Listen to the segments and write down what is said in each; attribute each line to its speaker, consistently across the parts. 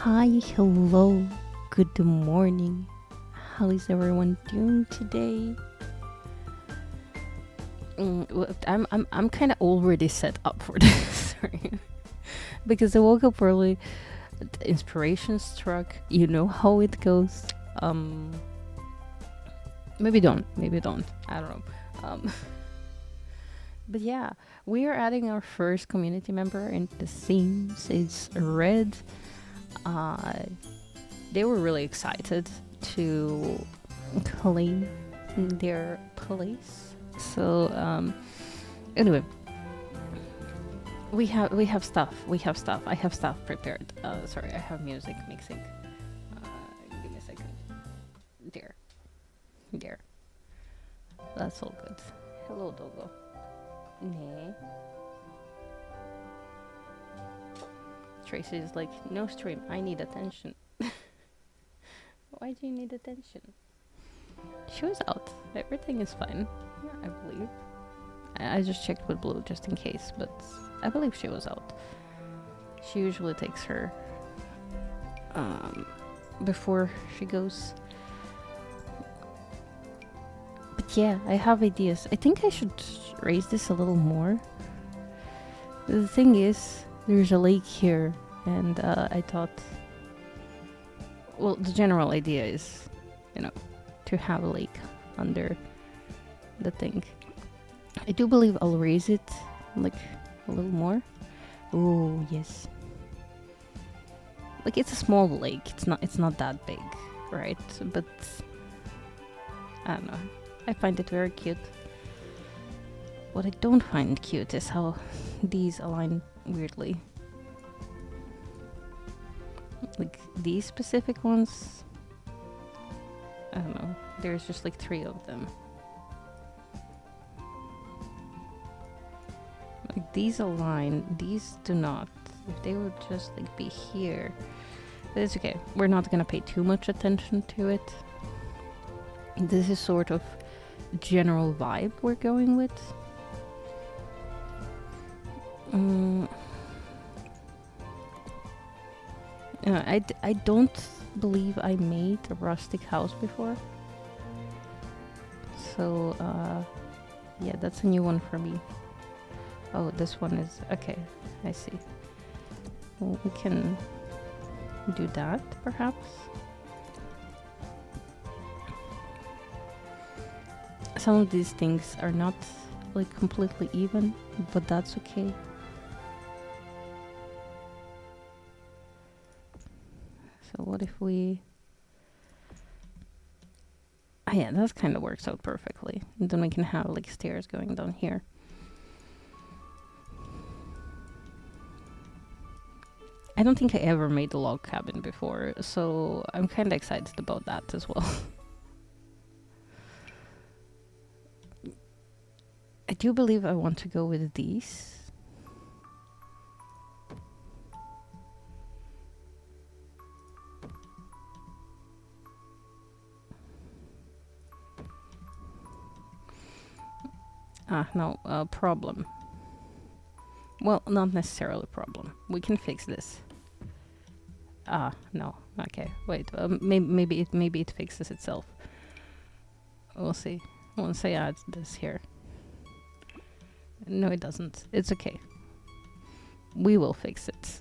Speaker 1: Hi, hello, good morning. How is everyone doing today? I'm kind of already set up for this, sorry. Because I woke up early, the inspiration struck. You know how it goes. Maybe don't. I don't know. But yeah, we are adding our first community member in the themes. It's Red. Uh, they were really excited to claim their place. So anyway, we have stuff. I have stuff prepared. Sorry, I have music mixing. Give me a second. There. That's all good. Hello, Dogo. Nee. Tracy is like, no stream. I need attention. Why do you need attention? She was out. Everything is fine. I believe. I just checked with Blue just in case, but I believe she was out. She usually takes her before she goes. But yeah, I have ideas. I think I should raise this a little more. The thing is, there's a lake here, and I thought, well, the general idea is, to have a lake under the thing. I do believe I'll raise it like a little more. Oh yes. Like, it's a small lake. It's not that big, right? But I don't know. I find it very cute. What I don't find cute is how these align weirdly. Like, these specific ones, I don't know. There's just like 3 of them. Like, these align, these do not. If they would just like be here. But it's okay. We're not gonna pay too much attention to it. This is sort of general vibe we're going with. I don't believe I made a rustic house before. So, yeah, that's a new one for me. Oh, this one is... Okay, I see. Well, we can do that, perhaps. Some of these things are not, like, completely even, but that's okay. So what if we... Oh yeah, that kind of works out perfectly. And then we can have, like, stairs going down here. I don't think I ever made a log cabin before, so I'm kind of excited about that as well. I do believe I want to go with these. No, problem. Well, not necessarily a problem. We can fix this. No. Okay, wait. Maybe it fixes itself. We'll see. Once I add this here. No, it doesn't. It's okay. We will fix it.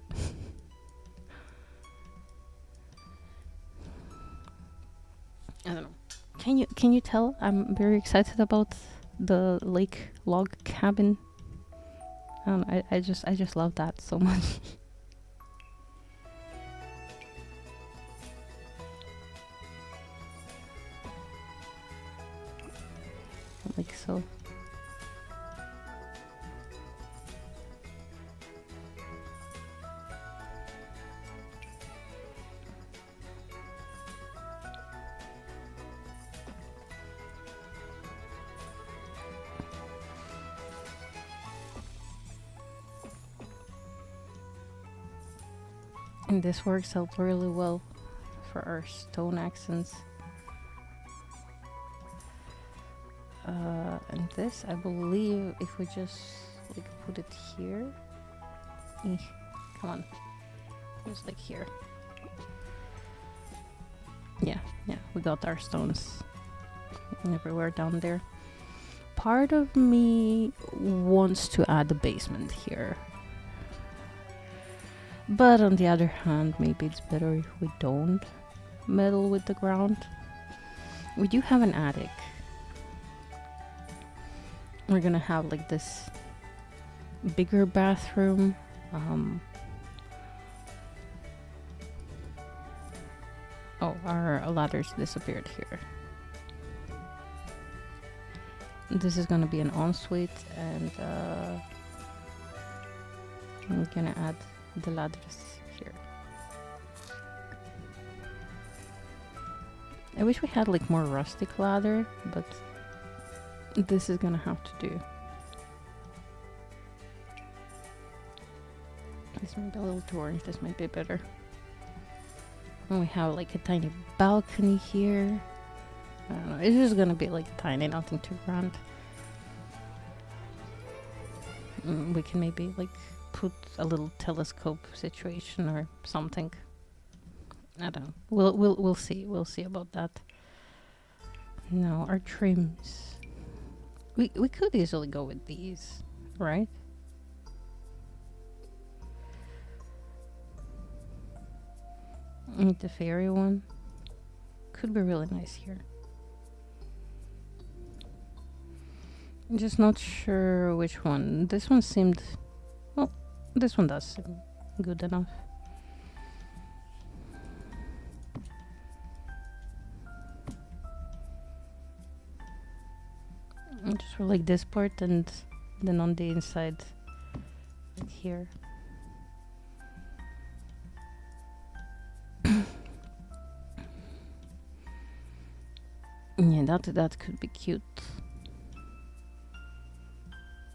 Speaker 1: I don't know. Can you tell I'm very excited about the lake log cabin? I just love that so much. Like so. And this works out really well for our stone accents. And this, I believe, if we just like put it here. Come on. Just like here. Yeah, we got our stones everywhere down there. Part of me wants to add a basement here. But on the other hand, maybe it's better if we don't meddle with the ground. We do have an attic. We're gonna have like this bigger bathroom. Oh, our ladders disappeared here. This is gonna be an ensuite, and I'm gonna add the ladders here. I wish we had like more rustic ladder, but this is gonna have to do. This might be a little too orange, this might be better. And we have like a tiny balcony here. I don't know, it's just gonna be like tiny, nothing too grand. We can maybe like put a little telescope situation or something. I don't know. We'll see. We'll see about that. No, our trims. We could easily go with these, right? The fairy one could be really nice here. I'm just not sure which one. This one seemed... Well, this one does seem good enough. Just for like this part, and then on the inside, like here. Yeah, that could be cute.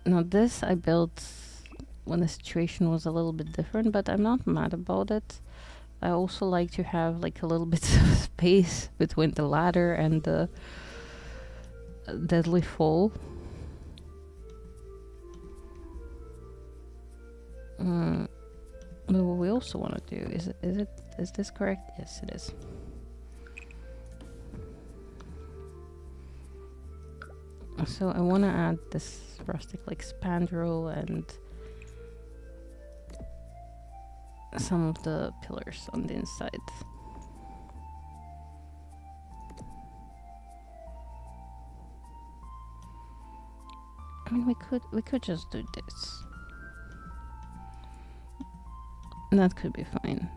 Speaker 1: Now this I built when the situation was a little bit different, but I'm not mad about it. I also like to have like a little bit of space between the ladder and the deadly fall. But what we also want to do is this correct? Yes, it is. So I want to add this rustic like spandrel and some of the pillars on the inside. I mean, we could just do this. And that could be fine.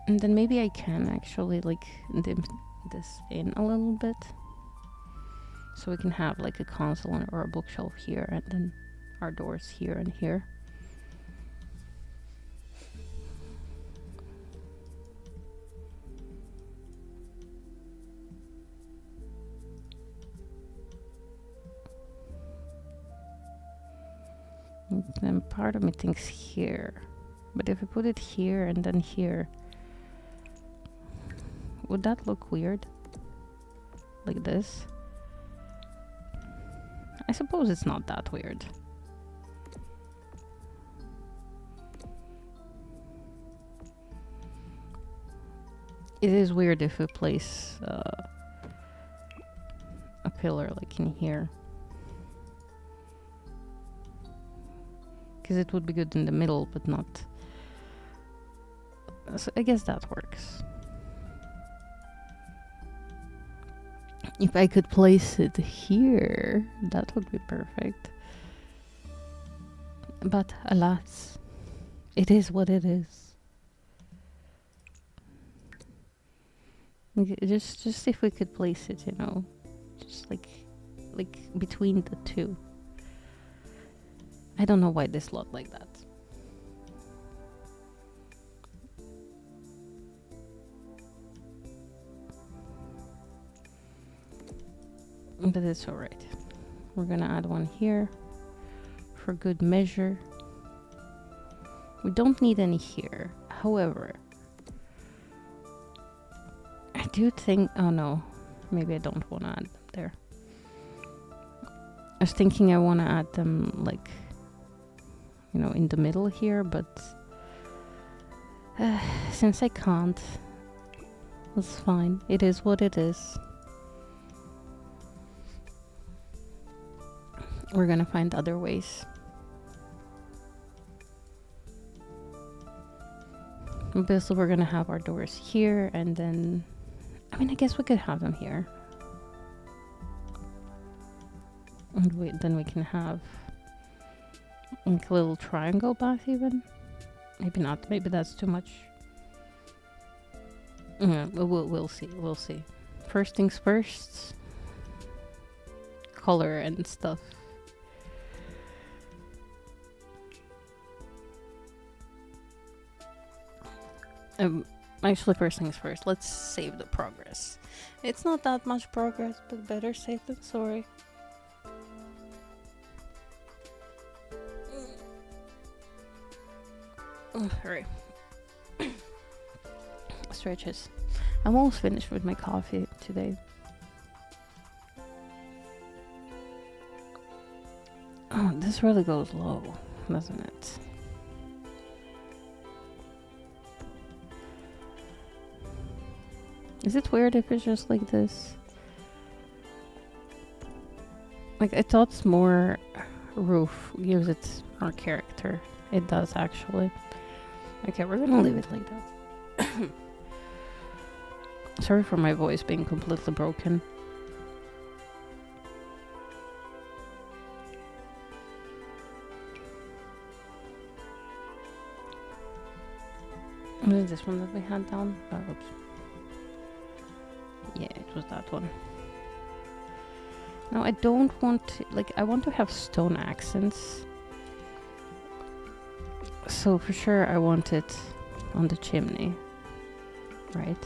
Speaker 1: And then maybe I can actually like dim this in a little bit. So we can have like a console or a bookshelf here, and then our doors here and here. And then part of me thinks here. But if we put it here and then here, would that look weird? Like this? I suppose it's not that weird. It is weird if we place a pillar like in here. Because it would be good in the middle, but not... So I guess that works. If I could place it here, that would be perfect. But alas, it is what it is. Just if we could place it, you know, just like between the two. I don't know why this looked like that. But it's alright. We're gonna add one here for good measure. We don't need any here. However, I do think... Oh no, maybe I don't want to add them there. I was thinking I want to add them like, you know, in the middle here, but Since I can't, that's fine. It is what it is. We're gonna find other ways. Obviously, we're gonna have our doors here, and then... I mean, I guess we could have them here. And then we can have like a little triangle bath even. Maybe not. Maybe that's too much. Yeah, we'll see. We'll see. First things first. Color and stuff. Actually, first things first. Let's save the progress. It's not that much progress, but better safe than sorry. Alright. Stretches. I'm almost finished with my coffee today. Oh, this really goes low, doesn't it? Is it weird if it's just like this? Like, I thought more roof gives it more character. It does, actually. Okay, we're gonna leave it like that. Sorry for my voice being completely broken. Was it this one that we had down? Oh, oops. Yeah, it was that one. No, I don't want to, like, I want to have stone accents. So for sure I want it on the chimney, right?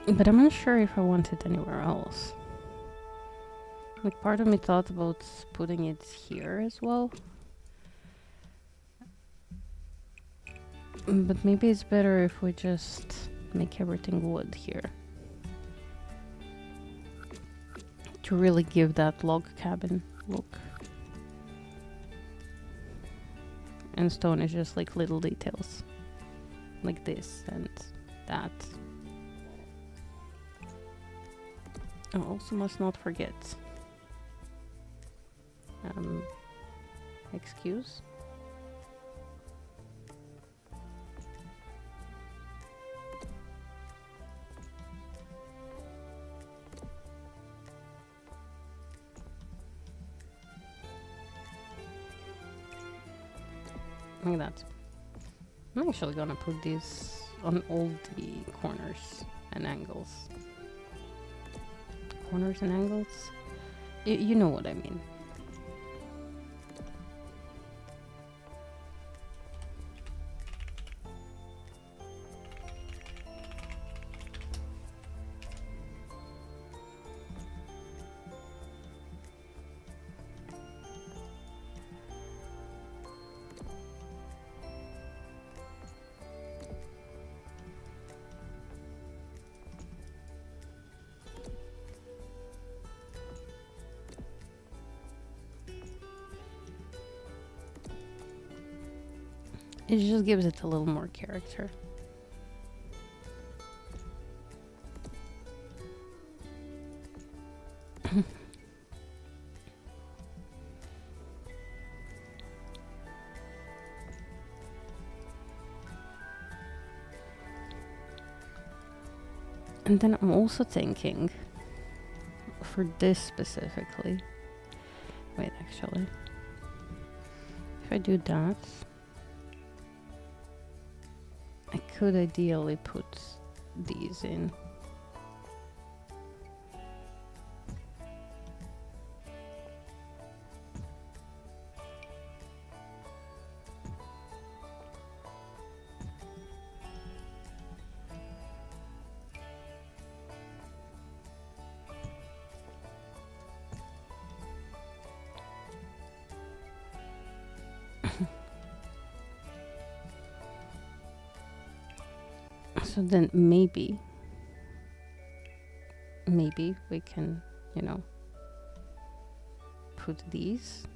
Speaker 1: But I'm not sure if I want it anywhere else. Like, part of me thought about putting it here as well. But maybe it's better if we just make everything wood here. To really give that log cabin look. And stone is just like little details. Like this and that. I also must not forget. Excuse? Like that. I'm actually gonna put these on all the corners and angles. Corners and angles? You know what I mean. It just gives it a little more character. And then I'm also thinking, for this specifically, wait, actually, if I do that, I could ideally put these in. So then maybe we can, you know, put these.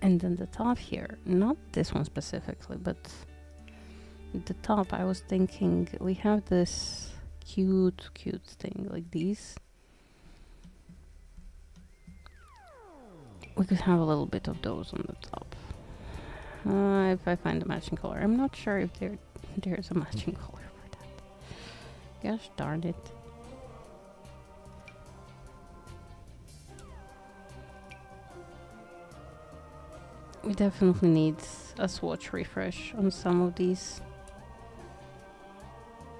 Speaker 1: And then the top here, not this one specifically, but the top, I was thinking we have this cute thing like these. We could have a little bit of those on the top. If I find a matching color. I'm not sure if there's a matching color for that. Gosh darn it. We definitely need a swatch refresh on some of these.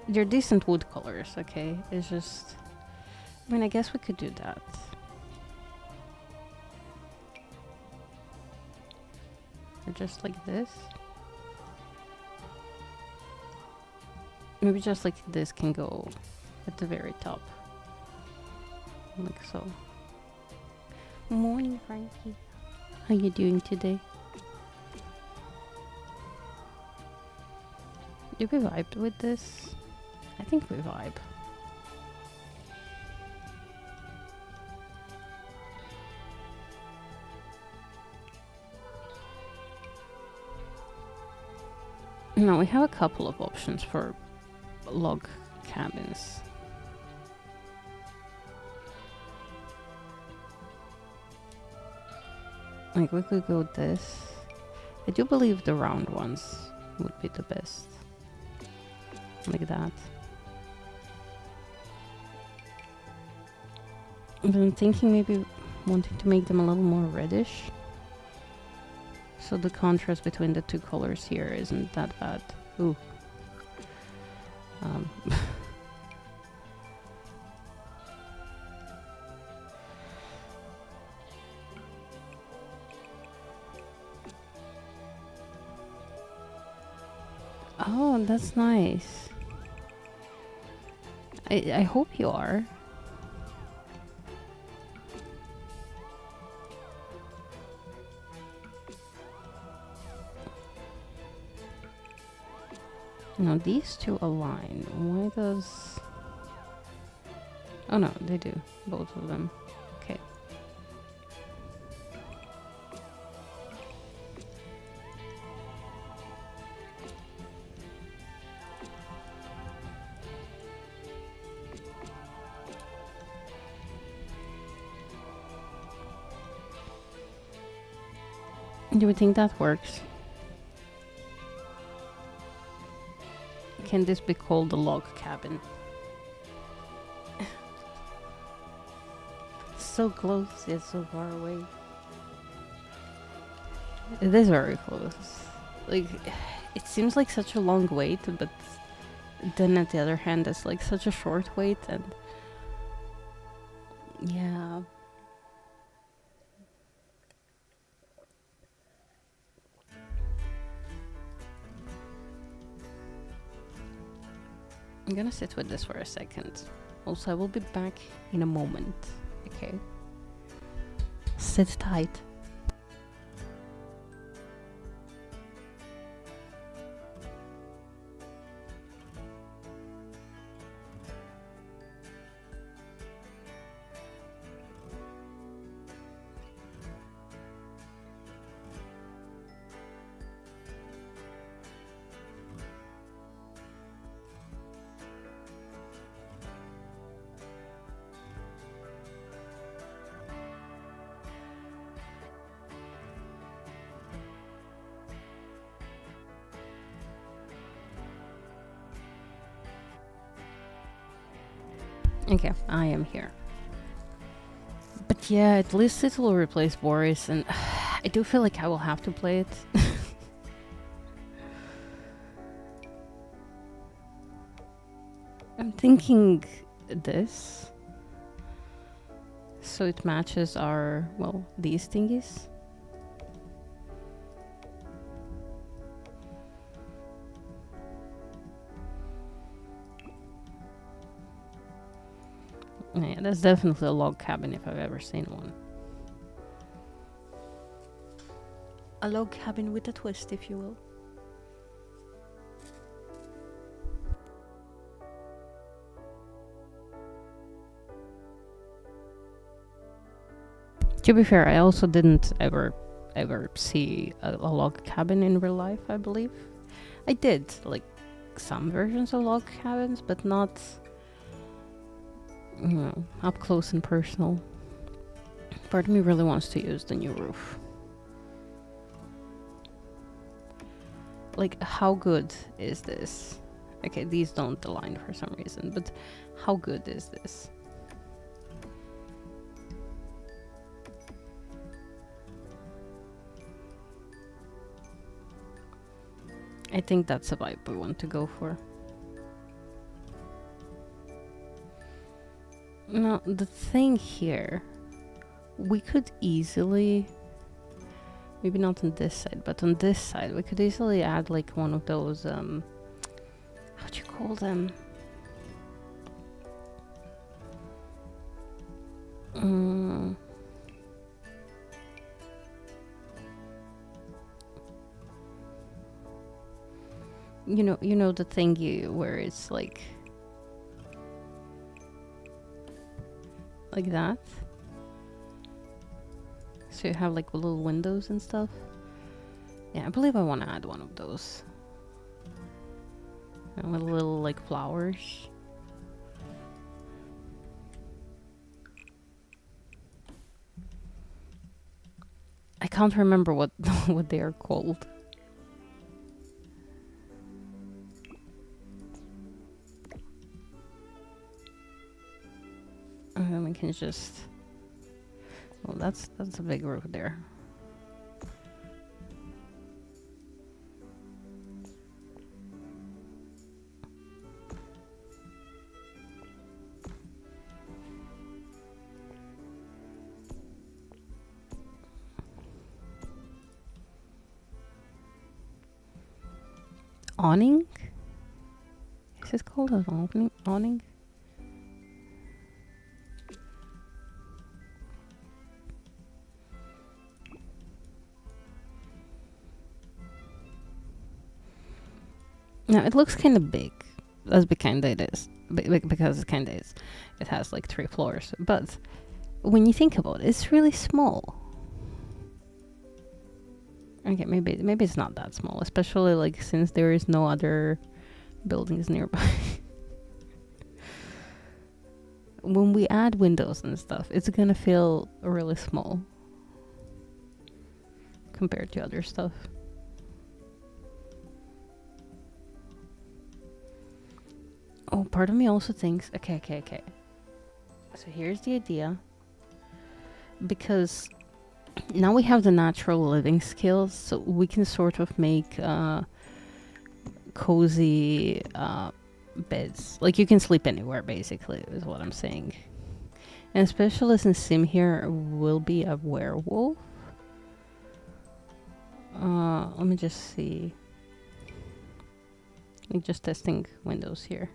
Speaker 1: They're decent wood colors, okay? It's just... I mean, I guess we could do that. Or just like this. Maybe just like this can go at the very top. Like so. Morning, Frankie. How you doing today? Do we vibe with this? I think we vibe. No, we have a couple of options for log cabins. Like we could go with this. I do believe the round ones would be the best. Like that. But I'm thinking maybe wanting to make them a little more reddish. So the contrast between the two colors here isn't that bad. Ooh. Oh, that's nice. I hope you are. No, these two align. Why does... Oh no, they do. Both of them. Okay. Do we think that works? Can this be called a log cabin? So close yet so far away. It is very close. Like, it seems like such a long wait, but then at the other hand, it's like such a short wait, and yeah. I'm gonna sit with this for a second. Also, I will be back in a moment, okay? Sit tight. Okay, I am here. But yeah, at least it will replace Boris, and I do feel like I will have to play it. I'm thinking this. So it matches our, well, these thingies. Yeah, that's definitely a log cabin if I've ever seen one. A log cabin with a twist, if you will. To be fair, I also didn't ever see a log cabin in real life, I believe. I did, like, some versions of log cabins, but not, you know, up close and personal. Part of me really wants to use the new roof. Like, how good is this? Okay, these don't align for some reason, but how good is this? I think that's a vibe we want to go for. Now, the thing here, we could easily, maybe not on this side, but on this side, we could easily add like one of those, how do you call them? You know the thingy where it's like that. So you have like little windows and stuff. Yeah, I believe I want to add one of those. And with little like flowers. I can't remember what what they are called. And then we can just, well, that's a big roof there. Awning? Is it called an awning? No, it looks kind of big. That's kinda it is. Because it kinda is. It has like 3 floors. But when you think about it, it's really small. Okay, maybe it's not that small, especially like since there is no other buildings nearby. When we add windows and stuff, it's gonna feel really small compared to other stuff. Oh, part of me also thinks, okay. So here's the idea. Because now we have the natural living skills, so we can sort of make cozy beds. Like, you can sleep anywhere, basically, is what I'm saying. And especially since Sim here will be a werewolf. Let me just see. I'm just testing windows here.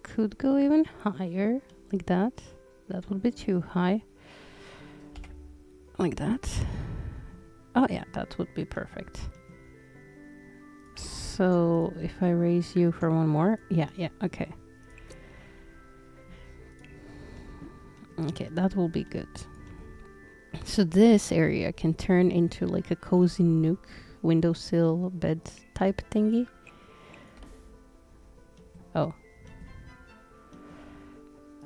Speaker 1: Could go even higher, like that. That would be too high. Like that. Oh yeah, that would be perfect. So if I raise you for one more, yeah, okay. Okay, that will be good. So this area can turn into like a cozy nook, windowsill, bed type thingy. Oh.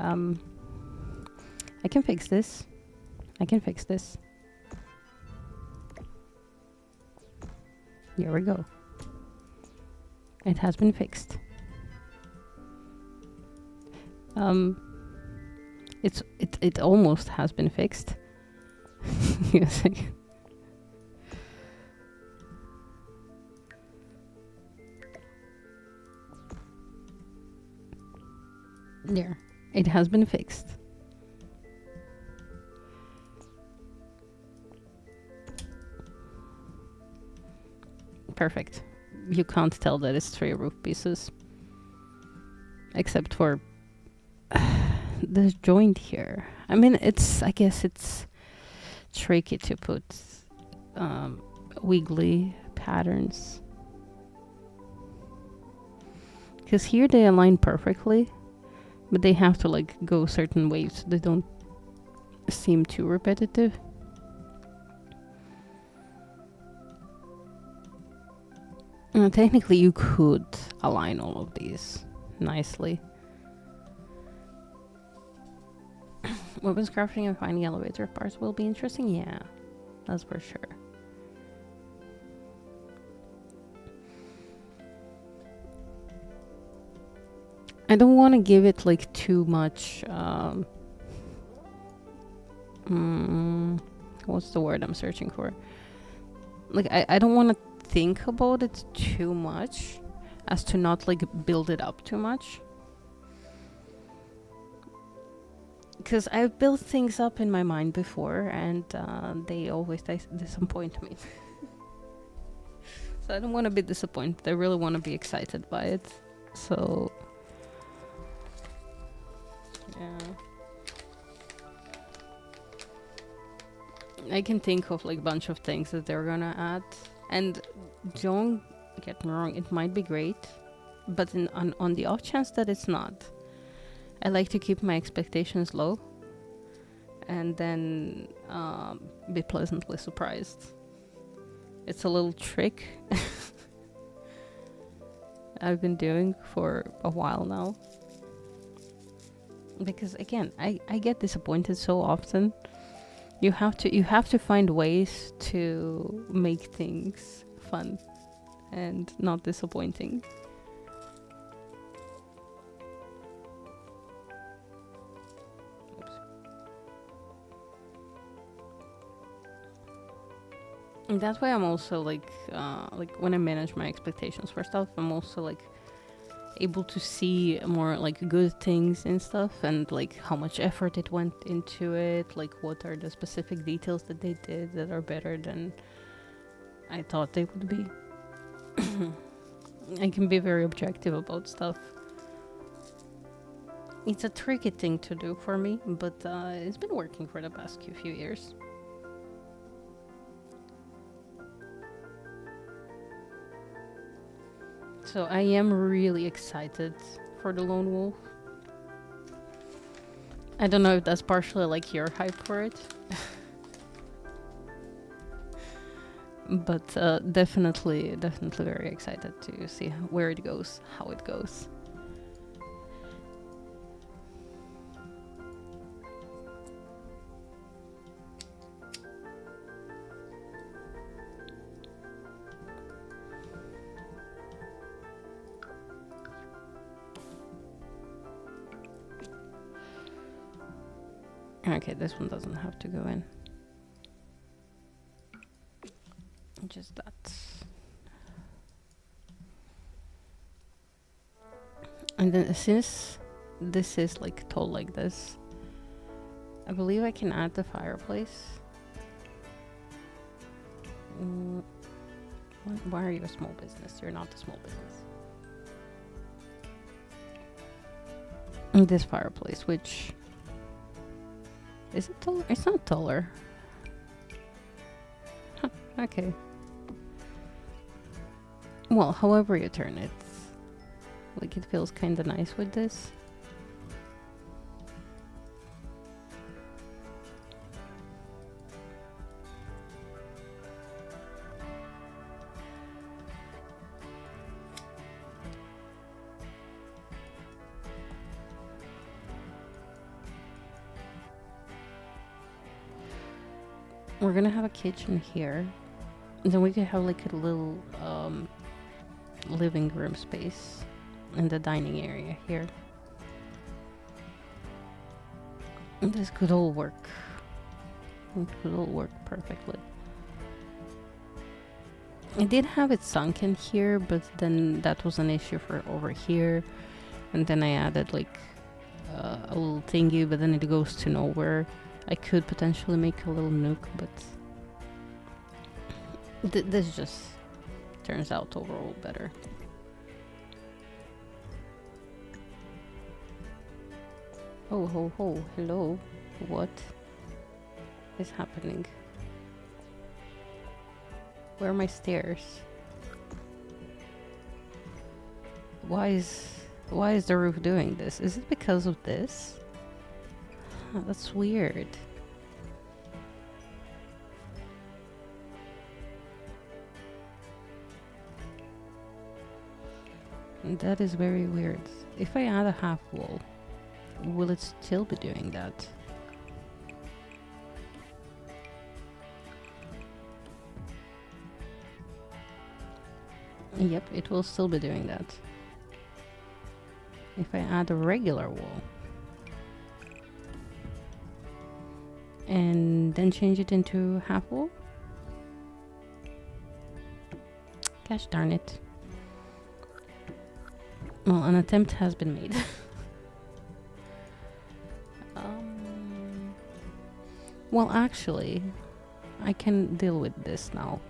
Speaker 1: I can fix this. Here we go. It has been fixed. It almost has been fixed. Give a second. There. It has been fixed. Perfect. You can't tell that it's 3 roof pieces. Except for this joint here. I mean, I guess it's tricky to put wiggly patterns. Because here they align perfectly. but they have to like go certain ways so they don't seem too repetitive. Technically, you could align all of these nicely. Weapons crafting and finding elevator parts will be interesting. Yeah, that's for sure. I don't want to give it like too much. What's the word I'm searching for? Like I don't want to think about it too much, as to not like build it up too much. Because I've built things up in my mind before, and they always disappoint me. So I don't want to be disappointed. I really want to be excited by it. So, yeah. I can think of like a bunch of things that they're gonna add. And don't get me wrong, it might be great. But on the off chance that it's not, I like to keep my expectations low and then be pleasantly surprised. It's a little trick I've been doing for a while now. Because again, I get disappointed so often. You have to find ways to make things fun and not disappointing. And that's why I'm also like when I manage my expectations for stuff, I'm also like able to see more like good things and stuff, and like how much effort it went into it, like what are the specific details that they did that are better than I thought they would be. I can be very objective about stuff. It's a tricky thing to do for me, but it's been working for the past few years. So I am really excited for the Lone Wolf. I don't know if that's partially like your hype for it. But definitely very excited to see where it goes, how it goes. Okay, this one doesn't have to go in. Just that. And then since this is like tall like this, I believe I can add the fireplace. Why are you a small business? You're not a small business. And this fireplace, which is it taller? It's not taller. Huh, okay. Well, however you turn it, like it feels kind of nice with this. We're gonna have a kitchen here, and then we could have like a little living room space in the dining area here. And this could all work. It could all work perfectly. I did have it sunken here, but then that was an issue for over here. And then I added like a little thingy, but then it goes to nowhere. I could potentially make a little nook, but this just turns out overall better. Oh, ho, ho, hello. What is happening? Where are my stairs? Why is Why is the roof doing this? Is it because of this? Huh, that's weird. That is very weird. If I add a half wall, will it still be doing that? Yep, it will still be doing that. If I add a regular wall and then change it into half wall, gosh darn it. Well, an attempt has been made. Well, actually, I can deal with this now.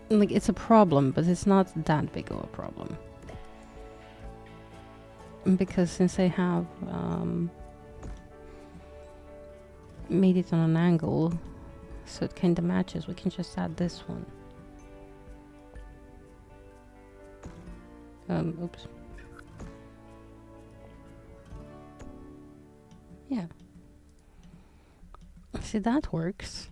Speaker 1: Like, it's a problem, but it's not that big of a problem. Because since I have made it on an angle, so it kind of matches, we can just add this one. Oops. Yeah. See, that works.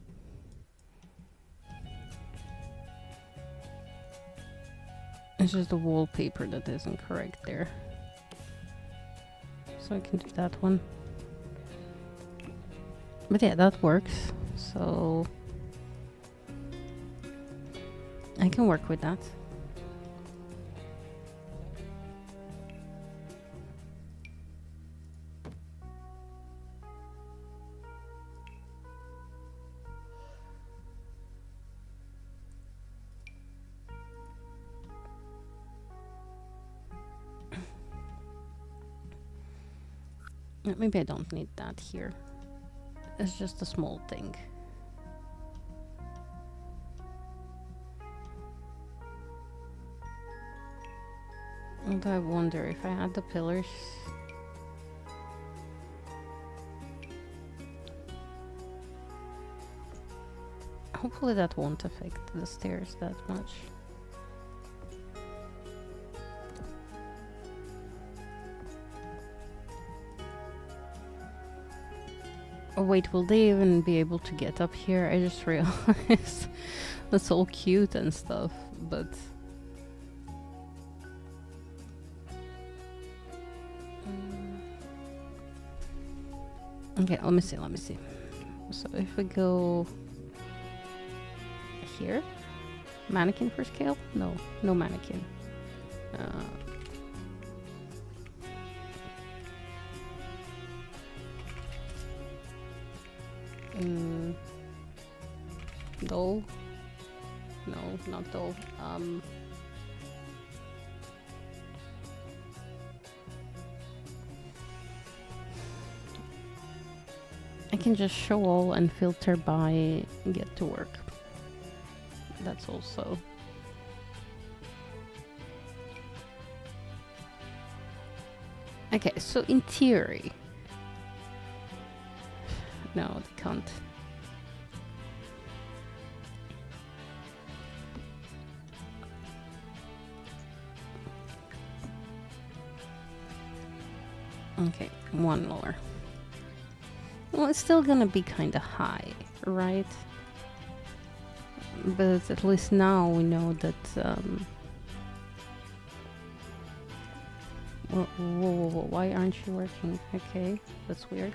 Speaker 1: It's just the wallpaper that isn't correct there. So I can do that one. But yeah, that works. So I can work with that. Maybe I don't need that here. It's just a small thing. And I wonder if I add the pillars. Hopefully that won't affect the stairs that much. Oh wait, will they even be able to get up here? I just realized that's all cute and stuff, but okay, let me see. So if we go here, mannequin for scale? No mannequin. Doll? No, not doll. I can just show all and filter by get to work. That's also. Okay, so in theory. No, they can't. Okay, one more. Well, it's still gonna be kind of high, right? But at least now we know that. Whoa, why aren't you working? Okay, that's weird.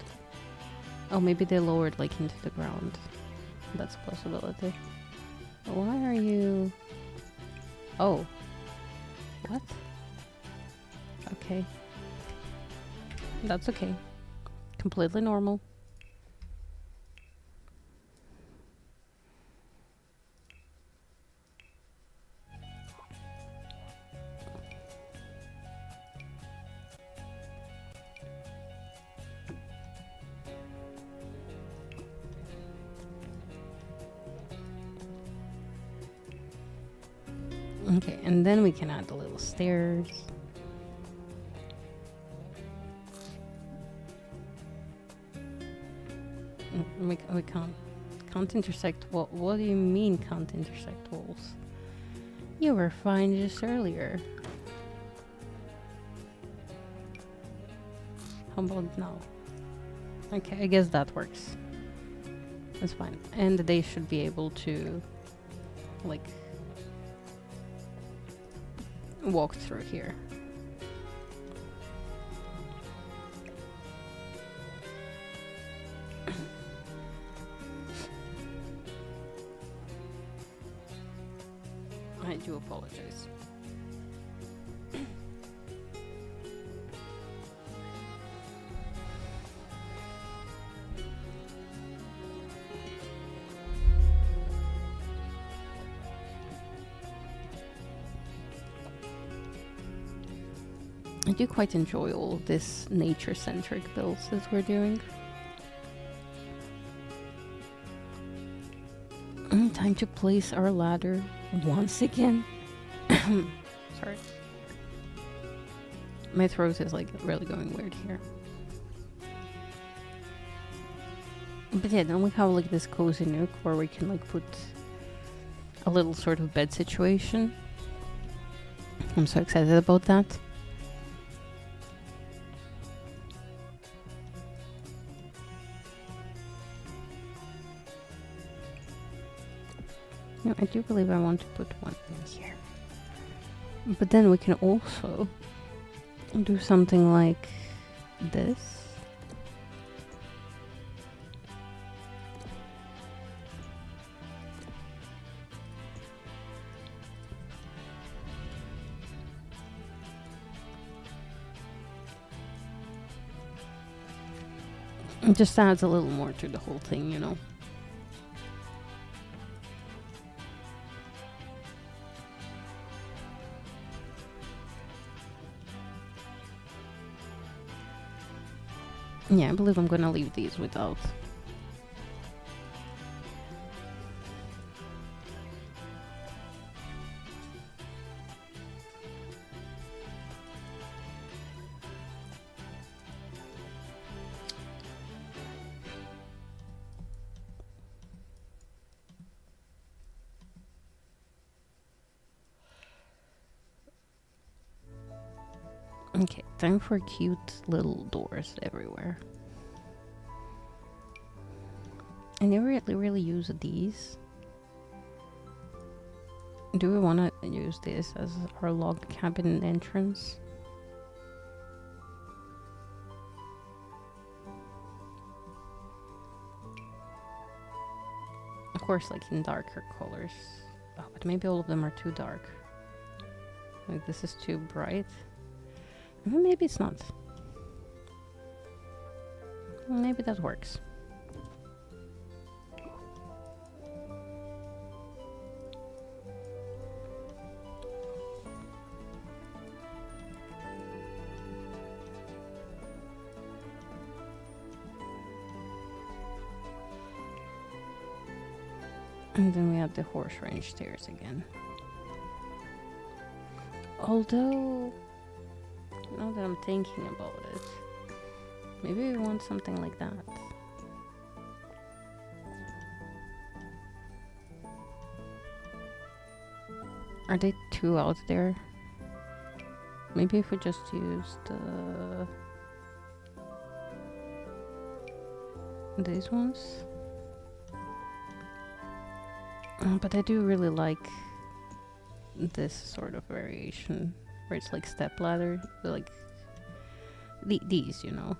Speaker 1: Oh, maybe they lowered like into the ground. That's a possibility. Why are you... Oh. What? Okay. That's okay. Completely normal. Okay, and then we can add the little stairs. We can't intersect. What do you mean can't intersect walls? You were fine just earlier. How about now? Okay, I guess that works. That's fine. And they should be able to, like, walk through here. I do apologize. I do quite enjoy all of this nature-centric builds that we're doing. Time to place our ladder once again. Sorry. My throat is like really going weird here. But yeah, then we have like this cozy nook where we can like put a little sort of bed situation. I'm so excited about that. No, I do believe I want to put one in here. But then we can also do something like this. It just adds a little more to the whole thing, you know. Yeah, I believe I'm gonna leave these without. Okay, time for cute little doors everywhere. I never really use these. Do we want to use this as our log cabin entrance? Of course, like in darker colors. Oh, but maybe all of them are too dark. Like this is too bright. Maybe it's not. Maybe that works. And then we have the horse range stairs again. Although, now that I'm thinking about it, maybe we want something like that. Are they too out there? Maybe if we just use these ones. But I do really like this sort of variation where it's like step ladder, like these, you know.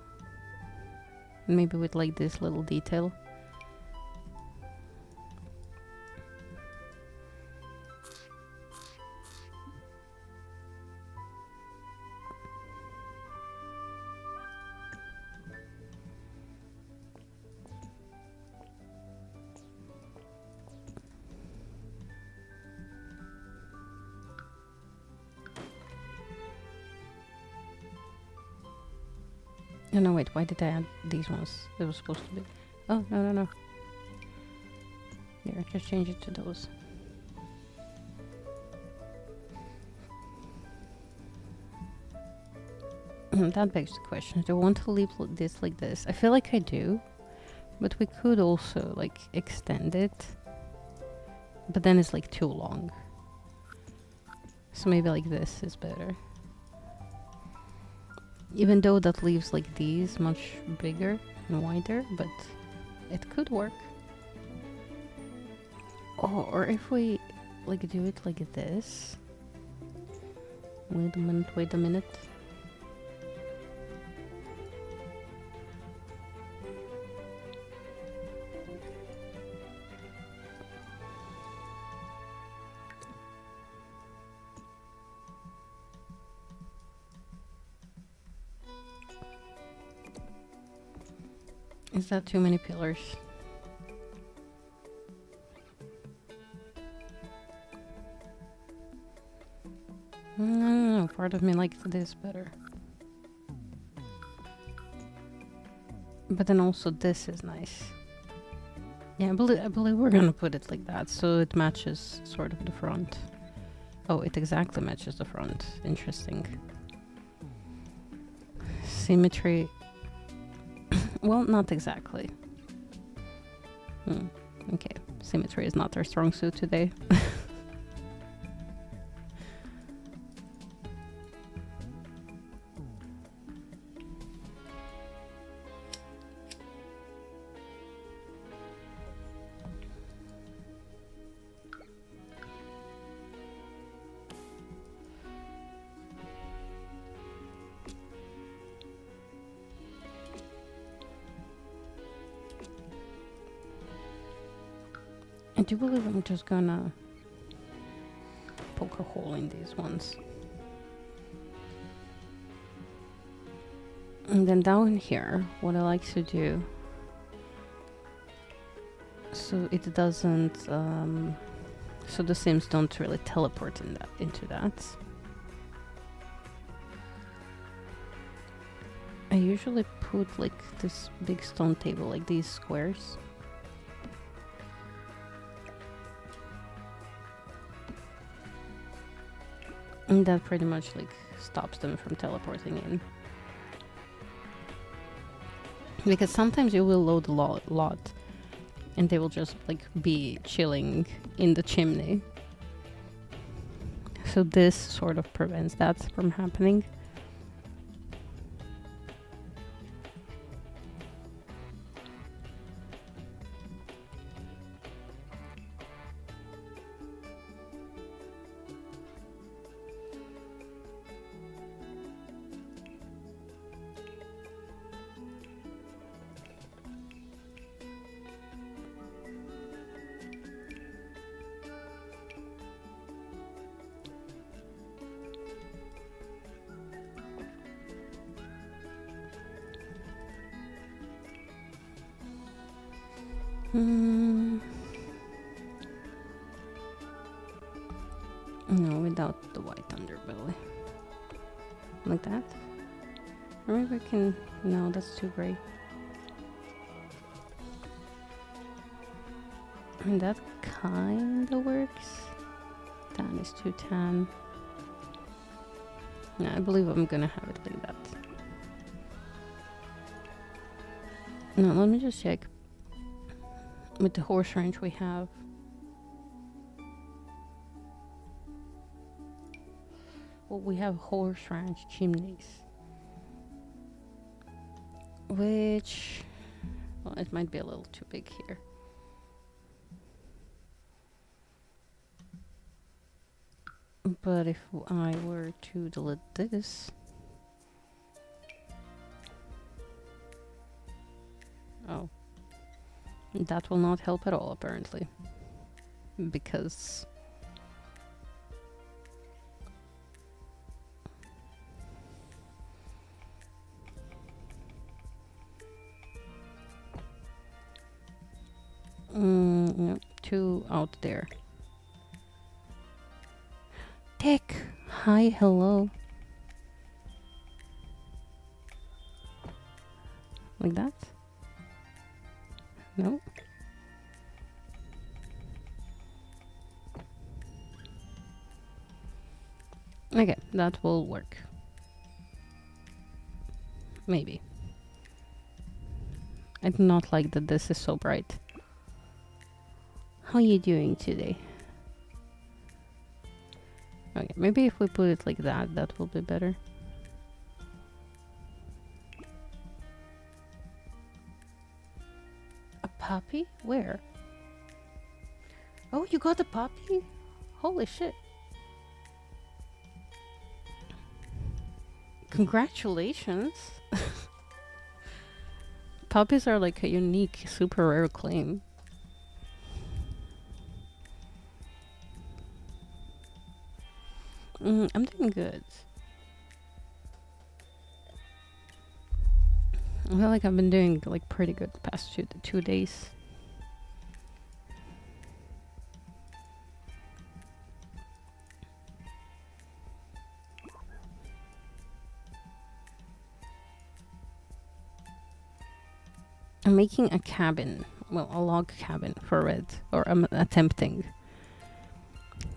Speaker 1: Maybe with like this little detail. Oh, no, wait, why did I add these ones? It was supposed to be... Oh, no. There, just change it to those. That begs the question, do I want to leave this like this? I feel like I do, but we could also, like, extend it. But then it's, like, too long. So maybe like this is better. Even though that leaves like these much bigger and wider, but it could work. Oh, or if we like do it like this. Wait a minute, wait a minute. Is that too many pillars? No, part of me likes this better. But then also this is nice. Yeah, I believe we're gonna put it like that, so it matches sort of the front. Oh, it exactly matches the front. Interesting. Symmetry. Well, not exactly. Okay, symmetry is not our strong suit today. I do believe I'm just gonna poke a hole in these ones. And then down here, what I like to do, so it doesn't, so the Sims don't really teleport into that. I usually put like this big stone table, like these squares. And that pretty much like stops them from teleporting in. Because sometimes you will load a lot and they will just like be chilling in the chimney. So this sort of prevents that from happening. No, without the white underbelly. Like that? Or maybe I can... No, that's too gray. And that kinda works. Tan is too tan. Yeah, I believe I'm gonna have it like that. Now, let me just check. With the horse ranch we have. Well, we have horse ranch chimneys. Which... Well, it might be a little too big here. But if I were to delete this... Oh. That will not help at all, apparently. Because... no, two out there. Tech! Hi, hello. Like that? No? Okay, that will work. Maybe. I do not like that this is so bright. How are you doing today? Okay, maybe if we put it like that, that will be better. A puppy? Where? Oh, you got a puppy? Holy shit. Congratulations. Puppies are like a unique, super rare claim. I'm doing good. I feel like I've been doing like pretty good the past 2 days. I'm making a cabin, well, a log cabin for Red, or I'm attempting.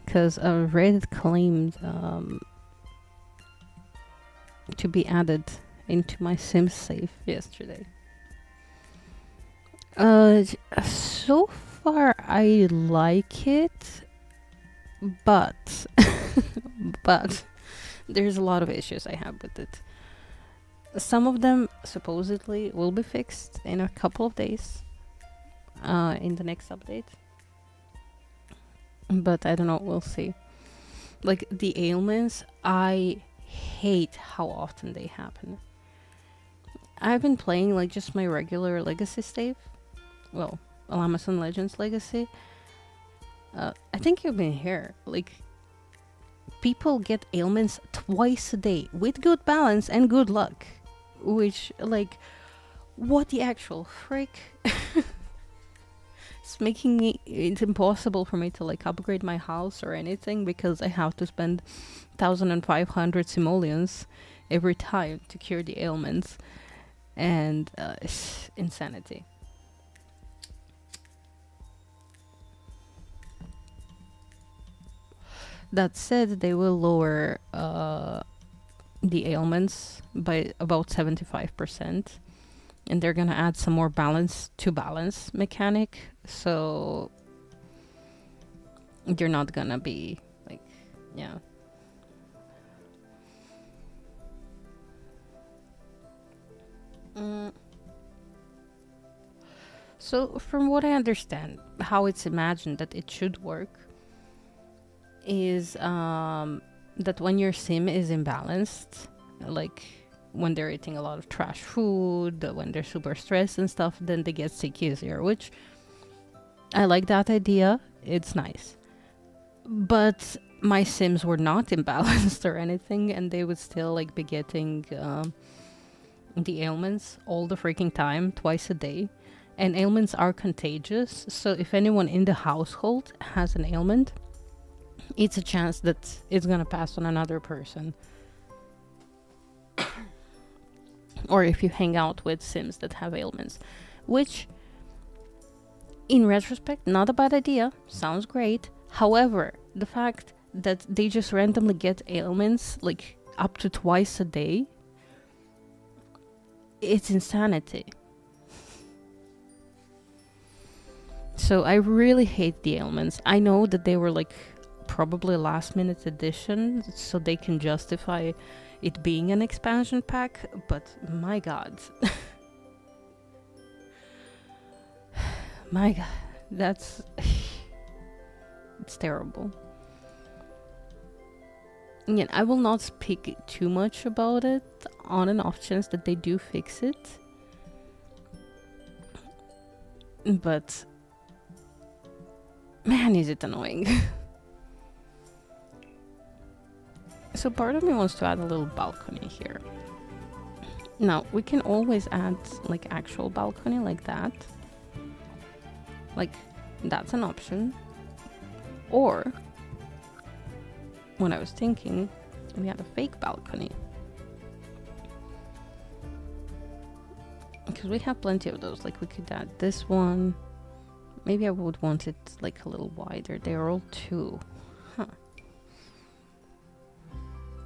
Speaker 1: Because Red claimed to be added into my Sims save yesterday. So far I like it, but but there's a lot of issues I have with it. Some of them supposedly will be fixed in a couple of days, in the next update. But I don't know, we'll see. Like the ailments, I hate how often they happen. I've been playing like just my regular Legacy save. Well, Amazon Legends Legacy. I think you've been here. Like, people get ailments twice a day with good balance and good luck. Which, like, what the actual frick? It's making it impossible for me to like upgrade my house or anything because I have to spend 1,500 simoleons every time to cure the ailments, and it's insanity. That said, they will lower the ailments by about 75%, and they're gonna add some more balance to balance mechanic, so you're not gonna be like, yeah. So from what I understand, how it's imagined that it should work is that when your sim is imbalanced, like when they're eating a lot of trash food, when they're super stressed and stuff, then they get sick easier, which I like that idea. It's nice. But my sims were not imbalanced or anything, and they would still like be getting the ailments all the freaking time, twice a day. And ailments are contagious, so if anyone in the household has an ailment, it's a chance that it's gonna pass on another person. Or if you hang out with sims that have ailments, which in retrospect, not a bad idea, sounds great. However, the fact that they just randomly get ailments like up to twice a day, it's insanity. So I really hate the ailments. I know that they were like probably last minute addition, so they can justify it being an expansion pack, but my god. My god, that's it's terrible. Again, I will not speak too much about it on an off chance that they do fix it. But man, is it annoying. So part of me wants to add a little balcony here. Now, we can always add like actual balcony like that. Like, that's an option. Or, when I was thinking, we had a fake balcony. Because we have plenty of those. Like, we could add this one. Maybe I would want it like a little wider. They're all two. Huh.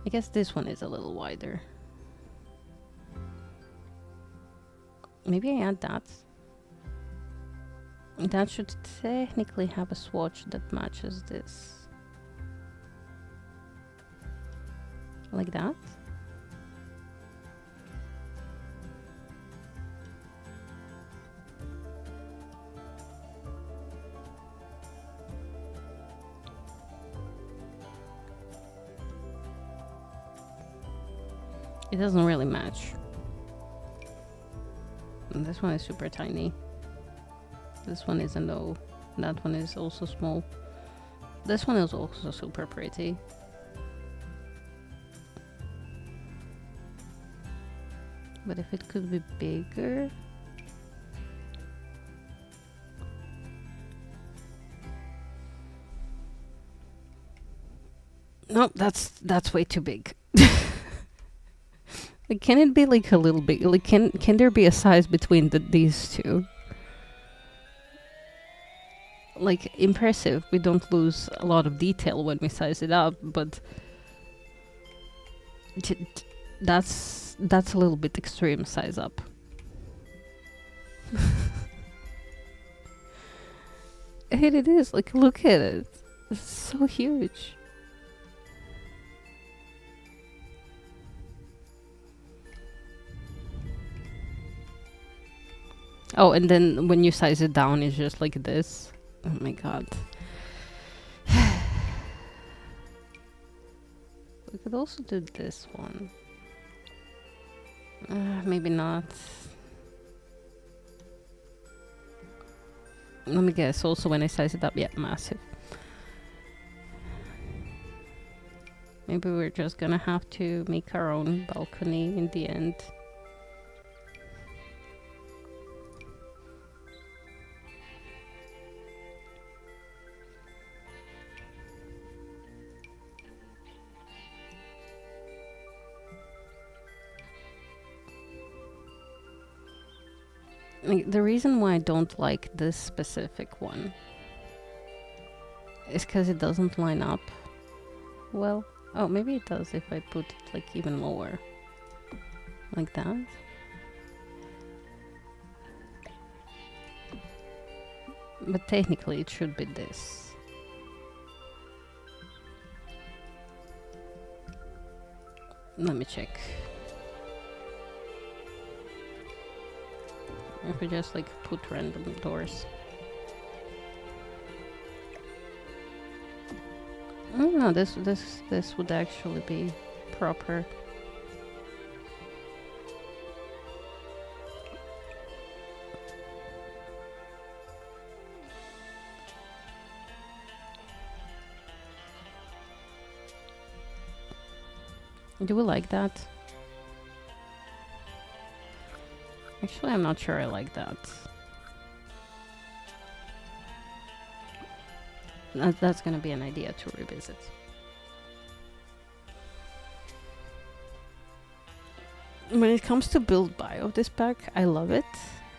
Speaker 1: I guess this one is a little wider. Maybe I add that. That should technically have a swatch that matches this. Like that. It doesn't really match. And this one is super tiny. This one isn't though. That one is also small. This one is also super pretty. But if it could be bigger. Nope, that's way too big. Like, can it be like a little bit? Like, can there be a size between these two? Like, impressive. We don't lose a lot of detail when we size it up, but that's a little bit extreme size up. And it is. Like, look at it. It's so huge. Oh, and then when you size it down, it's just like this. Oh my god. We could also do this one. Maybe not. Let me guess. Also, when I size it up, yeah, massive. Maybe we're just gonna have to make our own balcony in the end. Like, the reason why I don't like this specific one is because it doesn't line up well. Oh, maybe it does if I put it like even lower. Like that. But technically it should be this. Let me check. If we just like put random doors. Oh no, this would actually be proper. Do we like that? Actually, I'm not sure I like that. That's gonna be an idea to revisit. When it comes to build buy of this pack, I love it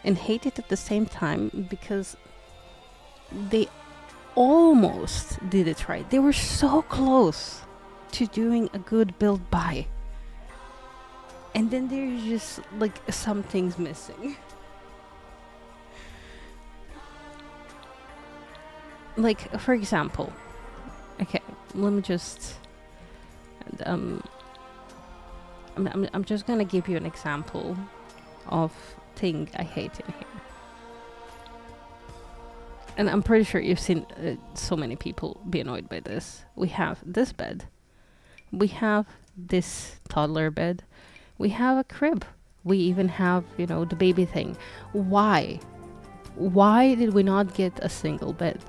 Speaker 1: and hate it at the same time because they almost did it right. They were so close to doing a good build buy. And then there's just like some things missing. Like, for example, okay, let me just I'm just gonna give you an example of thing I hate in here. And I'm pretty sure you've seen so many people be annoyed by this. We have this bed. We have this toddler bed. We have a crib. We even have, you know, the baby thing. Why? Why did we not get a single bed?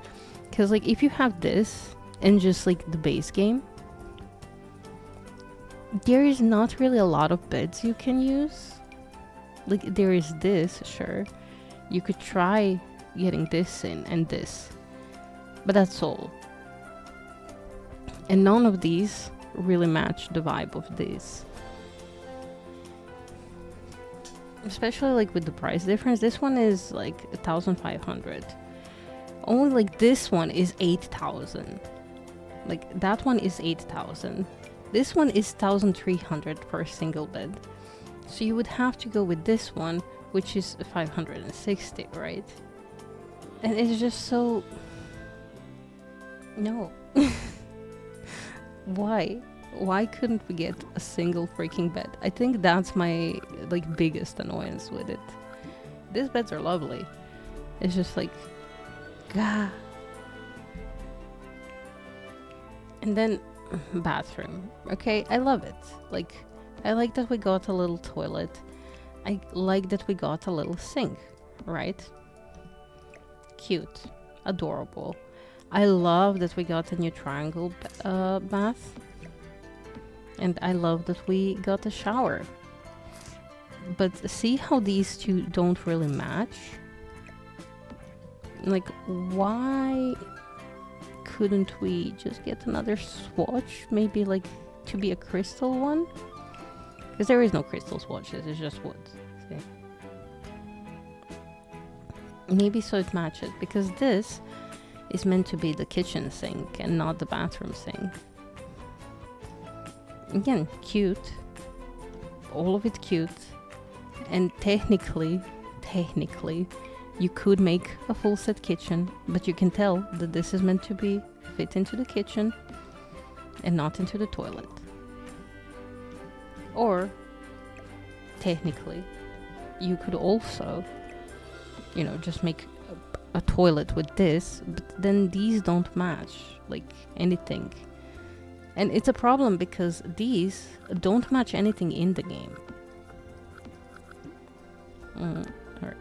Speaker 1: Because, like, if you have this and just, like, the base game, there is not really a lot of beds you can use. Like, there is this, sure. You could try getting this in and this. But that's all. And none of these really match the vibe of this. Especially like with the price difference. This one is like 1,500. Only like this one is 8,000. Like that one is 8,000. This one is 1,300 per single bed. So you would have to go with this one, which is 560, right? And it's just so... No. Why? Why couldn't we get a single freaking bed? I think that's my like biggest annoyance with it. These beds are lovely. It's just like, gah. And then bathroom. Okay, I love it. Like, I like that we got a little toilet. I like that we got a little sink, right? Cute, adorable. I love that we got a new triangle bath. And I love that we got a shower. But see how these two don't really match? Like, why couldn't we just get another swatch? Maybe like to be a crystal one? Because there is no crystal swatches, it's just wood. See? Maybe so it matches, because this is meant to be the kitchen sink and not the bathroom sink. Again, cute. All of it cute. And technically, you could make a full set kitchen, but you can tell that this is meant to be fit into the kitchen and not into the toilet. Or, technically, you could also, you know, just make a toilet with this, but then these don't match, like, anything. And it's a problem because these don't match anything in the game. Alright.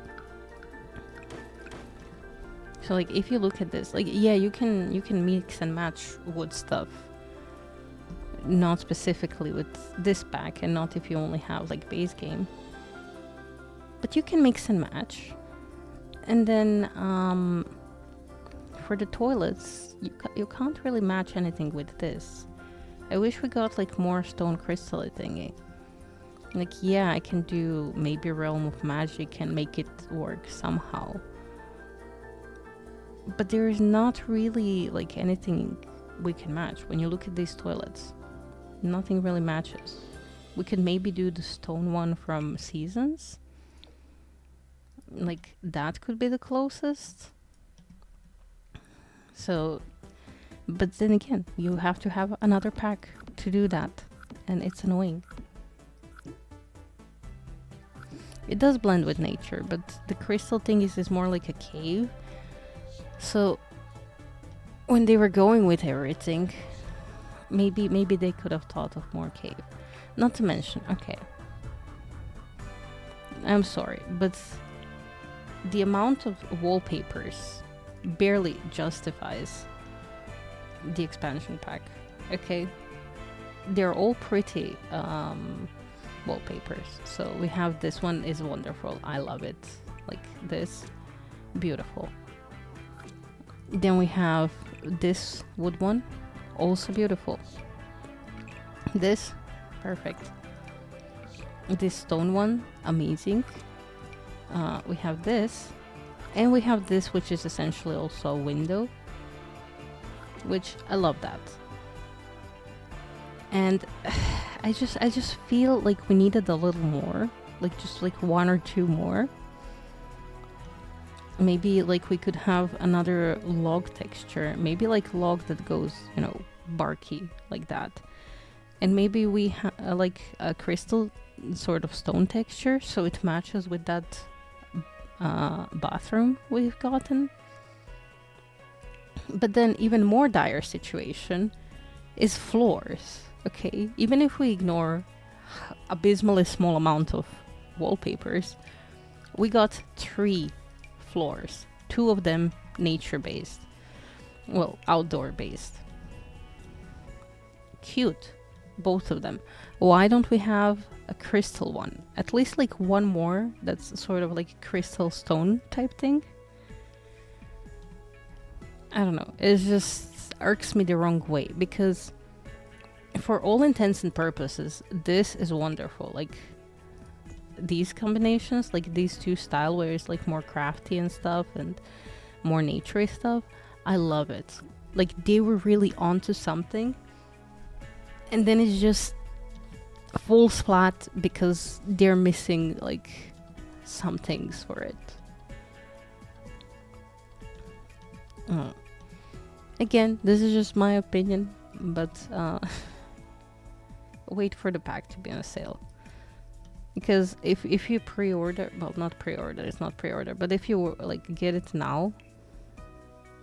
Speaker 1: So like if you look at this, like yeah, you can mix and match wood stuff. Not specifically with this pack and not if you only have like base game. But you can mix and match. And then for the toilets, you can't really match anything with this. I wish we got like more stone crystal thingy. Like yeah, I can do maybe Realm of Magic and make it work somehow. But there is not really like anything we can match. When you look at these toilets, nothing really matches. We could maybe do the stone one from Seasons. Like that could be the closest. So, but then again, you have to have another pack to do that. And it's annoying. It does blend with nature, but the crystal thing is more like a cave. So when they were going with everything, maybe they could have thought of more cave. Not to mention, okay, I'm sorry, but the amount of wallpapers barely justifies the expansion pack. Okay, they're all pretty wallpapers. So we have this one is wonderful. I love it. Like this, beautiful. Then we have this wood one, also beautiful. This, perfect. This stone one, amazing. We have this, and we have this, which is essentially also a window, which I love that. And I just feel like we needed a little more, like just like one or two more. Maybe like we could have another log texture, maybe like log that goes, you know, barky like that. And maybe we have like a crystal sort of stone texture, so it matches with that bathroom we've gotten. But then even more dire situation is floors. Okay, even if we ignore abysmally small amount of wallpapers, we got 3 floors, 2 of them nature based, well, outdoor based. Cute, both of them. Why don't we have a crystal one? At least like one more that's sort of like crystal stone type thing. I don't know, it just irks me the wrong way, because for all intents and purposes, this is wonderful. Like these combinations, like these two style where it's like more crafty and stuff and more naturey stuff, I love it. Like they were really onto something, and then it's just falls flat because they're missing like some things for it. Again, this is just my opinion, but wait for the pack to be on sale. Because if you pre-order, well, not pre-order, it's not pre-order, but if you like get it now,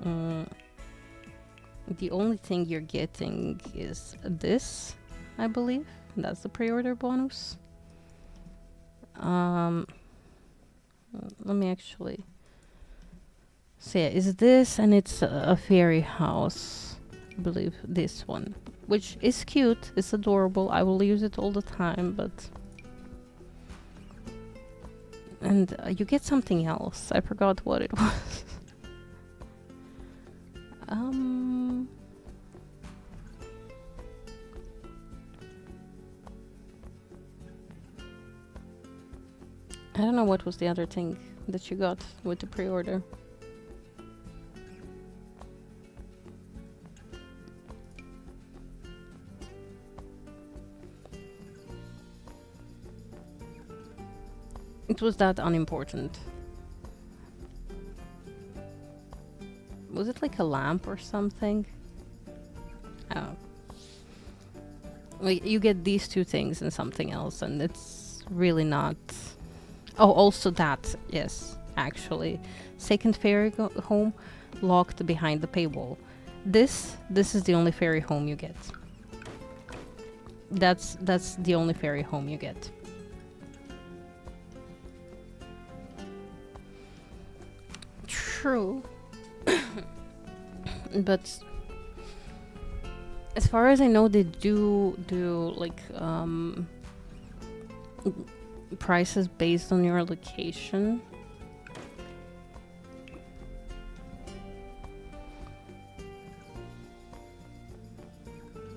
Speaker 1: the only thing you're getting is this, I believe. That's the pre-order bonus. Let me actually see. Is this, and it's a fairy house, I believe, this one, which is cute. It's adorable. I will use it all the time, but. And you get something else. I forgot what it was. I don't know what was the other thing that you got with the pre-order. It was that unimportant. Was it like a lamp or something? Oh. Like, you get these two things and something else, and it's really not... Oh, also that, yes, actually. Second fairy home locked behind the paywall. This is the only fairy home you get. That's the only fairy home you get. True. But as far as I know, they do like prices based on your location.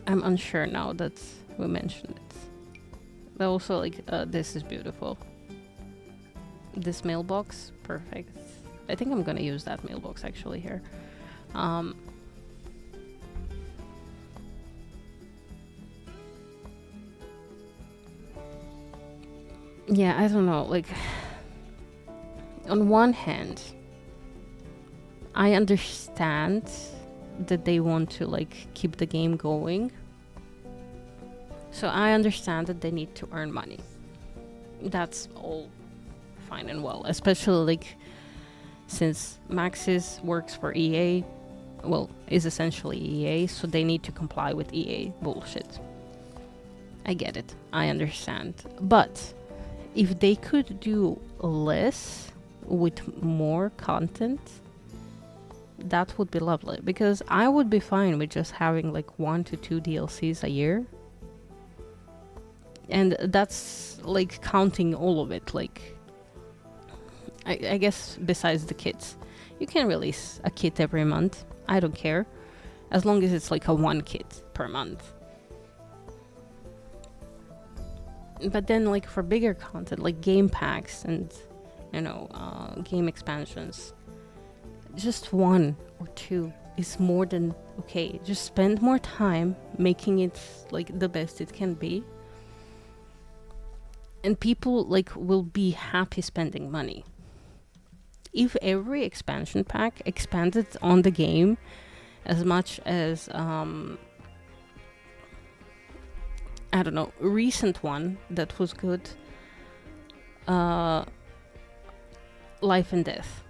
Speaker 1: I'm unsure now that we mentioned it. But also, like, this is beautiful. This mailbox, perfect. I think I'm gonna use that mailbox actually here. Yeah, I don't know, like, on one hand, I understand that they want to, like, keep the game going. So I understand that they need to earn money. That's all fine and well, especially, like, since Maxis works for EA, well, is essentially EA, so they need to comply with EA bullshit. I get it. I understand. But if they could do less with more content, that would be lovely. Because I would be fine with just having like 1 to 2 DLCs a year. And that's like counting all of it. Like, I guess besides the kits. You can release a kit every month. I don't care. As long as it's like a 1 kit per month. But then, like, for bigger content, like game packs and, you know, game expansions, just 1 or 2 is more than okay. Just spend more time making it, like, the best it can be. And people, like, will be happy spending money. If every expansion pack expanded on the game as much as, I don't know, recent one that was good, Life and Death.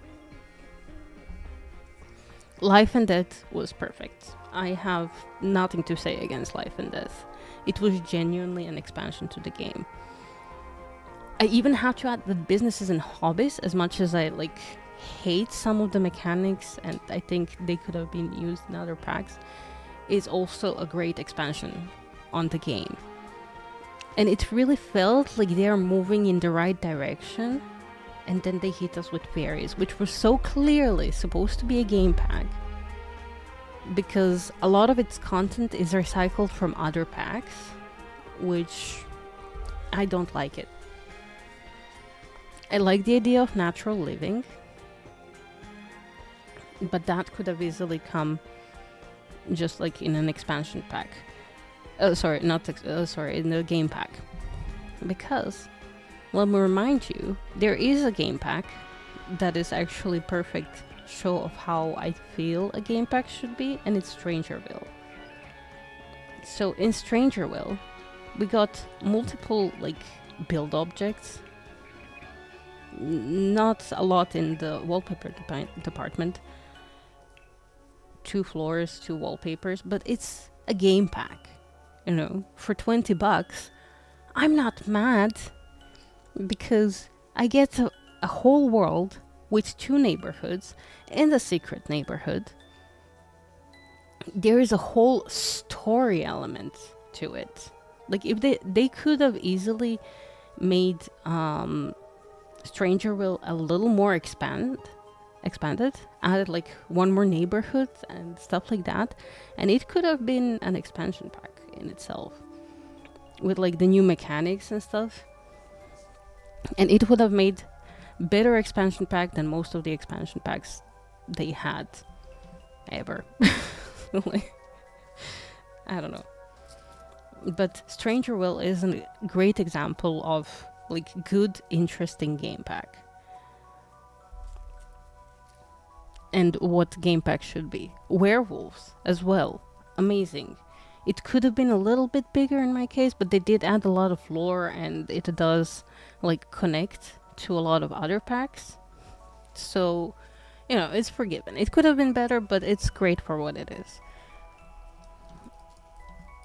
Speaker 1: Life and Death was perfect. I have nothing to say against Life and Death. It was genuinely an expansion to the game. I even have to add that businesses and hobbies, as much as I like hate some of the mechanics and I think they could have been used in other packs, is also a great expansion on the game. And it really felt like they are moving in the right direction, and then they hit us with fairies, which were so clearly supposed to be a game pack, because a lot of its content is recycled from other packs, which I don't like it. I like the idea of natural living, but that could have easily come just like in an expansion pack. In the game pack. Because, let me remind you, there is a game pack that is actually perfect show of how I feel a game pack should be, and it's Strangerville. So in Strangerville, we got multiple like build objects. Not a lot in the wallpaper department. 2 floors, 2 wallpapers, but it's a game pack, you know, for $20. I'm not mad because I get a whole world with 2 neighborhoods and a secret neighborhood. There is a whole story element to it. Like if they could have easily made Stranger Will a little more expanded, added like 1 more neighborhood and stuff like that, and it could have been an expansion pack in itself with like the new mechanics and stuff, and it would have made better expansion pack than most of the expansion packs they had ever. Like, I don't know, but Stranger Will is a great example of like good, interesting game pack. And what game pack should be. Werewolves as well. Amazing. It could have been a little bit bigger in my case, but they did add a lot of lore and it does like connect to a lot of other packs. So, you know, it's forgiven. It could have been better, but it's great for what it is.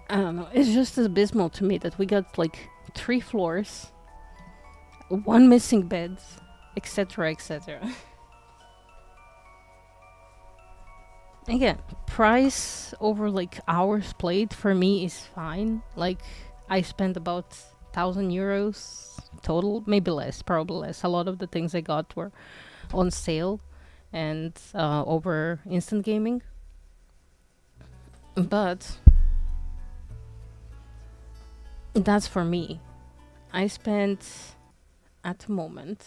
Speaker 1: I don't know. It's just abysmal to me that we got like 3 floors, 1 missing bed, etc., etc. Again, price over like hours played for me is fine. Like I spent about 1,000 euros total, maybe less, probably less. A lot of the things I got were on sale and over instant gaming. But that's for me. I spent at the moment.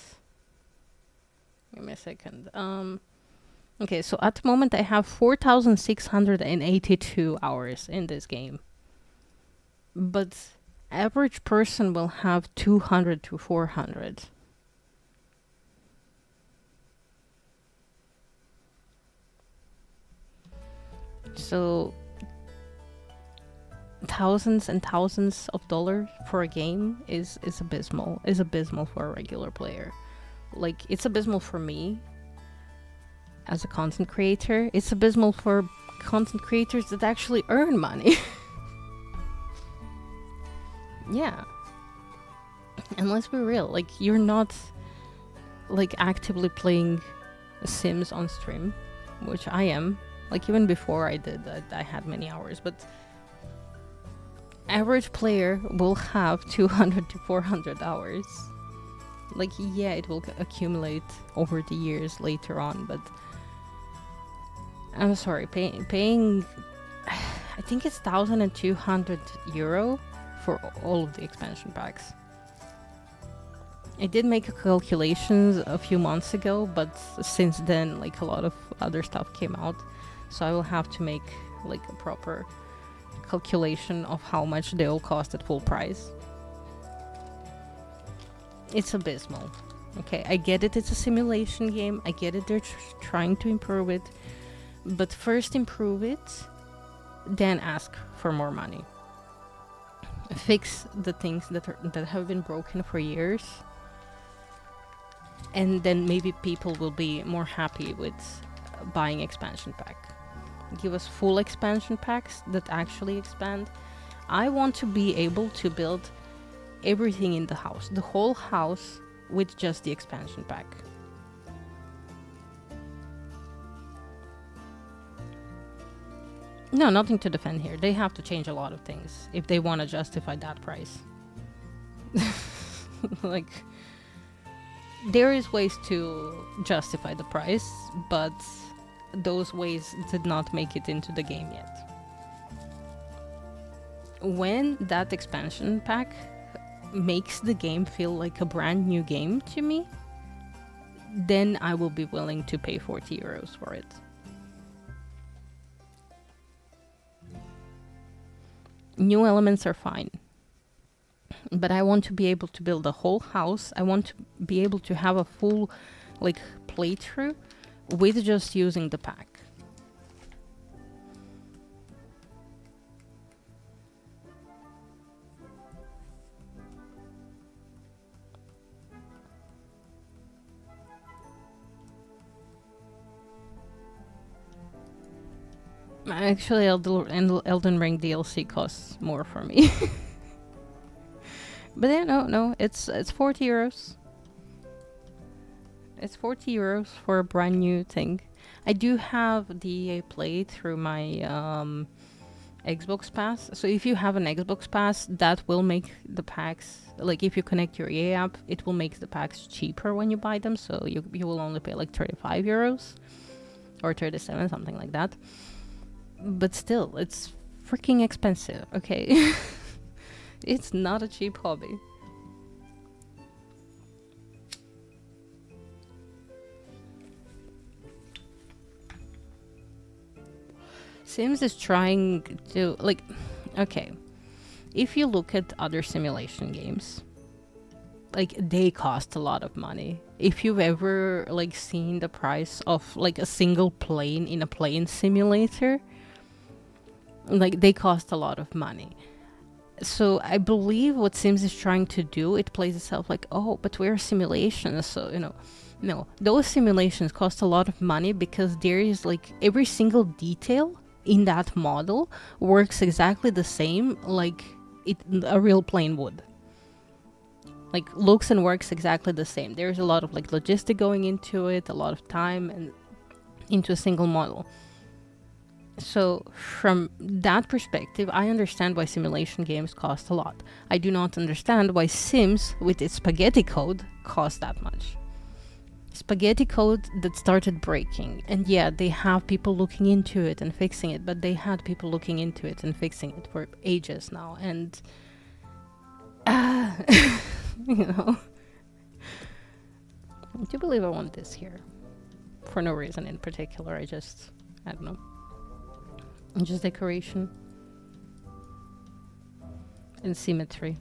Speaker 1: Give me a second. Okay, so at the moment I have 4,682 hours in this game. But average person will have 200 to 400. So thousands and thousands of dollars for a game is abysmal. Is abysmal for a regular player. Like, it's abysmal for me as a content creator. It's abysmal for content creators that actually earn money. Yeah. And let's be real, like, you're not like actively playing Sims on stream, which I am. Like, even before I did that, I had many hours, but average player will have 200 to 400 hours. Like, yeah, it will accumulate over the years later on, but I'm sorry, paying I think it's 1,200 euro for all of the expansion packs. I did make a calculations a few months ago, but since then, like, a lot of other stuff came out, so I will have to make like a proper calculation of how much they all cost at full price. It's abysmal. Okay, I get it, it's a simulation game. I get it, they're trying to improve it. But first improve it, then ask for more money. Fix the things that have been broken for years. And then maybe people will be more happy with buying expansion pack. Give us full expansion packs that actually expand. I want to be able to build everything in the house, the whole house, with just the expansion pack. No, nothing to defend here. They have to change a lot of things if they want to justify that price. Like, there is ways to justify the price, but those ways did not make it into the game yet. When that expansion pack makes the game feel like a brand new game to me, then I will be willing to pay 40 euros for it. New elements are fine, but I want to be able to build a whole house. I want to be able to have a full like playthrough with just using the pack. Actually, Elden Ring DLC costs more for me. But yeah, no, it's 40 euros. It's 40 euros for a brand new thing. I do have the EA Play through my Xbox Pass. So if you have an Xbox Pass, that will make the packs, like if you connect your EA app, it will make the packs cheaper when you buy them. So you will only pay like 35 euros or 37, something like that. But still, it's freaking expensive, okay? It's not a cheap hobby. Sims is trying to, like, okay, if you look at other simulation games, like, they cost a lot of money. If you've ever, like, seen the price of, like, a single plane in a plane simulator, like, they cost a lot of money. So I believe what Sims is trying to do, it plays itself like, oh, but we're simulations, so, no, those simulations cost a lot of money because there is, like, every single detail in that model works exactly the same like a real plane would. Like, looks and works exactly the same. There's a lot of, like, logistic going into it, a lot of time and into a single model. So from that perspective, I understand why simulation games cost a lot. I do not understand why Sims, with its spaghetti code, cost that much. Spaghetti code that started breaking. And yeah, they have people looking into it and fixing it, but they had people looking into it and fixing it for ages now. And, you know. Do you believe I want this here? For no reason in particular, I don't know. Just decoration. And symmetry.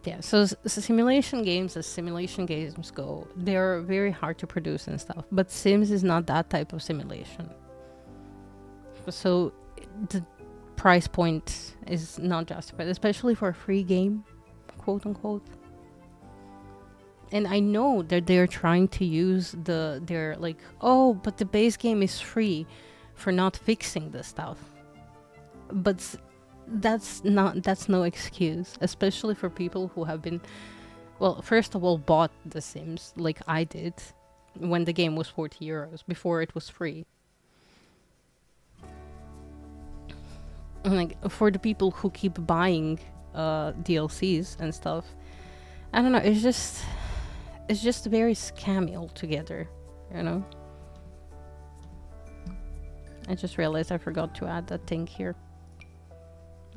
Speaker 1: Yeah, so simulation games, as simulation games go, they're very hard to produce and stuff. But Sims is not that type of simulation. So the price point is not justified, especially for a free game, quote unquote. And I know that they're trying to use they're like, oh, but the base game is free for not fixing the stuff. But that's no excuse, especially for people who have been, well, first of all, bought The Sims like I did when the game was 40 euros before it was free. And like, for the people who keep buying DLCs and stuff, I don't know, it's just very scammy altogether, you know? I just realized I forgot to add that thing here.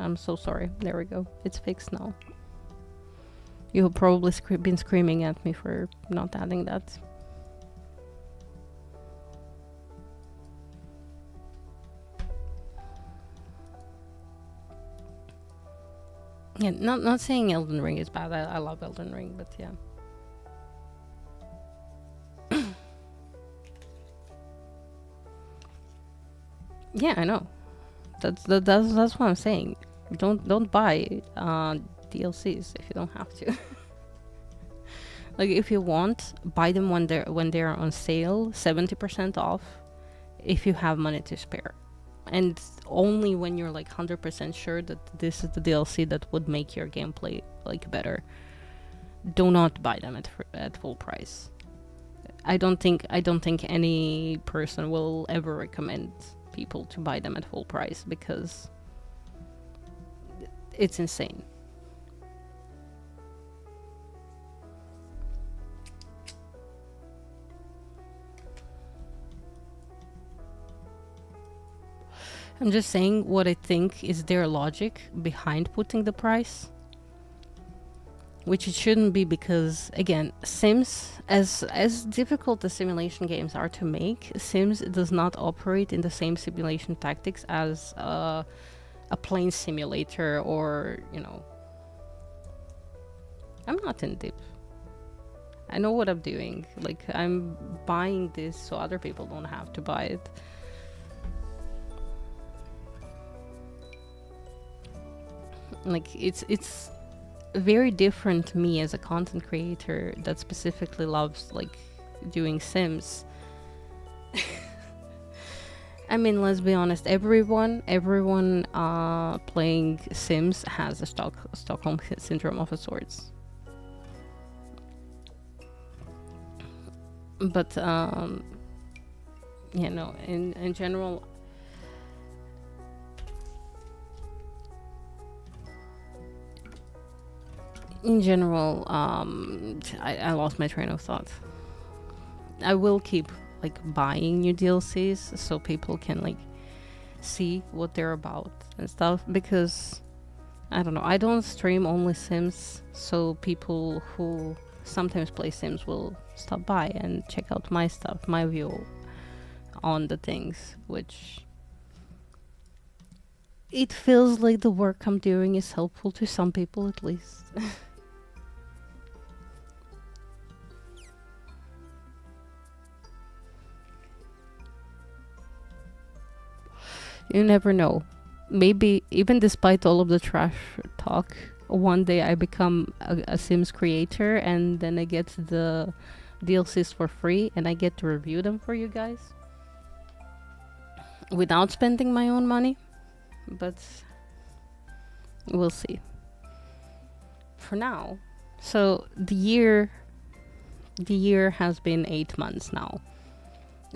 Speaker 1: I'm so sorry. There we go. It's fixed now. You have probably been screaming at me for not adding that. Yeah, not saying Elden Ring is bad. I love Elden Ring, but yeah. Yeah, I know. That's what I'm saying. Don't buy DLCs if you don't have to. Like, if you want, buy them when they're on sale, 70% off, if you have money to spare, and only when you're like 100% sure that this is the DLC that would make your gameplay like better. Do not buy them at full price. I don't think any person will ever recommend people to buy them at full price because it's insane. I'm just saying what I think is their logic behind putting the price, which it shouldn't be, because again, Sims, as difficult as simulation games are to make, Sims does not operate in the same simulation tactics as a plane simulator, or, you know. I'm not in deep. I know what I'm doing. Like, I'm buying this so other people don't have to buy it. Like, it's very different me as a content creator that specifically loves like doing Sims. I mean, let's be honest. Everyone playing Sims has a Stockholm syndrome of a sorts. But you know, in general, I lost my train of thought. I will keep like buying new DLCs so people can like see what they're about and stuff, because I don't know, I don't stream only Sims, so people who sometimes play Sims will stop by and check out my stuff, my view on the things, which it feels like the work I'm doing is helpful to some people at least. You never know. Maybe even despite all of the trash talk, one day I become a Sims creator and then I get the DLCs for free and I get to review them for you guys without spending my own money. But we'll see. For now, so the year has been 8 months now.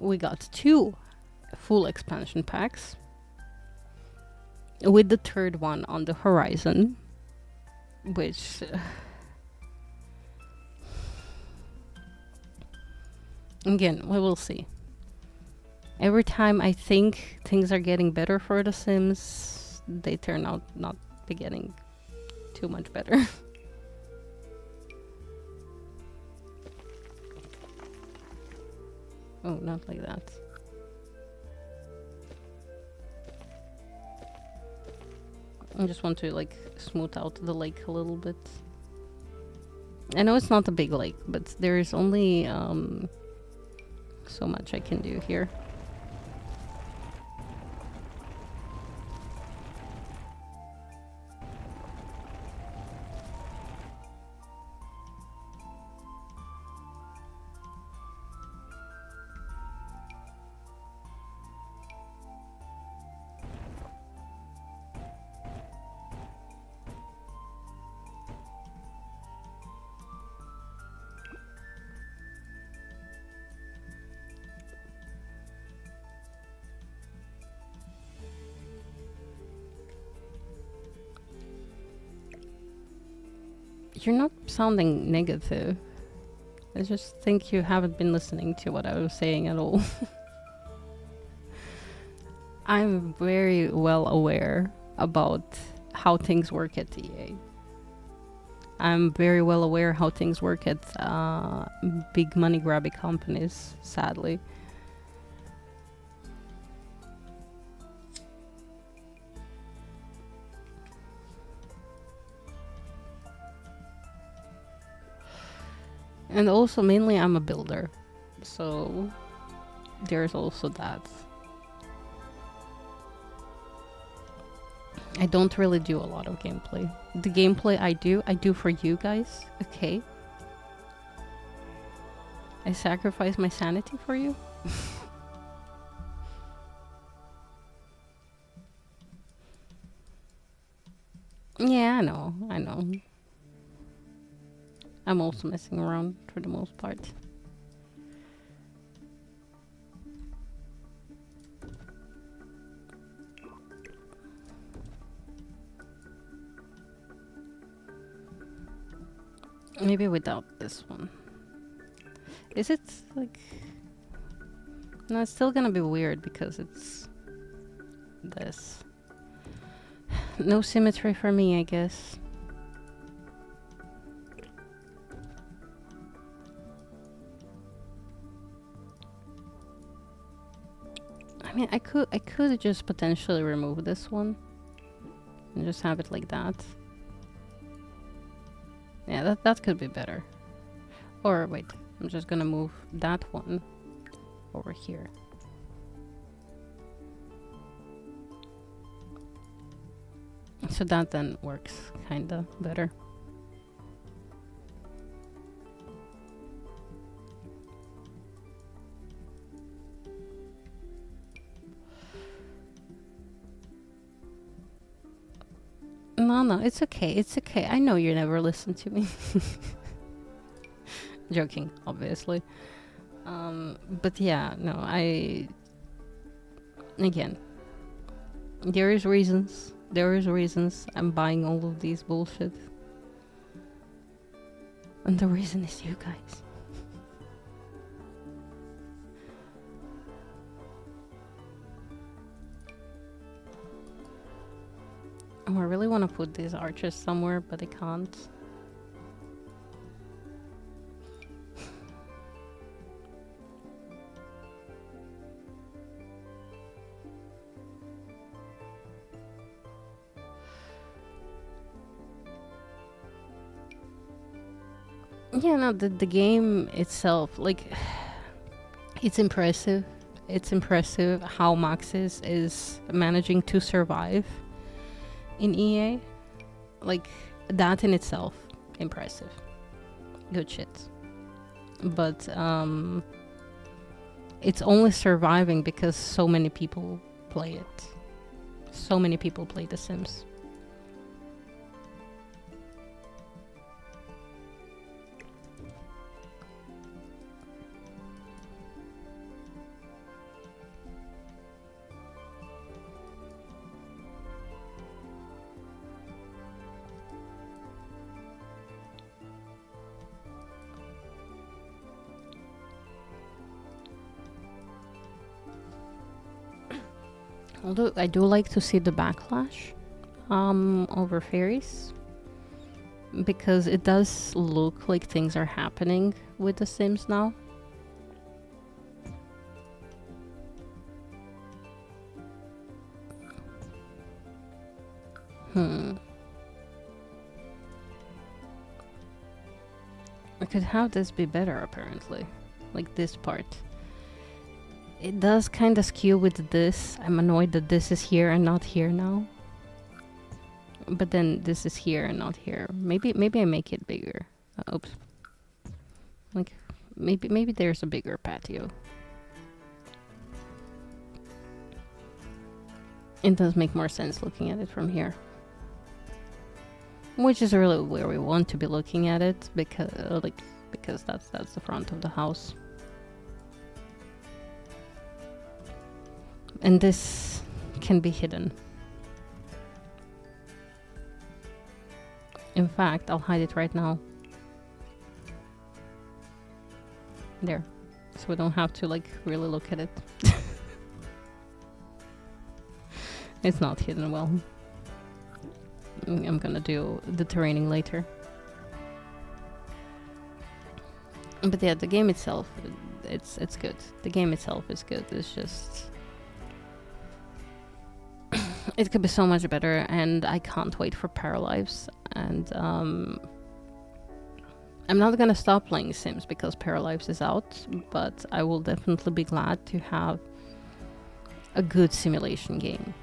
Speaker 1: We got 2 full expansion packs, with the third one on the horizon, which again, we will see. Every time I think things are getting better for the Sims, they turn out not be getting too much better. Oh, not like that. I just want to like smooth out the lake a little bit. I know it's not a big lake, but there is only so much I can do here. You're not sounding negative. I just think you haven't been listening to what I was saying at all. I'm very well aware about how things work at EA. I'm very well aware how things work at big money grabby companies, sadly. And also, mainly, I'm a builder, so there's also that. I don't really do a lot of gameplay. The gameplay I do for you guys, okay? I sacrifice my sanity for you. Yeah, I know. I'm also messing around for the most part. Maybe without this one. Is it like... No, it's still gonna be weird because it's this. No symmetry for me, I guess. I mean, I could just potentially remove this one and just have it like that. Yeah, that could be better. Or wait, I'm just gonna move that one over here. So that then works kinda better. No, it's okay. It's okay. I know you never listen to me. Joking, obviously. But yeah, no, again, there is reasons. There is reasons I'm buying all of these bullshit. And the reason is you guys. Oh, I really want to put these archers somewhere, but I can't. Yeah, no, the game itself, like, it's impressive. It's impressive how Maxis is managing to survive in EA. Like, that in itself, impressive. Good shit. But, it's only surviving because so many people play it. So many people play The Sims. Although I do like to see the backlash over fairies, because it does look like things are happening with The Sims now. I could have this be better, apparently. Like this part. It does kind of skew with this. I'm annoyed that this is here and not here now. But then this is here and not here. Maybe I make it bigger. Oops. Like, maybe there's a bigger patio. It does make more sense looking at it from here. Which is really where we want to be looking at it, because that's the front of the house. And this can be hidden. In fact, I'll hide it right now. There. So we don't have to, like, really look at it. It's not hidden well. I'm gonna do the terraining later. But yeah, the game itself, it's good. The game itself is good. It's just... it could be so much better, and I can't wait for Paralives. And I'm not gonna stop playing Sims because Paralives is out, but I will definitely be glad to have a good simulation game.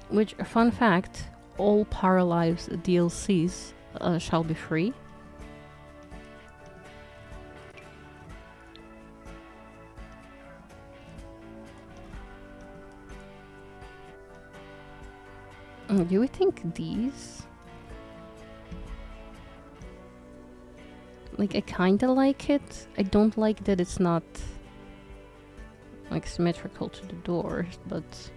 Speaker 1: Which, fun fact, all Paralives DLCs shall be free. Do we think these? Like, I kinda like it. I don't like that it's not, like, symmetrical to the doors, but...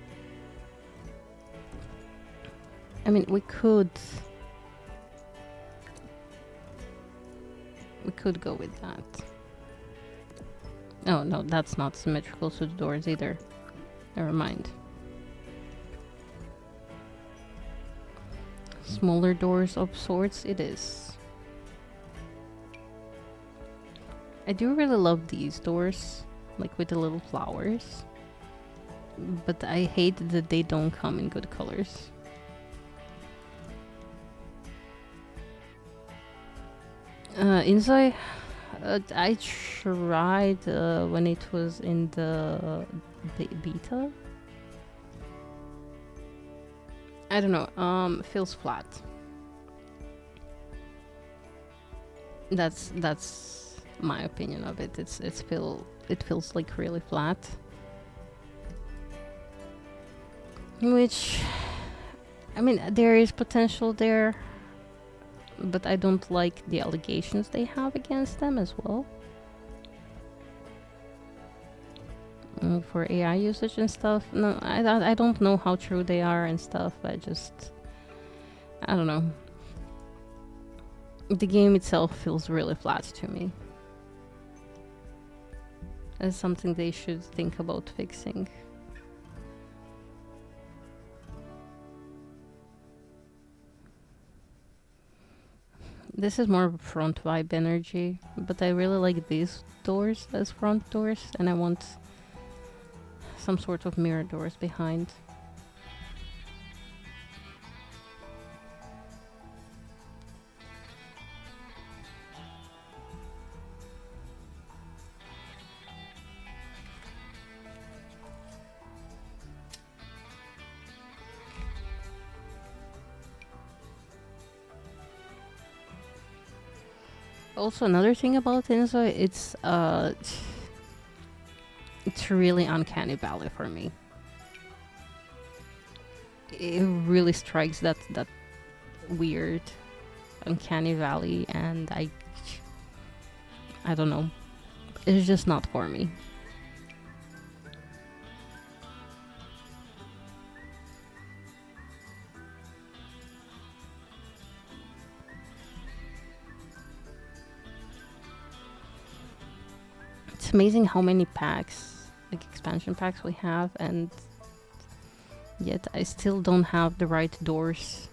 Speaker 1: I mean, we could go with that. Oh, no, that's not symmetrical to the doors either. Never mind. Smaller doors of sorts it is. I do really love these doors, like with the little flowers. But I hate that they don't come in good colors. Inside, I tried when it was in the beta. I don't know. Feels flat. That's my opinion of it. It feels like really flat. Which I mean, there is potential there, but I don't like the allegations they have against them as well. For AI usage and stuff. No, I don't know how true they are and stuff. I don't know. The game itself feels really flat to me. It's something they should think about fixing. This is more front vibe energy, but I really like these doors as front doors, and I want some sort of mirror doors behind. Also, another thing about Inzo, it's really uncanny valley for me. It really strikes that weird uncanny valley, and I don't know. It's just not for me. It's amazing how many packs, like expansion packs we have, and yet I still don't have the right doors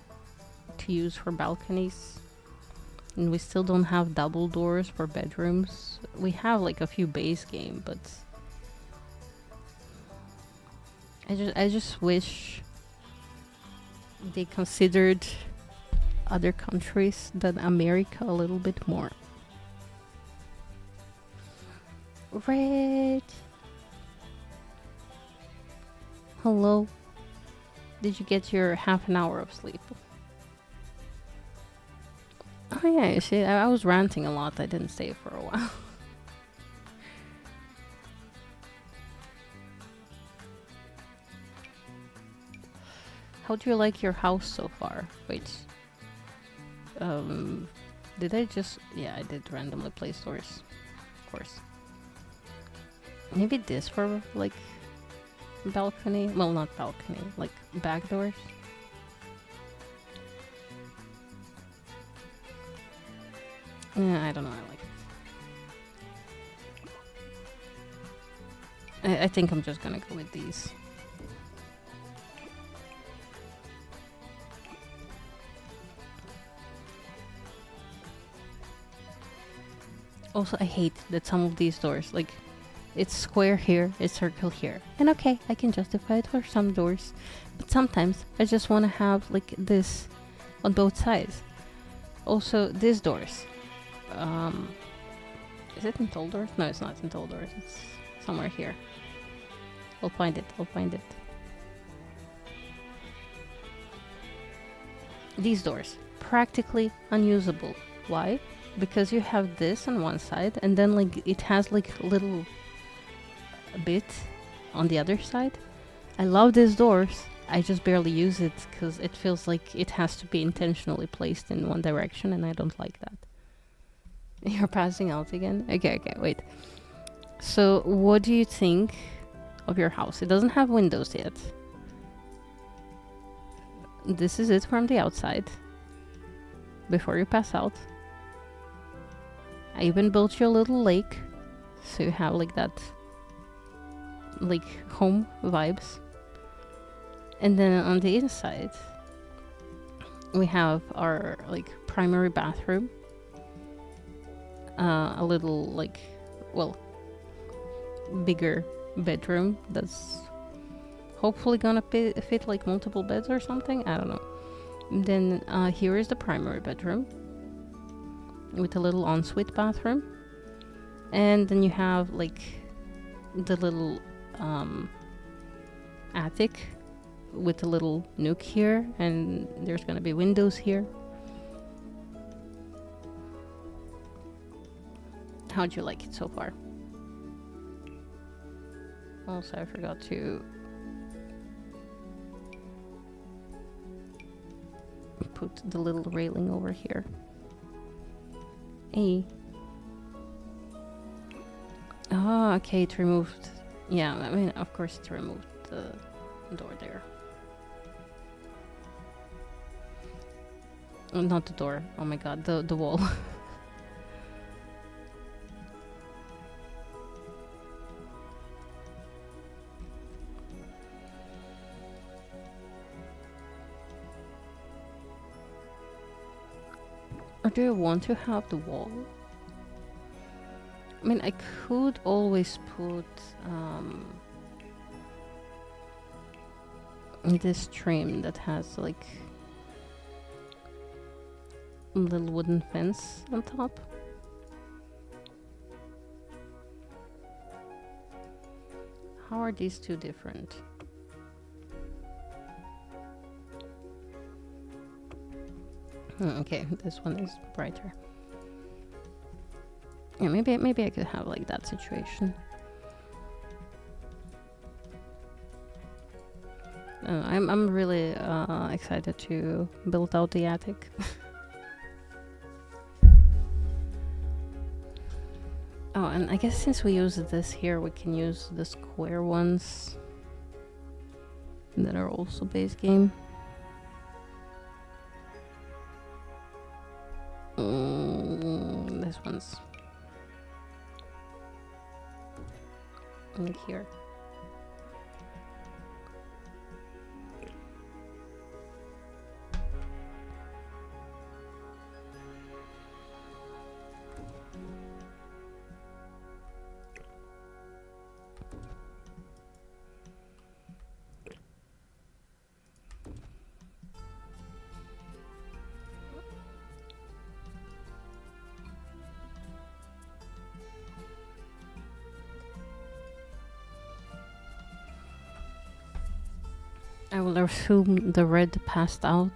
Speaker 1: to use for balconies. And we still don't have double doors for bedrooms. We have like a few base game, but I just wish they considered other countries than America a little bit more. Red. Hello. Did you get your half an hour of sleep? Oh yeah, you see, I was ranting a lot. I didn't stay for a while. How do you like your house so far? Wait. Did I just... Yeah, I did randomly place doors. Of course. Maybe this for, like, balcony? Well, not balcony. Like, back doors? I don't know. I like it. I think I'm just gonna go with these. Also, I hate that some of these doors, like, it's square here, it's circle here. And okay, I can justify it for some doors. But sometimes I just want to have, like, this on both sides. Also, these doors. Is it in tall doors? No, it's not in tall doors. It's somewhere here. I'll find it. These doors. Practically unusable. Why? Because you have this on one side, and then like it has like little bit on the other side. I love these doors. I just barely use it because it feels like it has to be intentionally placed in one direction, and I don't like that. You're passing out again? Okay, wait. So, what do you think of your house? It doesn't have windows yet. This is it from the outside. Before you pass out. I even built you a little lake, so you have like that, like home vibes. And then on the inside, we have our like primary bathroom, a little like, well, bigger bedroom that's hopefully gonna fit like multiple beds or something. I don't know. And then here is the primary bedroom with a little ensuite bathroom, and then you have like the little attic with a little nook here, and there's gonna be windows here. How'd you like it so far? Also, I forgot to put the little railing over here. Hey. Oh, okay, it removed. Yeah, I mean, of course it removed the door there. Not the door. Oh my god, the wall. Or do I want to have the wall? I mean, I could always put this trim that has like a little wooden fence on top. How are these two different? Okay, this one is brighter. Yeah, maybe I could have like that situation. I'm really excited to build out the attic. Oh, and I guess since we use this here, we can use the square ones that are also base game. This one's like here. I will assume the red passed out.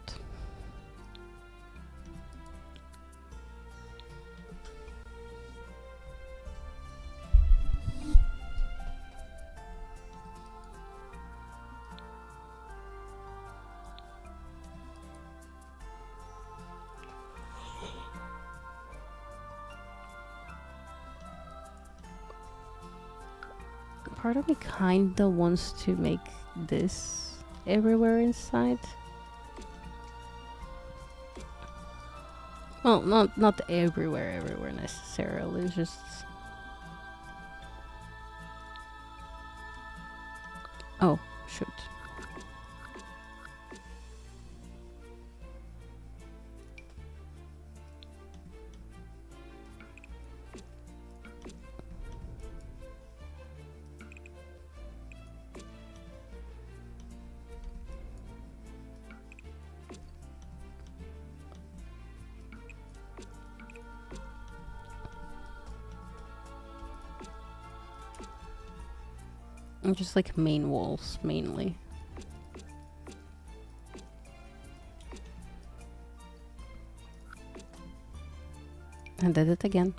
Speaker 1: Part of me kinda wants to make this everywhere inside. Well, not everywhere necessarily, just oh shoot. Just like main walls, mainly. I did it again.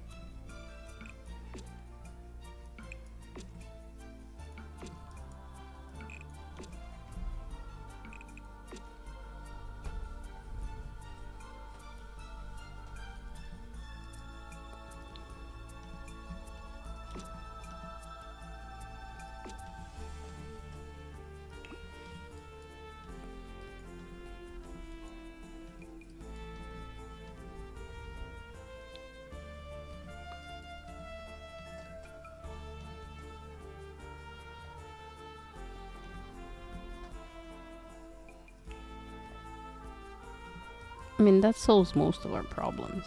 Speaker 1: I mean, that solves most of our problems.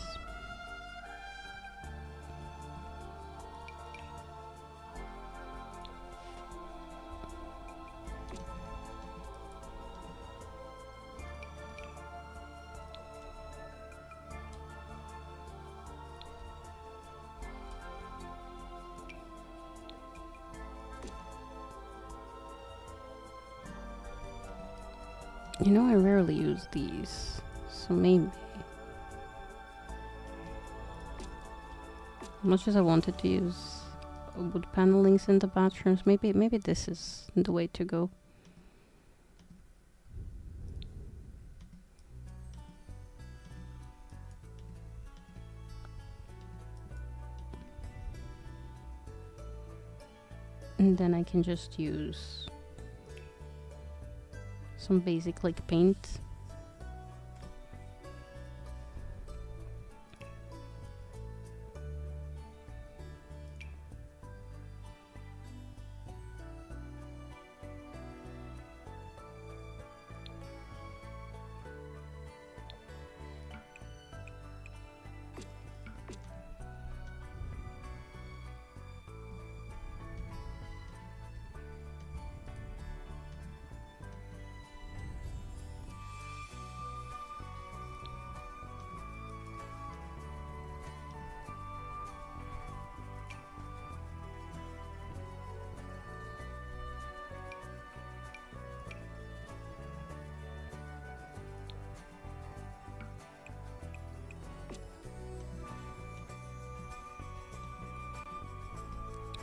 Speaker 1: You know, I rarely use these, so maybe. As much as I wanted to use wood panelings in the bathrooms, maybe this is the way to go. And then I can just use some basic like paint.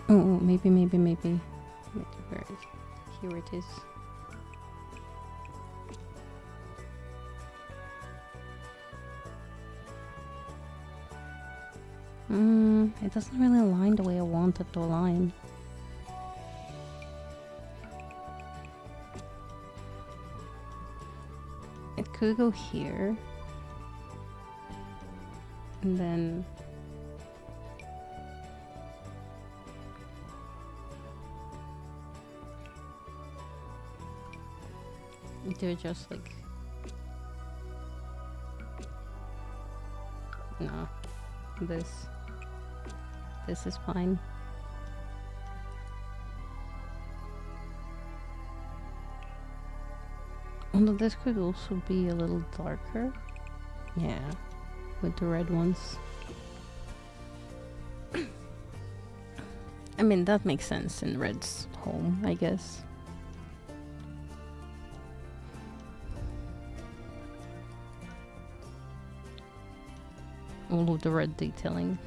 Speaker 1: Oh, maybe. Wait, where is it? Here it is. It doesn't really align the way I want it to align. It could go here. And then do just like, no, this is fine. Although this could also be a little darker. Yeah, with the red ones. I mean, that makes sense in Red's home, I guess. All of the red detailing.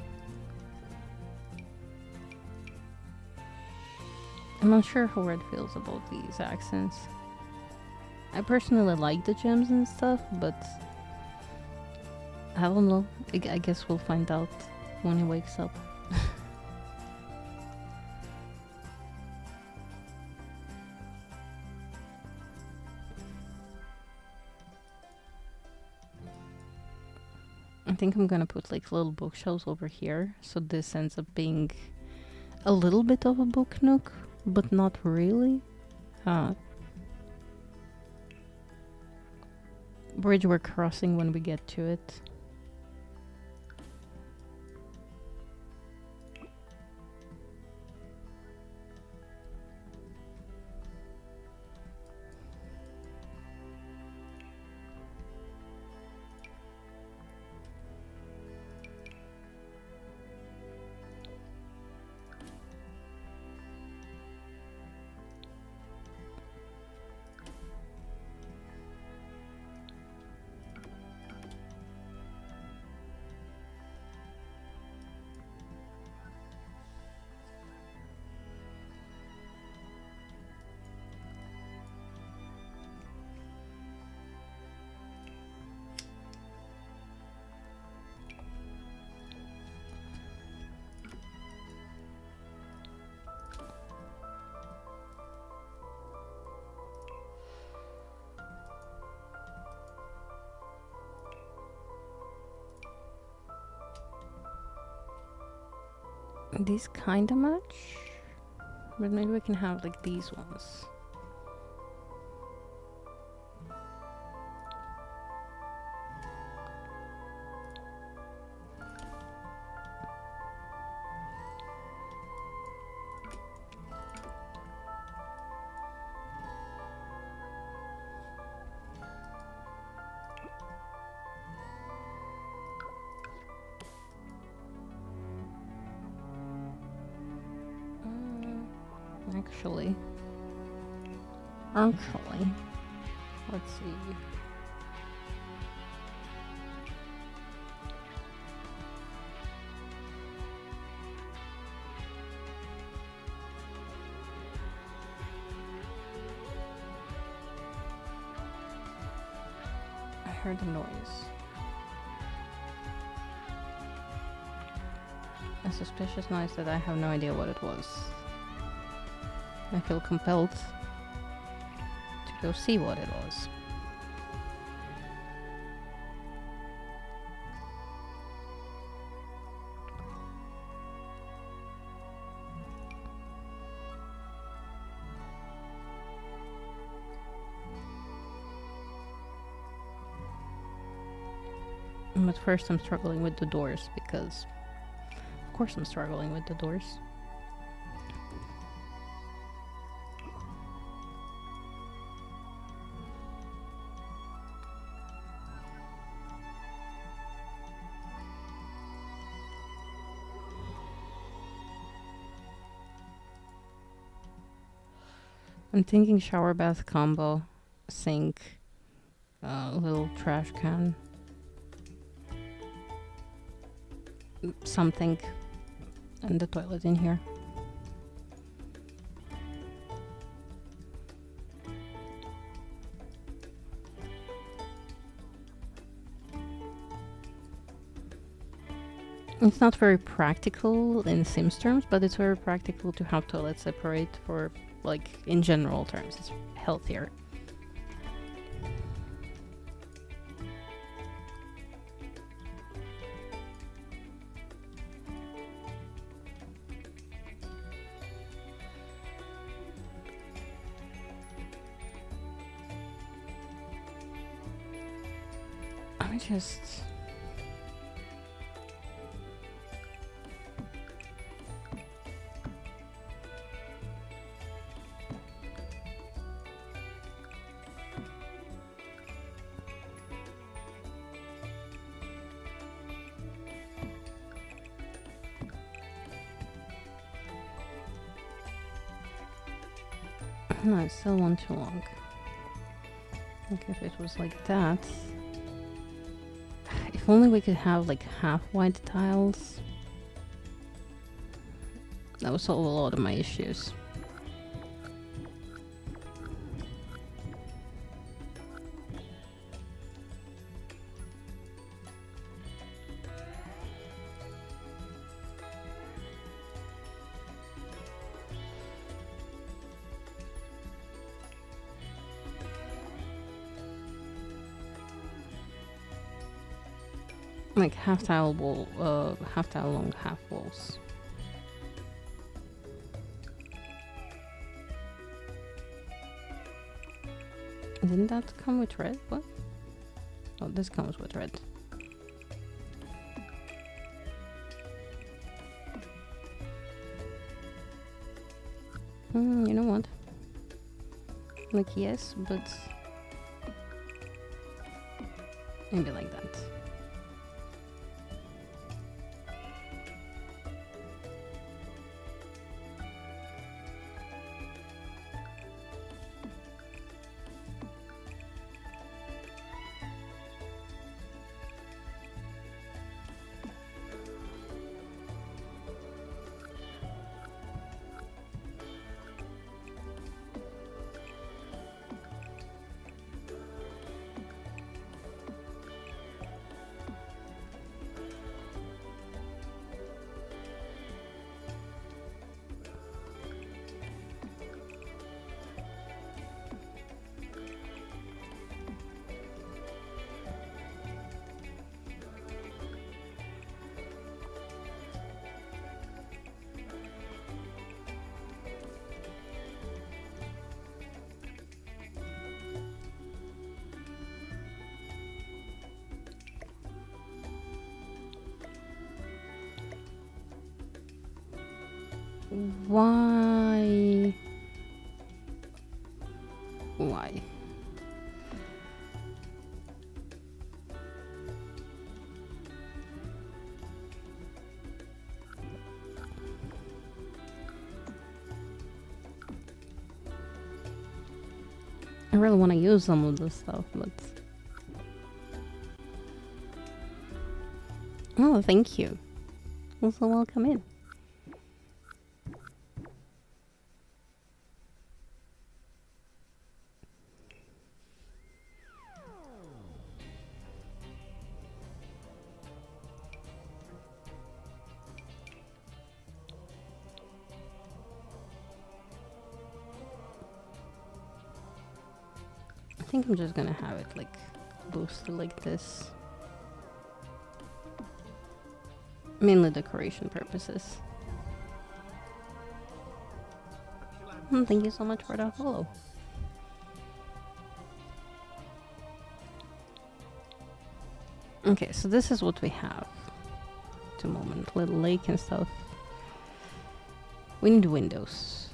Speaker 1: I'm not sure how Red feels about these accents. I personally like the gems and stuff, but I don't know. I guess we'll find out when he wakes up. I think I'm gonna put like little bookshelves over here, so this ends up being a little bit of a book nook, but not really. Bridge we're crossing when we get to it. These kind of match, but maybe we can have like these ones. Actually, let's see. I heard a noise. A suspicious noise that I have no idea what it was. I feel compelled to go see what it was. But first I'm struggling with the doors because... Of course I'm struggling with the doors. I'm thinking shower bath combo, sink, little trash can. Something. And the toilet in here. It's not very practical in Sims terms, but it's very practical to have toilets separate for, like, in general terms. It's healthier. I just... No, it's still one too long. Like if it was like that. If only we could have like half white tiles. That would solve a lot of my issues. Like half tile wall, half tile long, half walls. Didn't that come with red? What? Oh, this comes with red. You know what? Like yes, but maybe like that. Why? Why? I really want to use some of this stuff, but... Oh, thank you. Also, welcome in. think I'm just gonna have it like boosted like this. Mainly decoration purposes. Thank you so much for the follow. Okay, so this is what we have at the moment. Little lake and stuff. We need windows.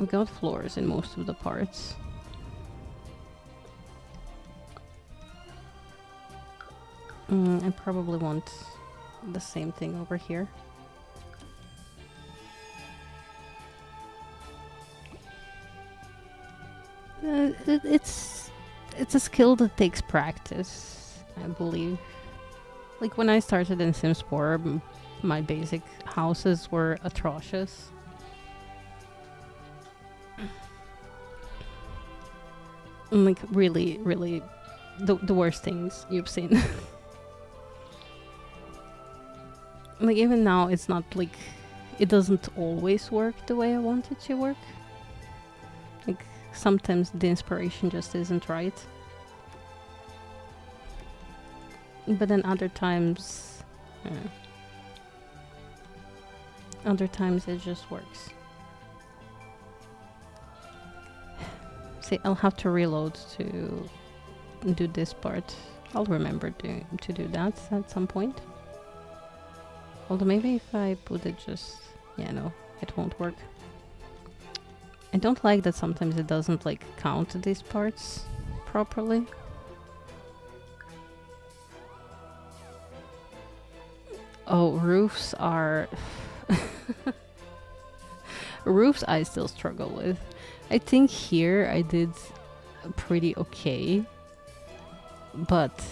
Speaker 1: We got floors in most of the parts. I probably want the same thing over here. It's a skill that takes practice, I believe. Like when I started in Sims 4, my basic houses were atrocious. Like really, really the worst things you've seen. Like even now it's not like it doesn't always work the way I want it to work. Like sometimes the inspiration just isn't right. But then other times it just works. See, I'll have to reload to do this part. I'll remember to do that at some point. Although maybe if I put it just... yeah, no, it won't work. I don't like that sometimes it doesn't like count these parts properly. Oh, roofs are... roofs I still struggle with. I think here I did pretty okay. But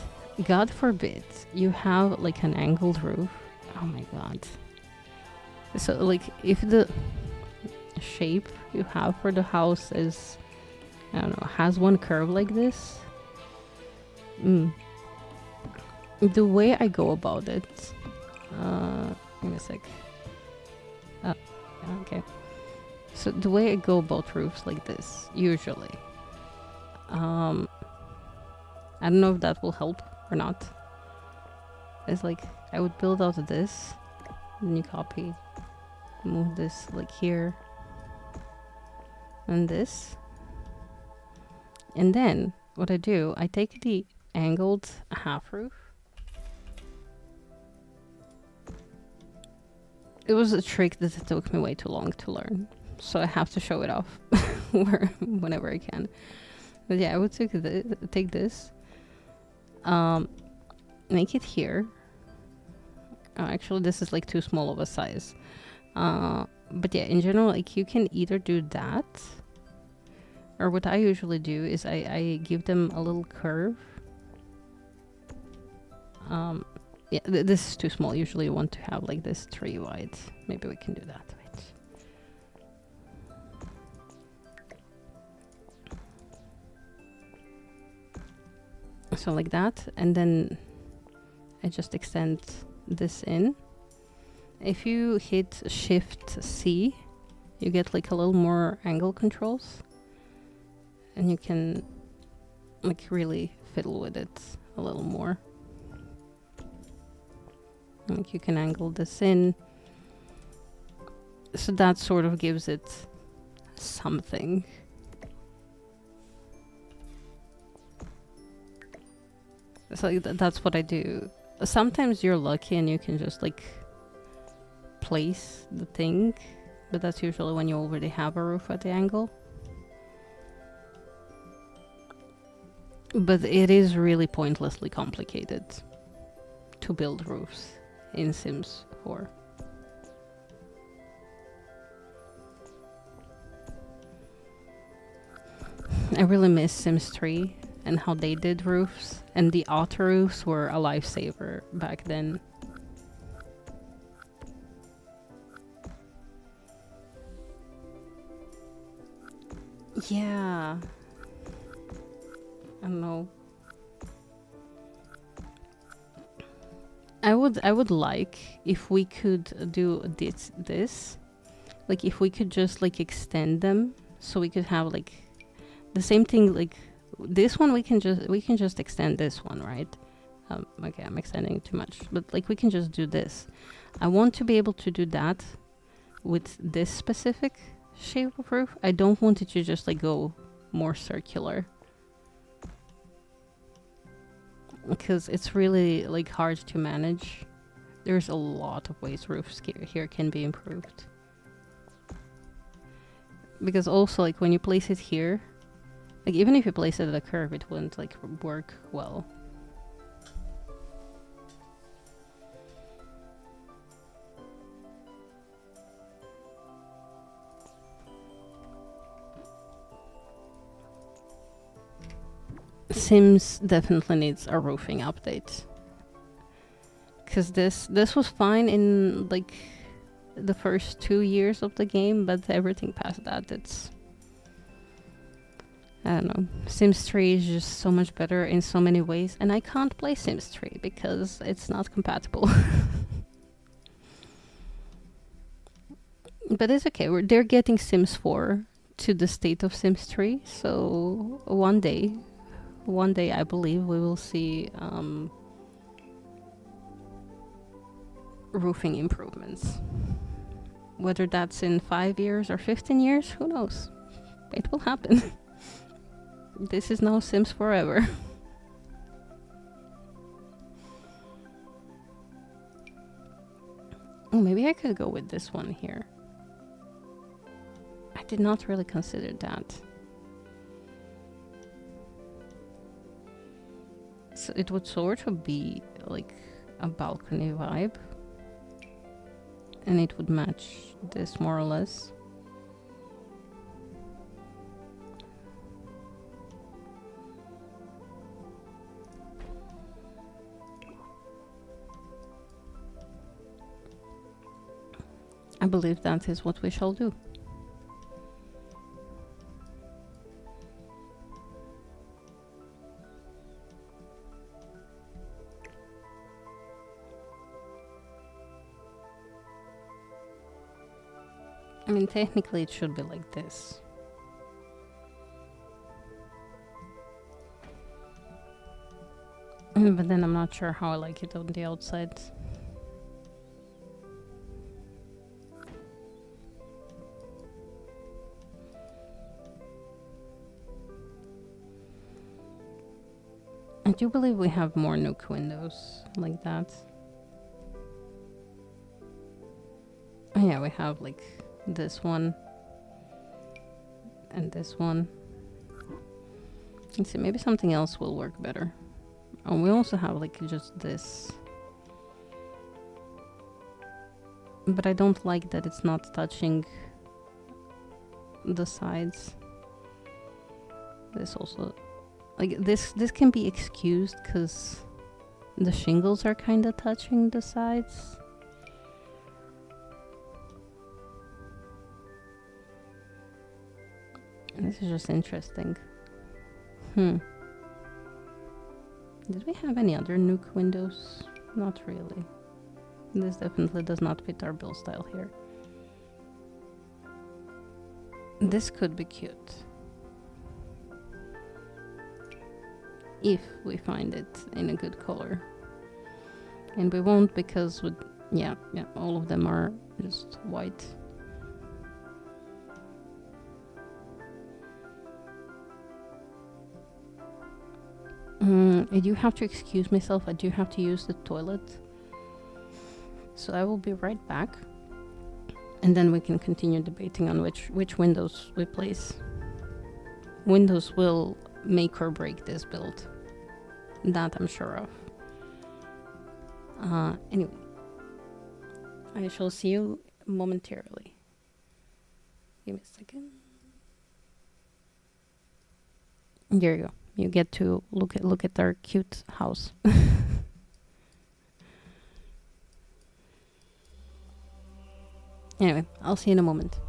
Speaker 1: God forbid you have like an angled roof. Oh my god. So like if the shape you have for the house is, I don't know, has one curve like this, the way I go about it, give me a sec. Oh, okay. So the way I go about roofs like this, usually, I don't know if that will help or not. It's like I would build out of this, then you copy, move this like here, and this. And then what I do, I take the angled half roof. It was a trick that it took me way too long to learn, so I have to show it off whenever I can. But yeah, I would take this, make it here. Actually, this is like too small of a size. But yeah, in general, like you can either do that, or what I usually do is I give them a little curve. Yeah, this is too small. Usually you want to have like this 3 wide. Maybe we can do that. Wait. So like that, and then I just extend this in. If you hit Shift C, you get like a little more angle controls, and you can like really fiddle with it a little more. Like you can angle this in, so that sort of gives it something. So that's what I do. Sometimes you're lucky and you can just like place the thing, but that's usually when you already have a roof at the angle. But it is really pointlessly complicated to build roofs in Sims 4. I really miss Sims 3 and how they did roofs, and the auto roofs were a lifesaver back then. Yeah. I don't know. I would like if we could do this. Like if we could just like extend them so we could have like the same thing like this one we can just extend this one, right? Okay, I'm extending too much, but like we can just do this. I want to be able to do that with this specific shape of roof. I don't want it to just like go more circular, because it's really like hard to manage. There's a lot of ways roofs here can be improved. Because also, like, when you place it here, like, even if you place it at a curve, it wouldn't, like, work well. Sims definitely needs a roofing update. Because this was fine in, like, the first 2 years of the game, but everything past that, it's... I don't know. Sims 3 is just so much better in so many ways, and I can't play Sims 3 because it's not compatible. But it's okay. They're getting Sims 4 to the state of Sims 3, so one day I believe we will see roofing improvements. Whether that's in 5 years or 15 years, who knows? It will happen. This is now Sims forever. Oh, maybe I could go with this one here. I did not really consider that. So it would sort of be like a balcony vibe. And it would match this more or less. I believe that is what we shall do. I mean, technically it should be like this. But then I'm not sure how I like it on the outside. I do believe we have more Nook windows like that. Oh yeah, we have like this one and this one. Let's see, maybe something else will work better. Oh, we also have like just this. But I don't like that it's not touching the sides. This also, like this can be excused because the shingles are kind of touching the sides. This is just interesting. Did we have any other Nook windows? Not really. This definitely does not fit our build style here. This could be cute. If we find it in a good color. And we won't because yeah, all of them are just white. I do have to excuse myself. I do have to use the toilet. So I will be right back. And then we can continue debating on which windows we place. Windows will make or break this build. That I'm sure of. Anyway. I shall see you momentarily. Give me a second. There you go. You get to look at our cute house. Anyway, I'll see you in a moment.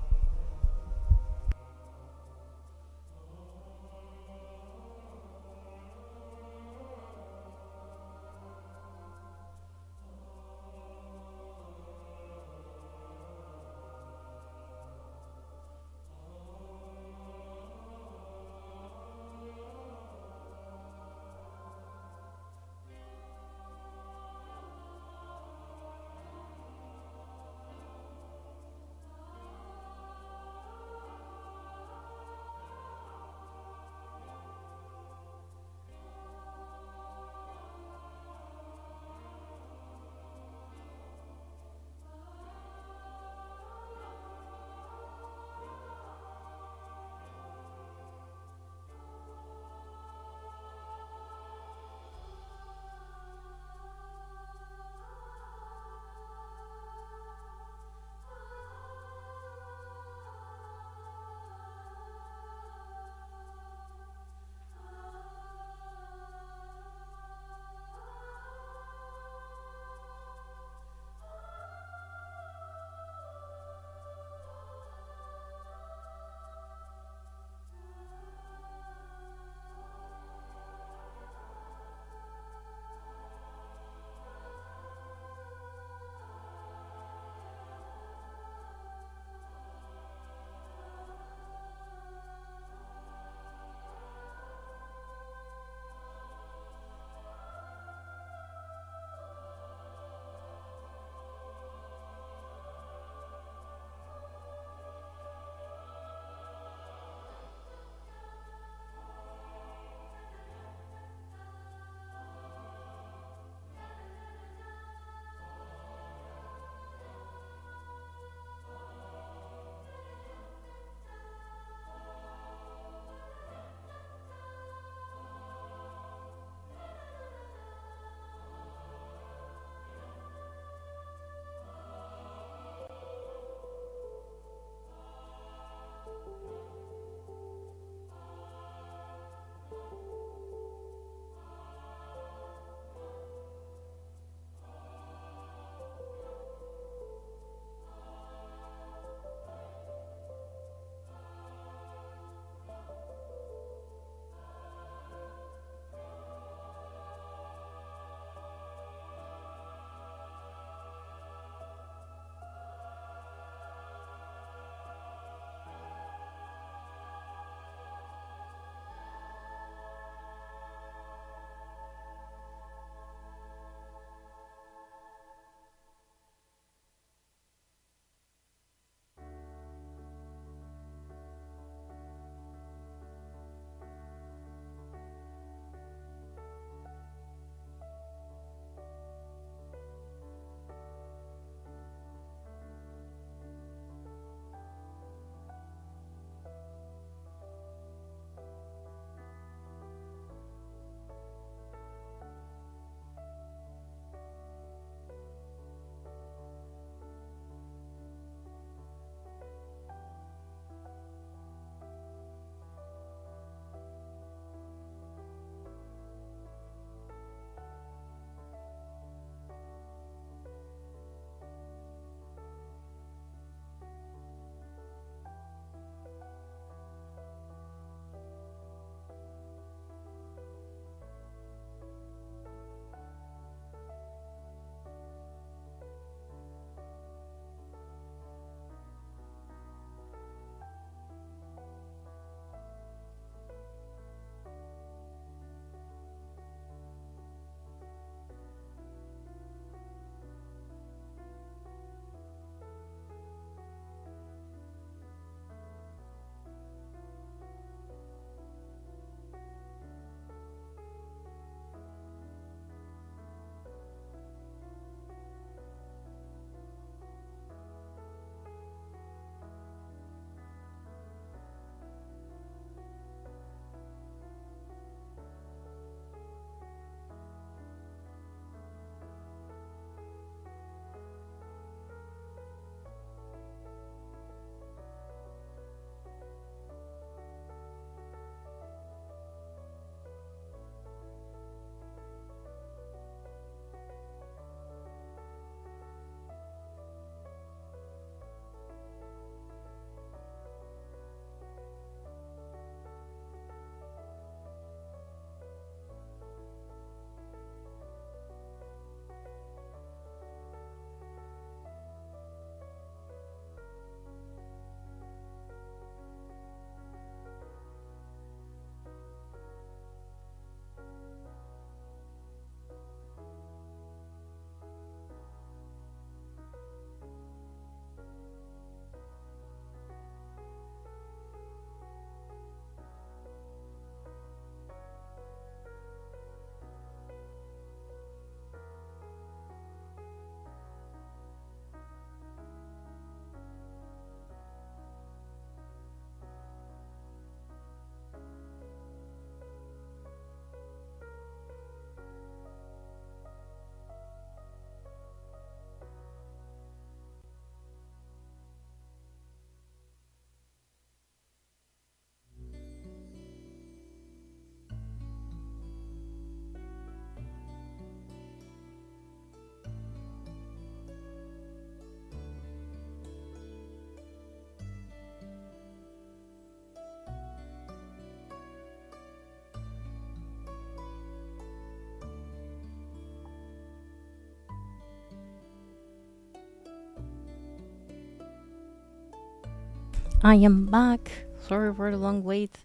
Speaker 1: I am back. Sorry for the long wait.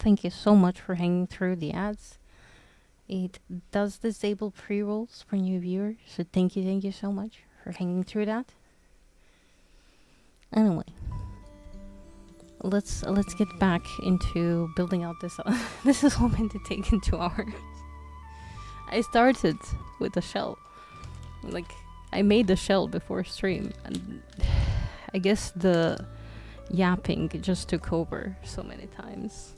Speaker 1: Thank you so much for hanging through the ads. It does disable pre-rolls for new viewers, so thank you so much for hanging through that. Anyway, let's get back into building out this. This is all meant to take in 2 hours. I started with a shell, like I made the shell before stream, and I guess the yapping just took over so many times.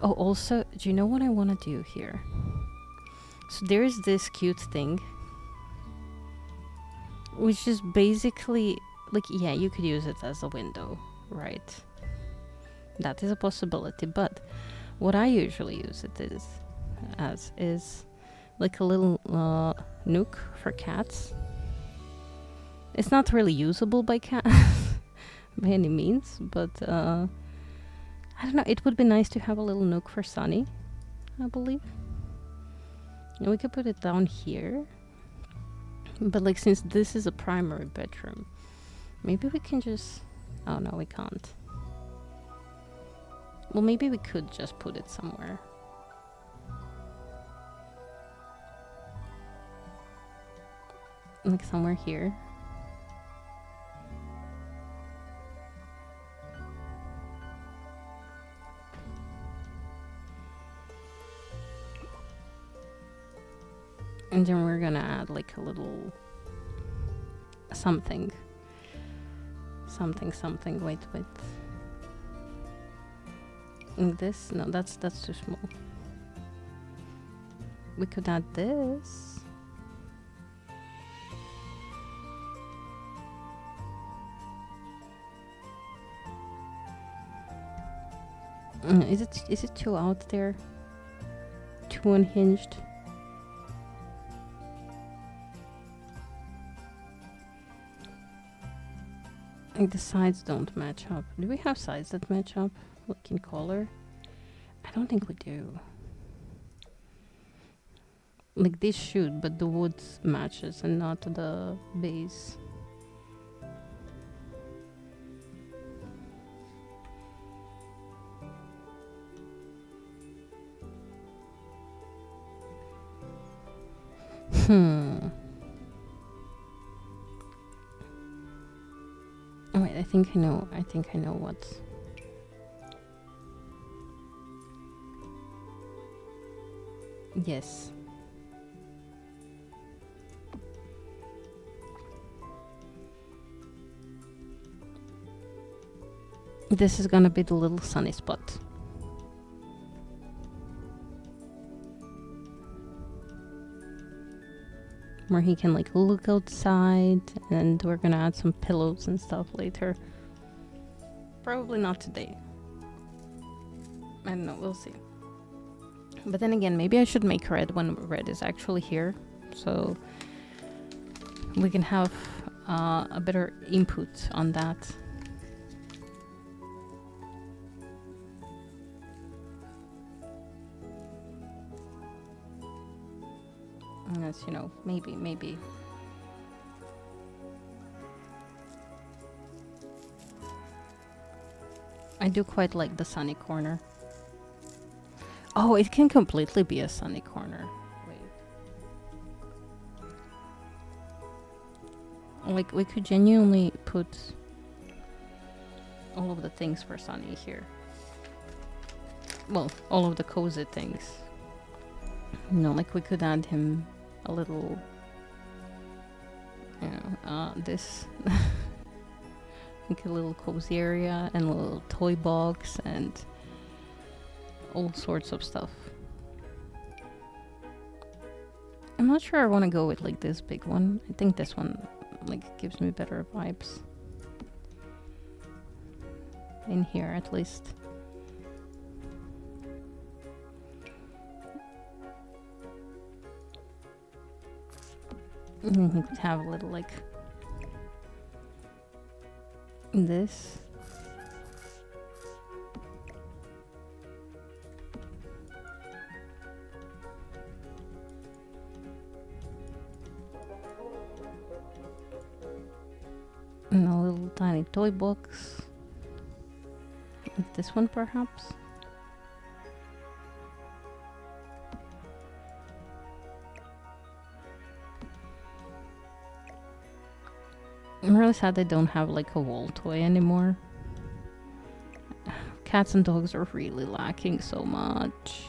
Speaker 1: Oh, also, do you know what I want to do here? So there's this cute thing, which is basically, like, yeah, you could use it as a window, right? That is a possibility, but what I usually use it is like a little nook for cats. It's not really usable by cats by any means, but I don't know, it would be nice to have a little nook for Sunny, I believe. And we could put it down here. But like, since this is a primary bedroom, maybe we can just... Oh no, we can't. Well, maybe we could just put it somewhere. Like somewhere here. And then we're gonna add like a little something. Wait. And this? No, that's too small. We could add this. Is it too out there? Too unhinged? Like the sides don't match up. Do we have sides that match up, like in color? I don't think we do. Like this should, but the wood matches and not the base. Oh wait, I think I know what. Yes. This is gonna be the little sunny spot. Where he can like look outside, and we're gonna add some pillows and stuff later. Probably not today. I don't know, we'll see. But then again, maybe I should make red when red is actually here, so we can have a better input on that. As you know, maybe. I do quite like the sunny corner. Oh, it can completely be a sunny corner. Wait. Like, we could genuinely put all of the things for Sunny here. Well, all of the cozy things. You know, like we could add him a little, you know, this. Like a little cozy area and a little toy box and all sorts of stuff. I'm not sure I want to go with like this big one. I think this one like gives me better vibes. In here at least. We could have a little like this. And a little tiny toy box. Like this one, perhaps? I'm really sad they don't have like a wall toy anymore. Cats and dogs are really lacking so much.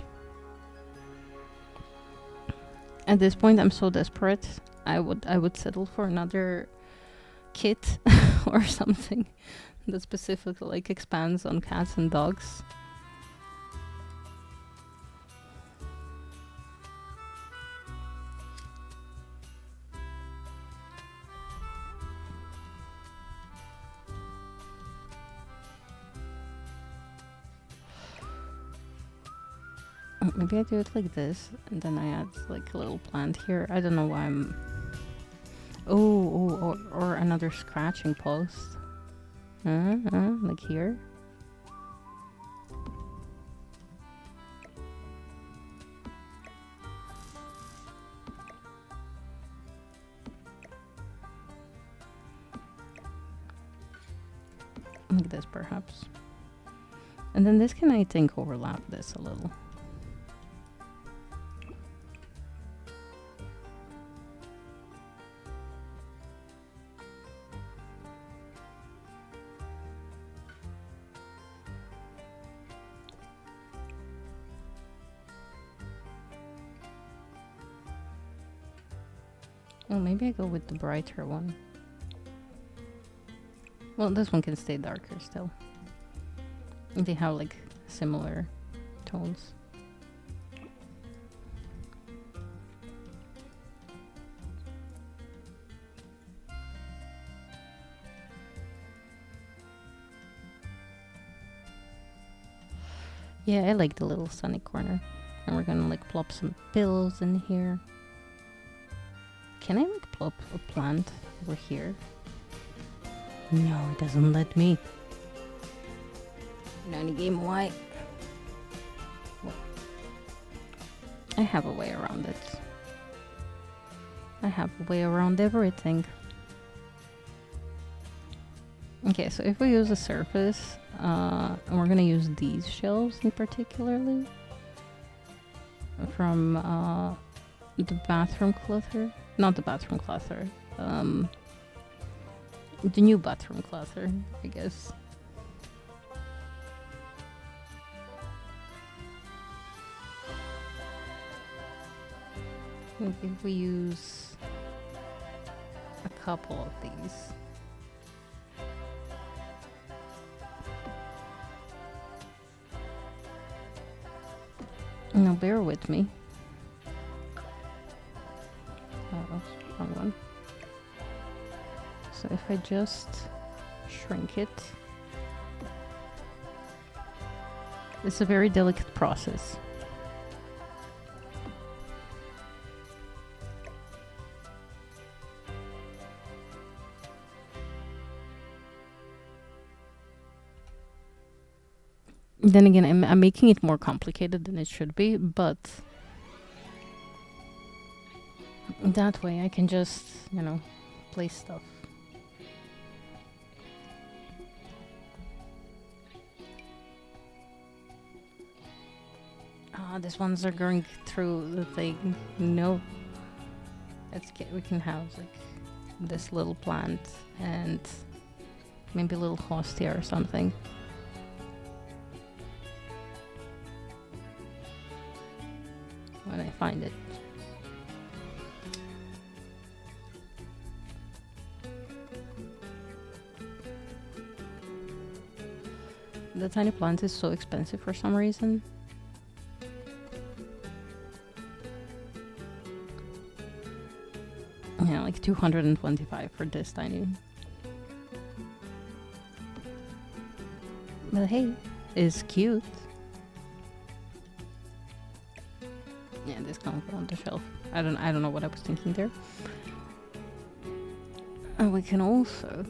Speaker 1: At this point, I'm so desperate. I would settle for another kit or something that specifically like expands on cats and dogs. Maybe I do it like this, and then I add like a little plant here. I don't know why I'm... or another scratching post. Like here. Like this, perhaps. And then this can, I think, overlap this a little. Well, maybe I go with the brighter one. Well, this one can stay darker still. They have like similar tones. Yeah, I like the little sunny corner. And we're gonna like plop some pillows in here. Can I like plop a plant over here? No, it doesn't let me. Nanny game, why? What? I have a way around it. I have a way around everything. Okay, so if we use a surface, and we're gonna use these shelves in particularly from the bathroom clutter. Not the bathroom clutter. The new bathroom clutter, I guess. If we use a couple of these. Now bear with me. Oh, that's the wrong one. So if I just shrink it, it's a very delicate process. Then again, I'm making it more complicated than it should be, but that way I can just, you know, place stuff. Ah, these ones are going through the thing. No. We can have like this little plant and maybe a little hostia or something. When I find it. The tiny plant is so expensive for some reason. Yeah, like 225 for this tiny. But hey, it's cute. Yeah, this can't go on the shelf. I don't know what I was thinking there. And we can also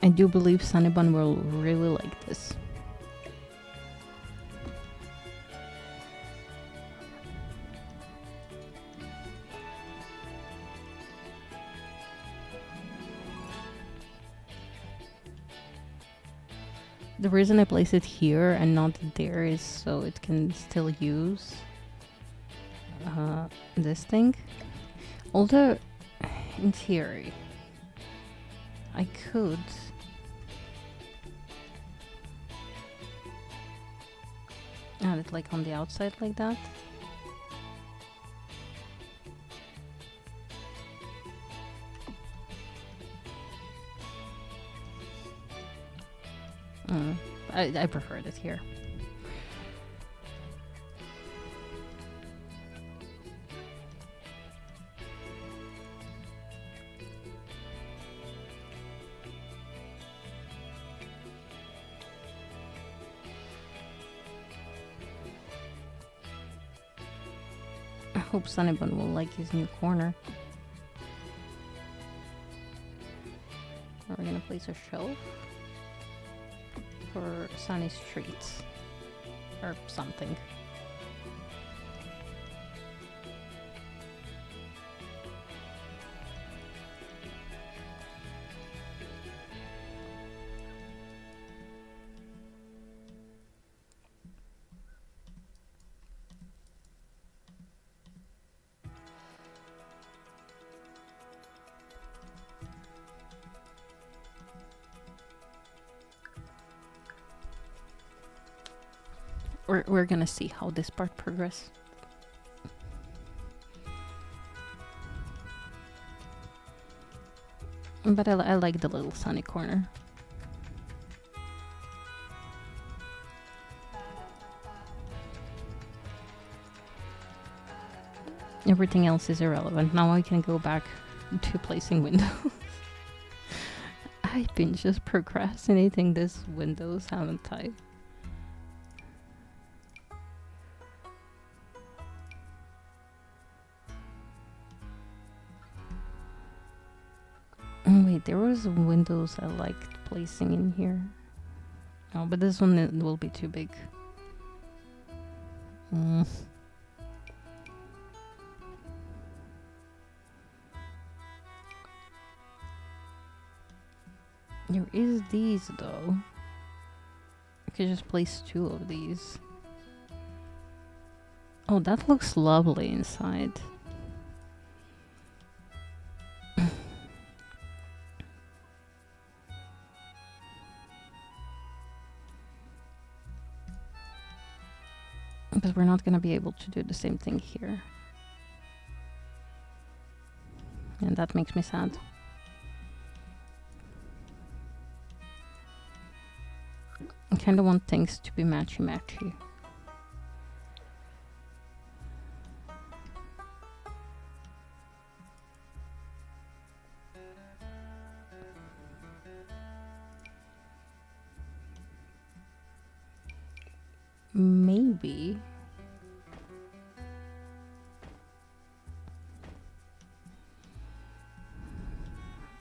Speaker 1: I do believe Sunnybun will really like this. The reason I place it here and not there is so it can still use this thing. Although, in theory, I could add it like on the outside like that. I preferred it here. I hope Sunnybun will like his new corner. Are we gonna place a shelf for Sunny Streets or something? We're gonna see how this part progresses. But I like the little sunny corner. Everything else is irrelevant. Now I can go back to placing windows. I've been just procrastinating this windows, haven't I? Wait, there was windows I liked placing in here. Oh, but this one will be too big. There is these though. I could just place 2 of these. Oh, that looks lovely inside. But we're not gonna be able to do the same thing here. And that makes me sad. I kinda want things to be matchy-matchy. Maybe.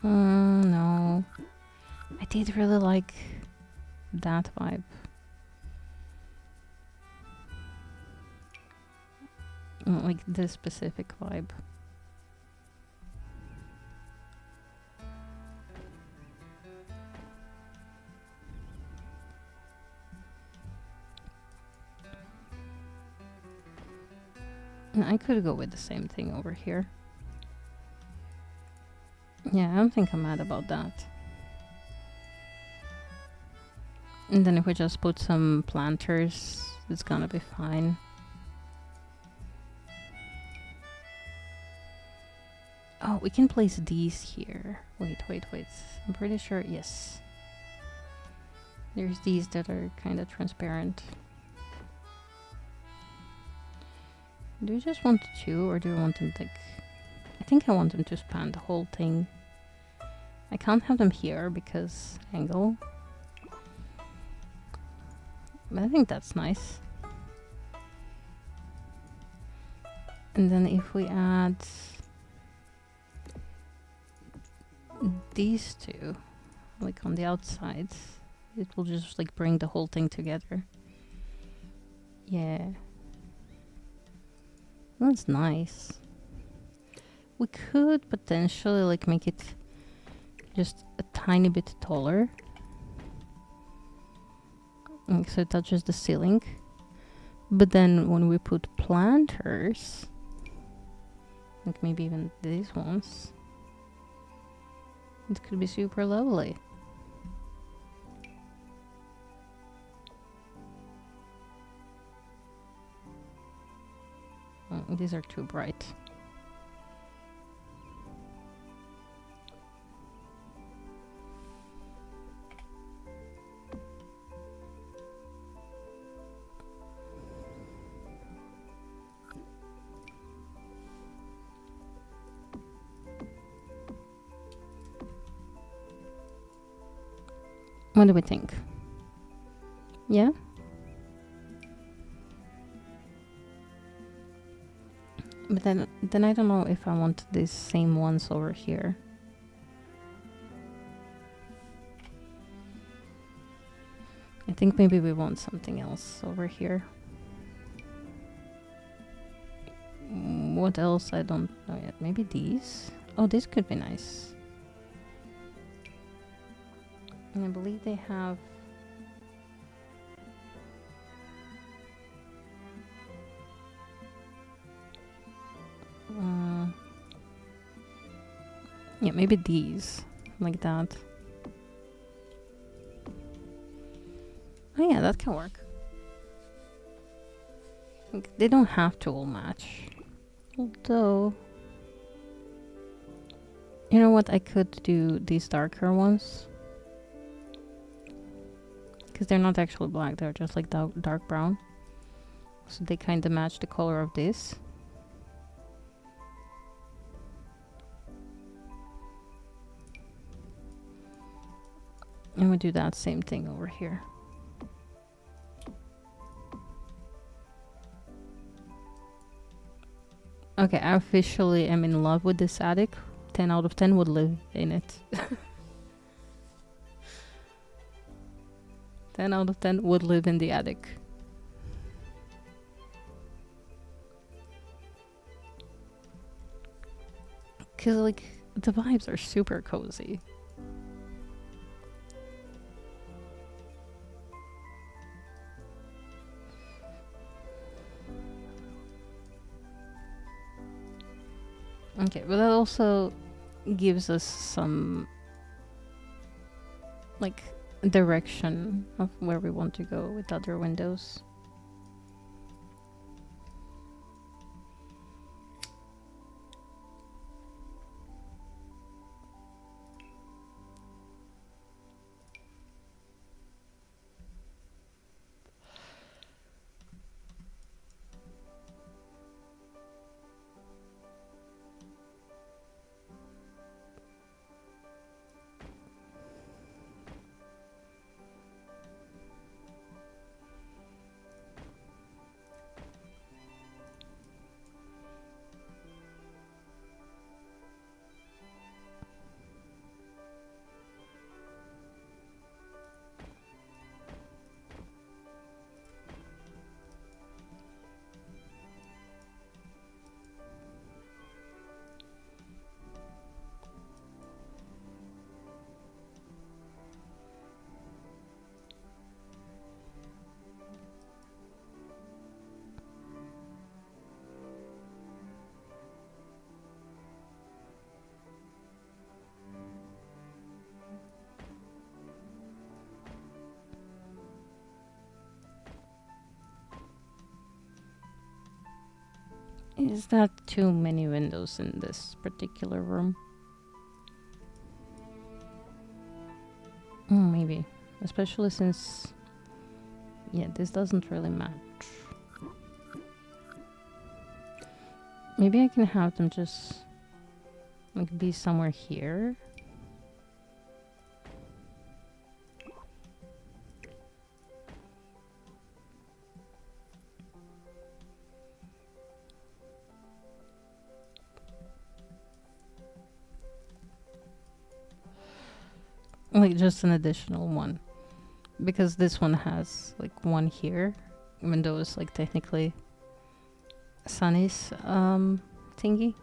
Speaker 1: No. I did really like that vibe. Like this specific vibe. I could go with the same thing over here. Yeah, I don't think I'm mad about that. And then if we just put some planters, it's gonna be fine. Oh, we can place these here. Wait. I'm pretty sure, yes. There's these that are kind of transparent. Do you just want 2 or do you want them like... I think I want them to span the whole thing. I can't have them here because angle. But I think that's nice. And then if we add these 2, like on the outside. It will just like bring the whole thing together. Yeah. That's nice. We could potentially like make it just a tiny bit taller. So it touches the ceiling. But then when we put planters, like maybe even these ones, it could be super lovely. These are too bright. What do we think? Yeah? But then I don't know if I want these same ones over here. I think maybe we want something else over here. What else? I don't know yet. Maybe these? Oh, this could be nice. And I believe they have... yeah, maybe these. Like that. Oh yeah, that can work. Like, they don't have to all match. Although... You know what? I could do these darker ones. Because they're not actually black. They're just like dark brown. So they kind of match the color of this. And we do that same thing over here. Okay, I officially am in love with this attic. 10 out of 10 would live in it. 10 out of 10 would live in the attic. Cause like, the vibes are super cozy. Okay, but that also gives us some like direction of where we want to go with other windows. Is that too many windows in this particular room? Maybe. Especially since... yeah, this doesn't really match. Maybe I can have them just... like be somewhere here. Like just an additional one. Because this one has like one here. Even though it's like technically Sunny's thingy.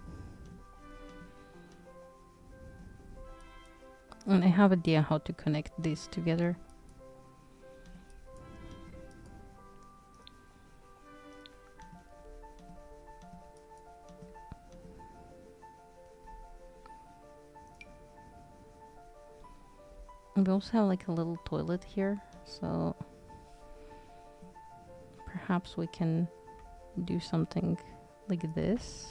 Speaker 1: And I have idea how to connect these together. We also have like a little toilet here, so perhaps we can do something like this.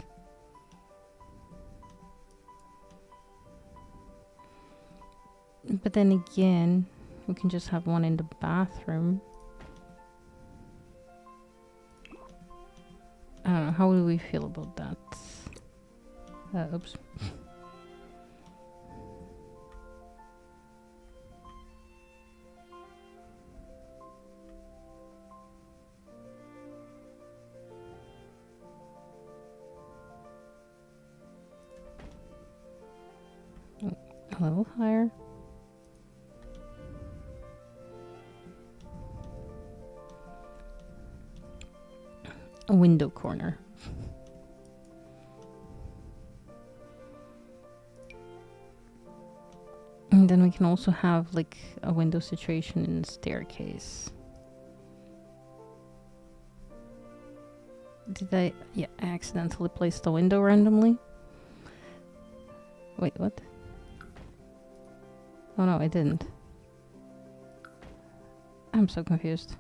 Speaker 1: But then again, we can just have one in the bathroom. I don't know, how do we feel about that? Oops. A little higher. A window corner. And then we can also have like a window situation in the staircase. Did I? Yeah, I accidentally placed the window randomly. Wait, what? Oh no, I didn't. I'm so confused.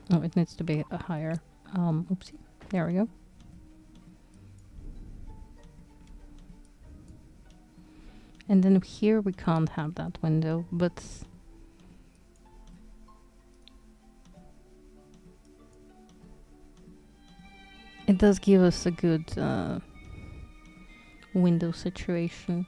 Speaker 1: Oh, it needs to be a higher. Oopsie. There we go. And then here we can't have that window, but it does give us a good window situation.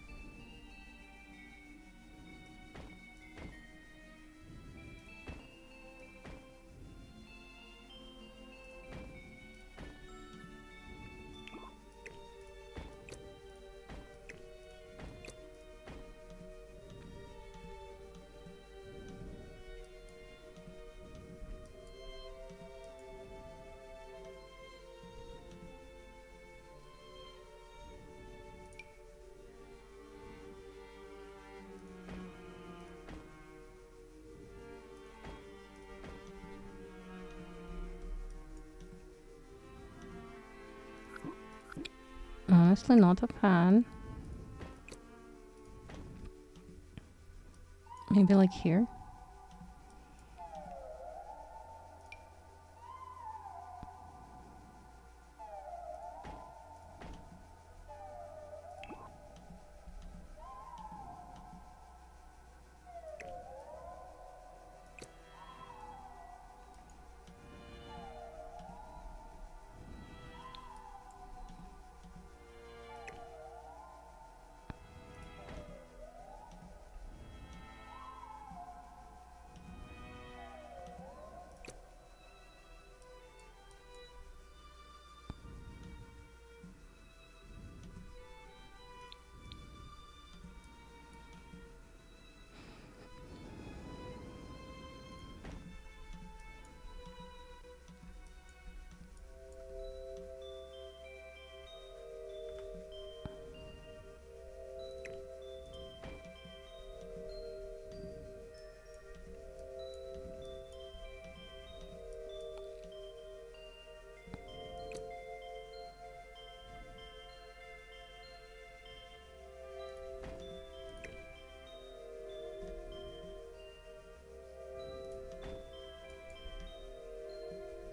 Speaker 1: Honestly, not a fan. Maybe like here.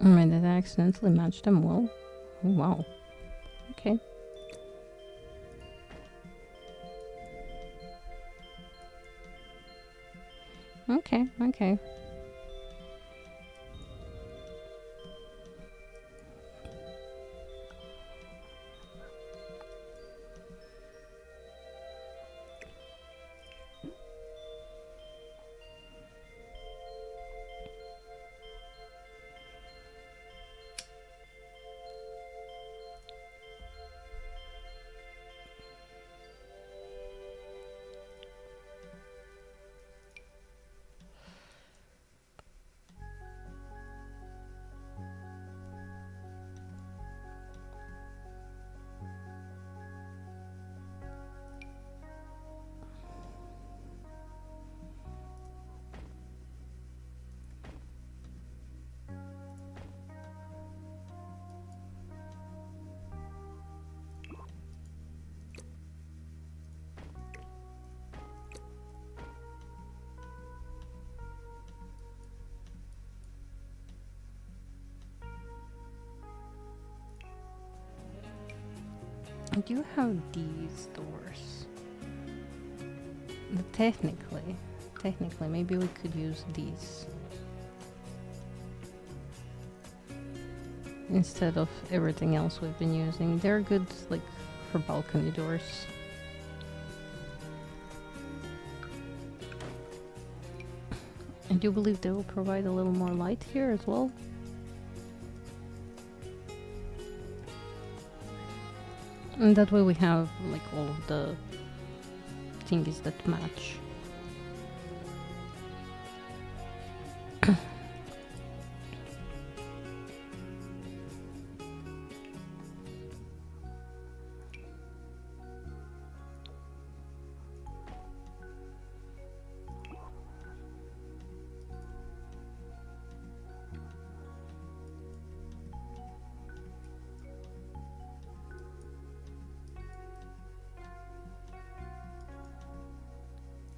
Speaker 1: Alright, did I accidentally match them well? Oh, wow. Okay. Okay, okay. I do have these doors. But technically, maybe we could use these instead of everything else we've been using. They're good, like, for balcony doors. I do believe they will provide a little more light here as well. And that way we have, like, all of the thingies that match.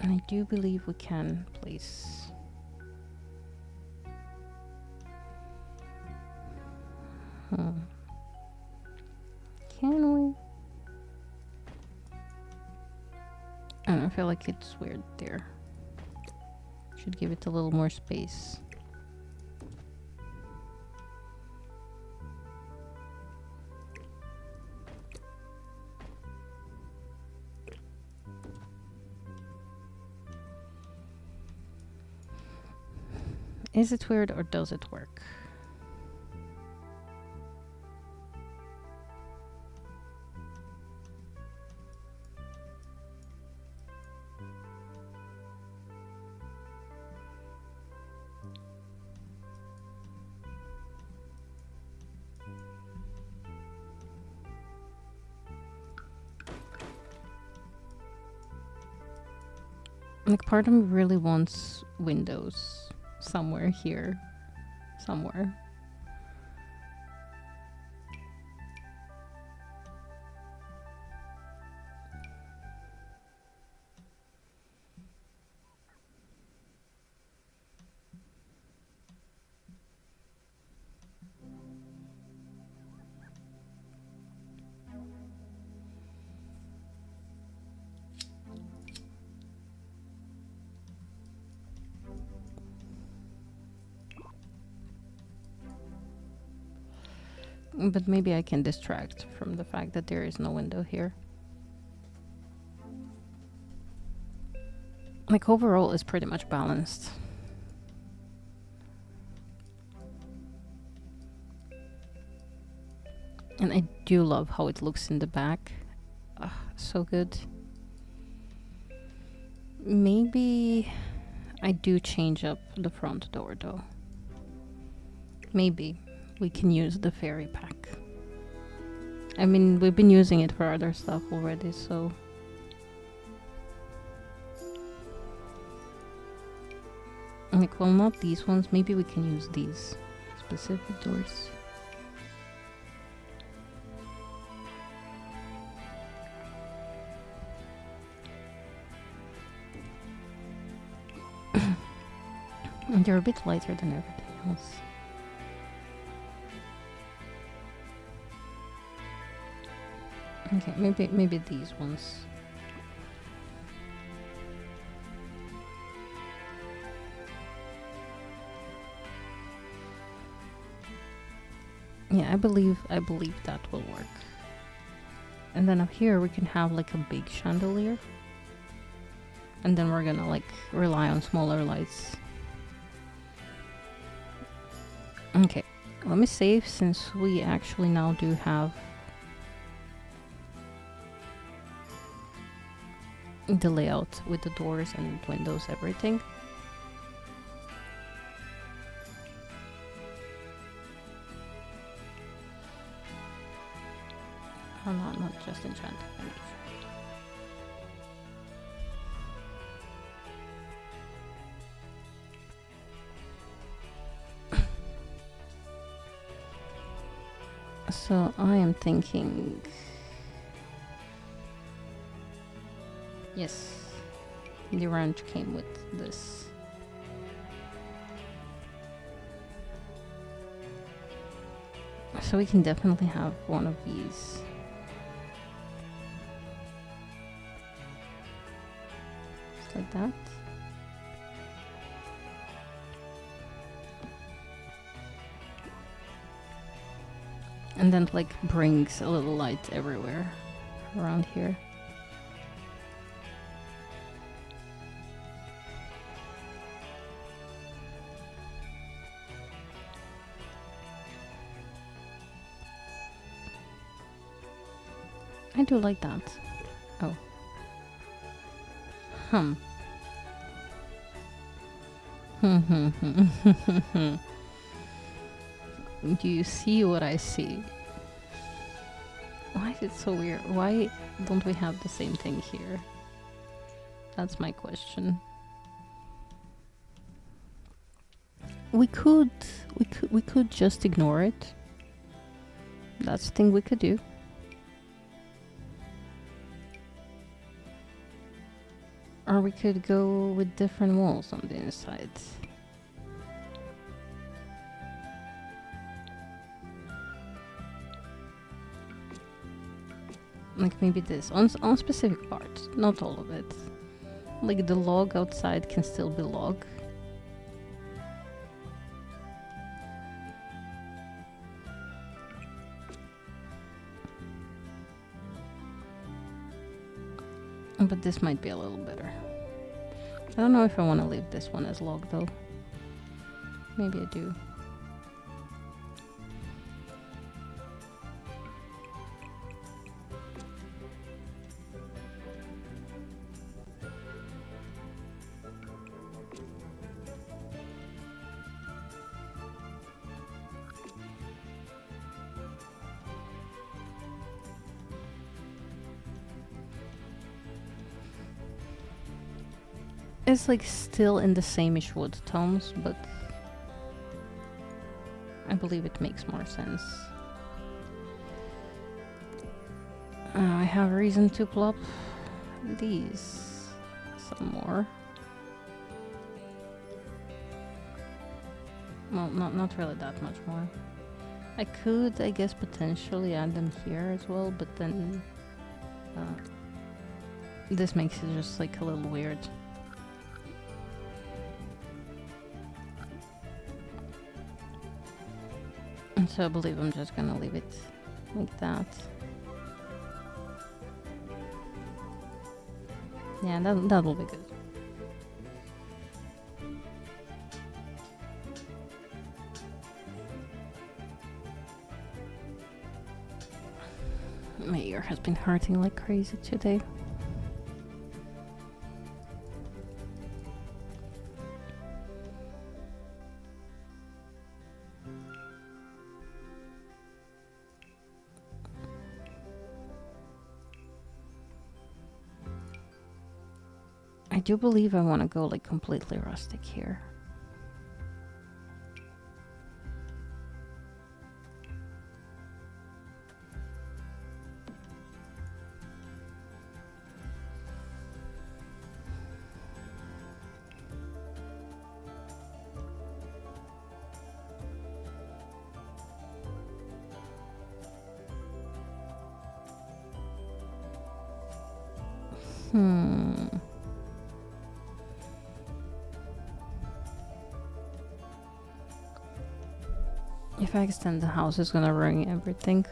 Speaker 1: And I do believe we can place... Can we? I don't know, I feel like it's weird there. Should give it a little more space. Is it weird or does it work? Like, part of me really wants windows somewhere here. Somewhere. But maybe I can distract from the fact that there is no window here. Like, overall is pretty much balanced. And I do love how it looks in the back. So good. Maybe I do change up the front door though. Maybe we can use the fairy pack. I mean, we've been using it for other stuff already, so... Like, well, not these ones. Maybe we can use these specific doors. And they're a bit lighter than everything else. Okay, maybe these ones. Yeah, I believe that will work. And then up here we can have like a big chandelier. And then we're gonna like rely on smaller lights. Okay, let me save since we actually now do have the layout with the doors and windows, everything. Oh no, not just enchant. So I am thinking... Yes, the ranch came with this. So we can definitely have one of these. that. And then like brings a little light everywhere around here. I do like that. Oh. Do you see what I see? Why is it so weird? Why don't we have the same thing here? That's my question. We could just ignore it. That's the thing we could do. Or we could go with different walls on the inside. Like maybe this, on specific parts, not all of it. Like the log outside can still be log. But this might be a little better. I don't know if I want to leave this one as log though. Maybe I do. It's like still in the same-ish wood tones, but I believe it makes more sense. I have reason to plop these some more. Well, not really that much more. I could, I guess, potentially add them here as well, but then this makes it just like a little weird. And so I believe I'm just gonna leave it like that. Yeah, that'll be good. My ear has been hurting like crazy today. I do believe I want to go like completely rustic here. If I extend the house, it's gonna ruin everything.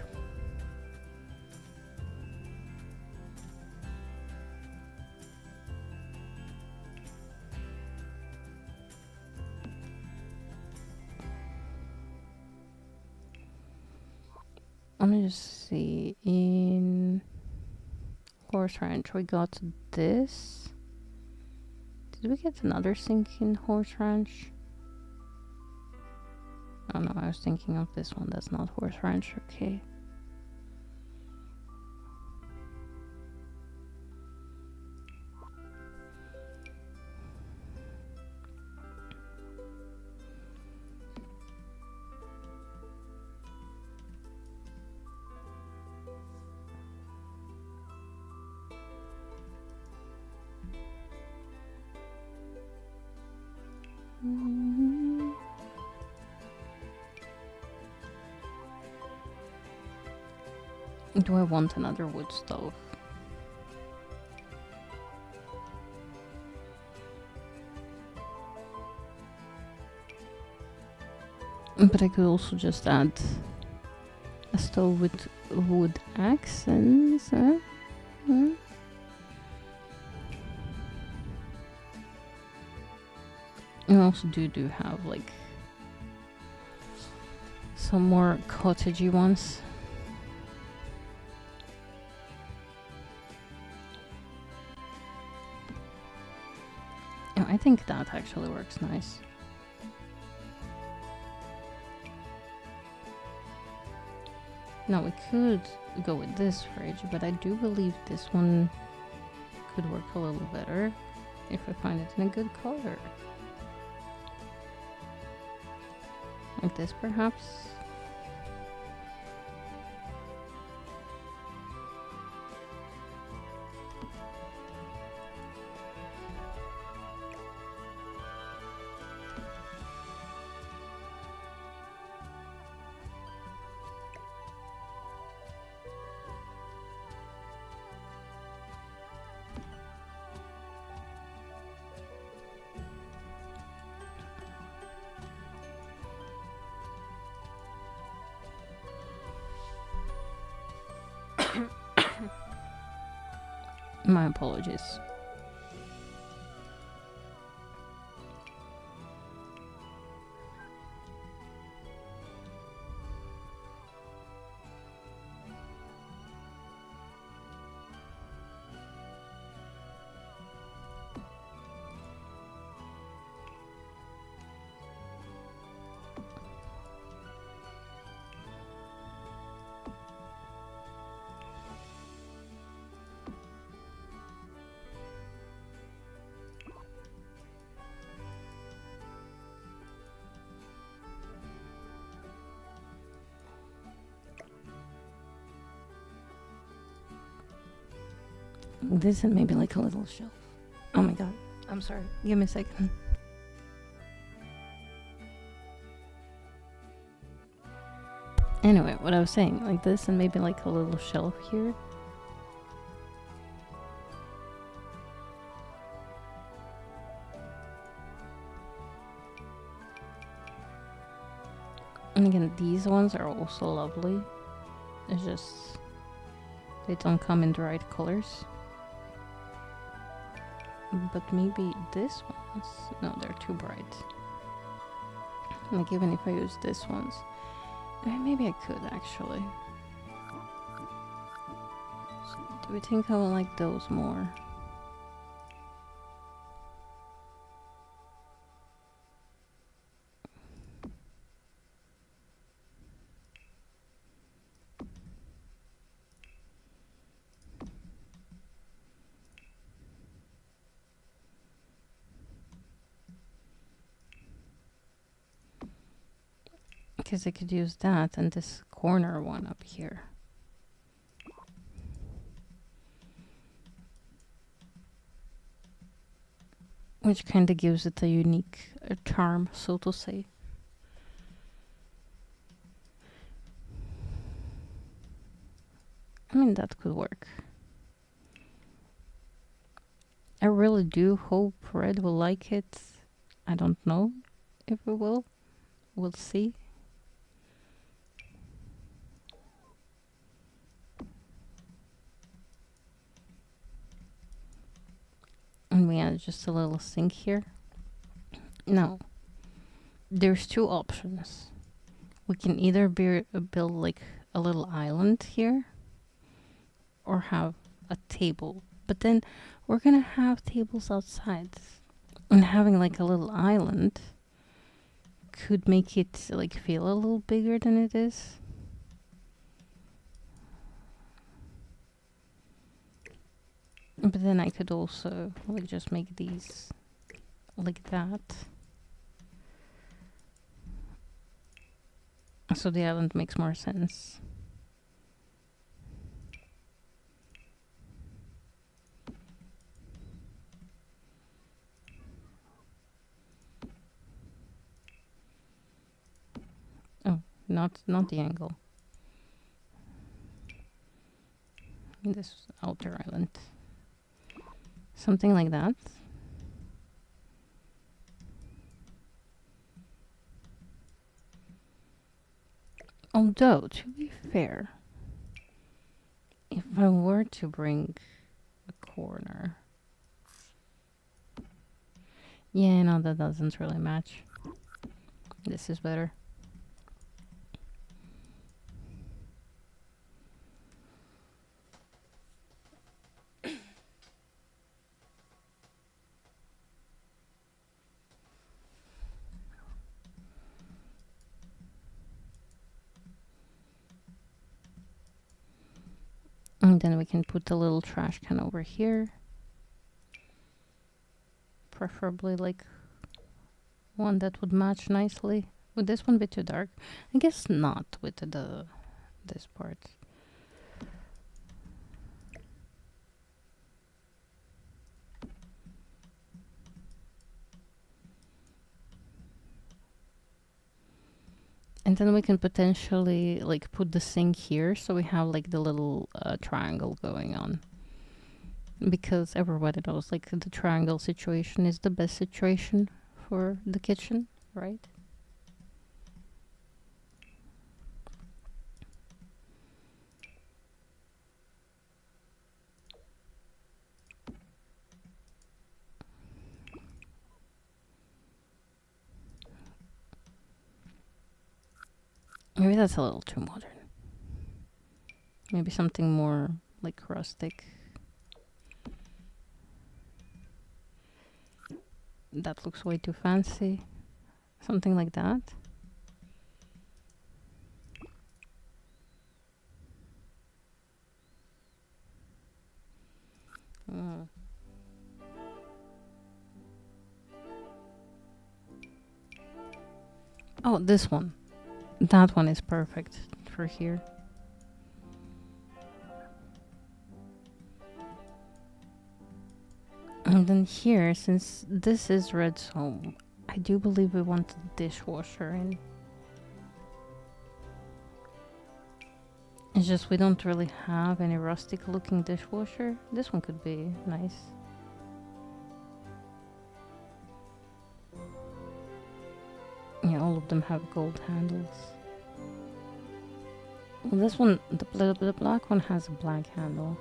Speaker 1: Let me just see. In Horse Ranch, we got this. Did we get another sink in Horse Ranch? Oh no, I was thinking of this one. That's not Horse Ranch. Okay. Do I want another wood stove? But I could also just add a stove with wood accents. Hmm? And also do have like some more cottagey ones. Yeah, I think that actually works nice. Now we could go with this fridge, but I do believe this one could work a little better if I find it in a good color. Like this, perhaps? My apologies. This and maybe like a little shelf. Oh my god. I'm sorry. Give me a second. Anyway, what I was saying, like this and maybe like a little shelf here. And again, these ones are also lovely. It's just they don't come in the right colors. But maybe this one's... No, they're too bright. Like even if I use this ones... Maybe I could actually. So, do we think I will like those more? Because I could use that and this corner one up here. Which kind of gives it a unique charm, so to say. I mean, that could work. I really do hope Red will like it. I don't know if it will. We'll see. And we add just a little sink here. Now, there's two options. We can either build like a little island here or have a table. But then we're gonna have tables outside. And having like a little island could make it like feel a little bigger than it is. But then I could also like just make these like that. So the island makes more sense. Oh, not the angle. This outer island. Something like that. Although, to be fair, if I were to bring a corner... Yeah, no, that doesn't really match. This is better. And then we can put the little trash can over here. Preferably like one that would match nicely. Would this one be too dark? I guess not with this part. And then we can potentially like put the sink here so we have like the little triangle going on. Because everybody knows like the triangle situation is the best situation for the kitchen, right? Maybe that's a little too modern. Maybe something more like rustic. That looks way too fancy. Something like that. Mm. Oh, this one. That one is perfect for here. And then here, since this is Red's home, I do believe we want the dishwasher in. It's just we don't really have any rustic looking dishwasher. This one could be nice. Yeah, all of them have gold handles. Well, this one, the black one has a black handle.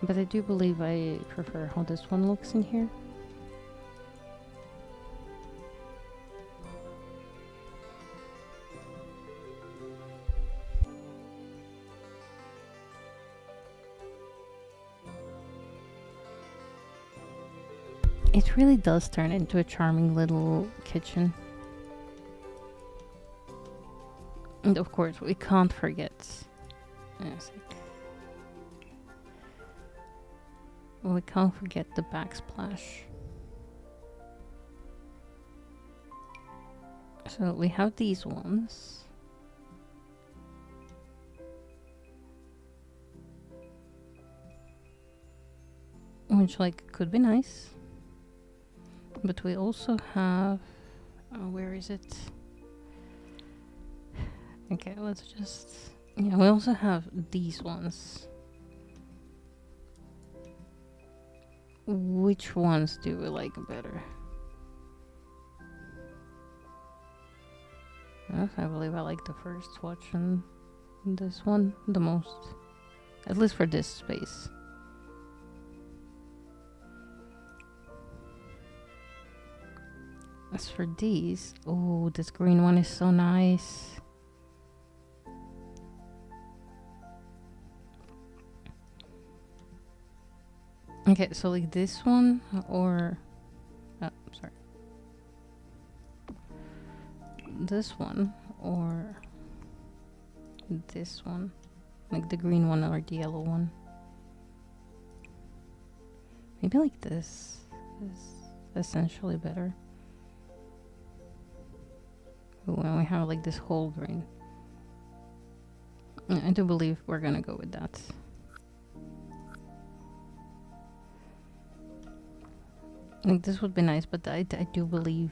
Speaker 1: But I do believe I prefer how this one looks in here. It really does turn into a charming little kitchen. And of course, we can't forget. We can't forget the backsplash. So we have these ones. Which like could be nice. But we also have... where is it? Okay, let's just... Yeah, we also have these ones. Which ones do we like better? Yes, I believe I like the first swatch and this one the most. At least for this space. As for these, oh, this green one is so nice. Okay, so like this one or... Oh, sorry. This one or this one. Like the green one or the yellow one. Maybe like this is essentially better. When we have like this whole green. I do believe we're gonna go with that. Like this would be nice, but I do believe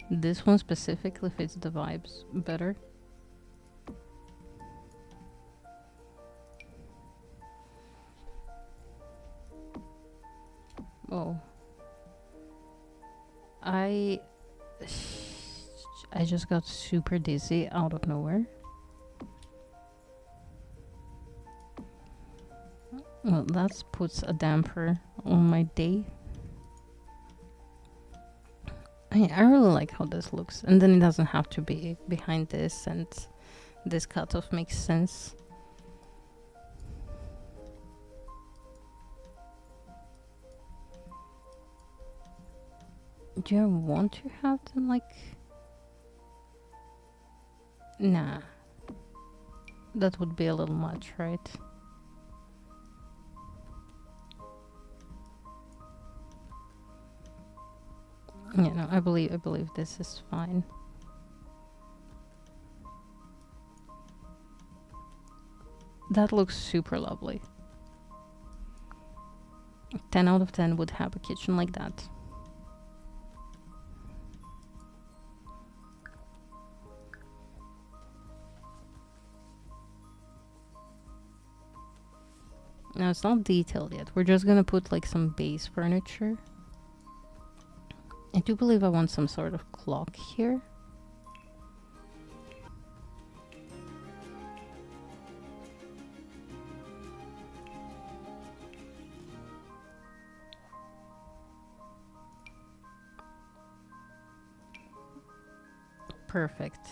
Speaker 1: this one specifically fits the vibes better. Oh. I just got super dizzy out of nowhere. Well, that puts a damper on my day. I really like how this looks. And then it doesn't have to be behind this, and this cutoff makes sense. Do you want to have them like... Nah. That would be a little much, right? Yeah, no, I believe this is fine. That looks super lovely. 10 out of 10 would have a kitchen like that. Now it's not detailed yet. We're just gonna put like some base furniture. I do believe I want some sort of clock here. Perfect.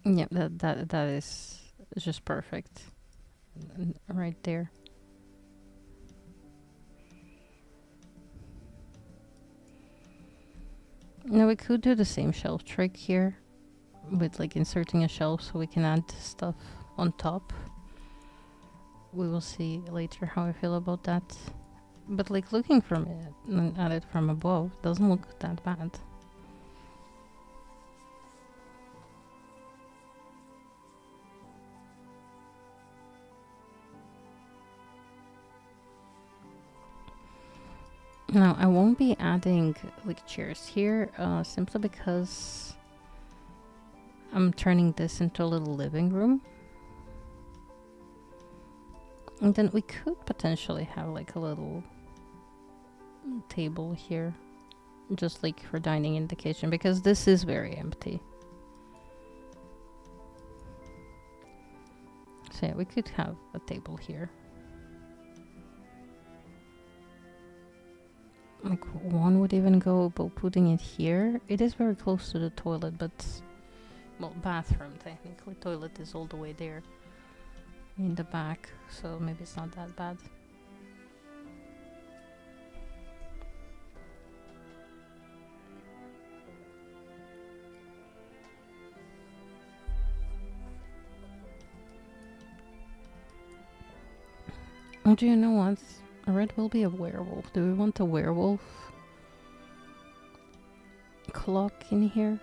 Speaker 1: Yeah, that is just perfect. Right there. Now we could do the same shelf trick here with like inserting a shelf so we can add stuff on top. We will see later how I feel about that. But like looking from it at it from above doesn't look that bad. Now I won't be adding like chairs here simply because I'm turning this into a little living room. And then we could potentially have like a little table here, just like for dining in the kitchen, because this is very empty. So yeah, we could have a table here. Like one would even go about putting it here. It is very close to the toilet, but well, bathroom technically. Toilet is all the way there in the back, so maybe it's not that bad. Oh, do you know what? Red will be a werewolf. Do we want a werewolf clock in here?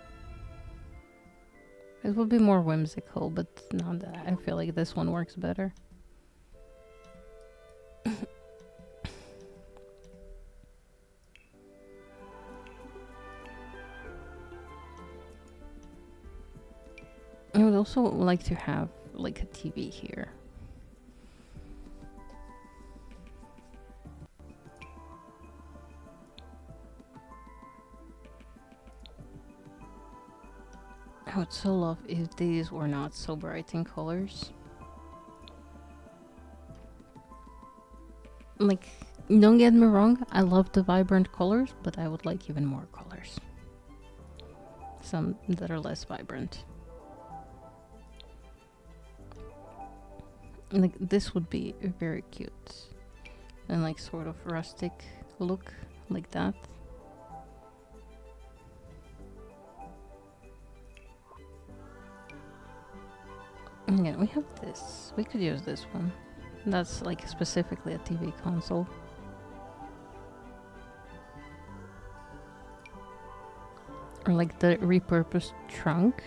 Speaker 1: It would be more whimsical, but no, I feel like this one works better. I would also like to have like a TV here. I would so love if these were not so bright in colors. Like, don't get me wrong, I love the vibrant colors, but I would like even more colors. Some that are less vibrant. Like, this would be very cute. And like sort of rustic look, like that. Yeah, we have this. We could use this one. That's like specifically a TV console. Or like the repurposed trunk.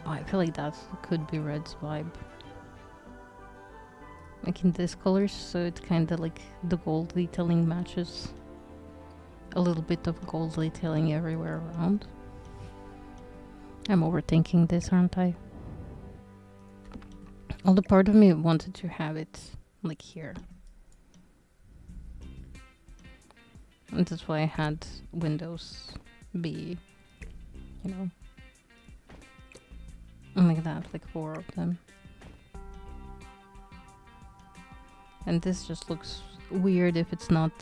Speaker 1: Oh, I feel like that could be Red's vibe. Like in this color, so it's kind of like the gold detailing matches. A little bit of gold detailing everywhere around. I'm overthinking this, aren't I? Although part of me wanted to have it like here. And that's why I had windows be, you know, like that, like 4 of them. And this just looks weird if it's not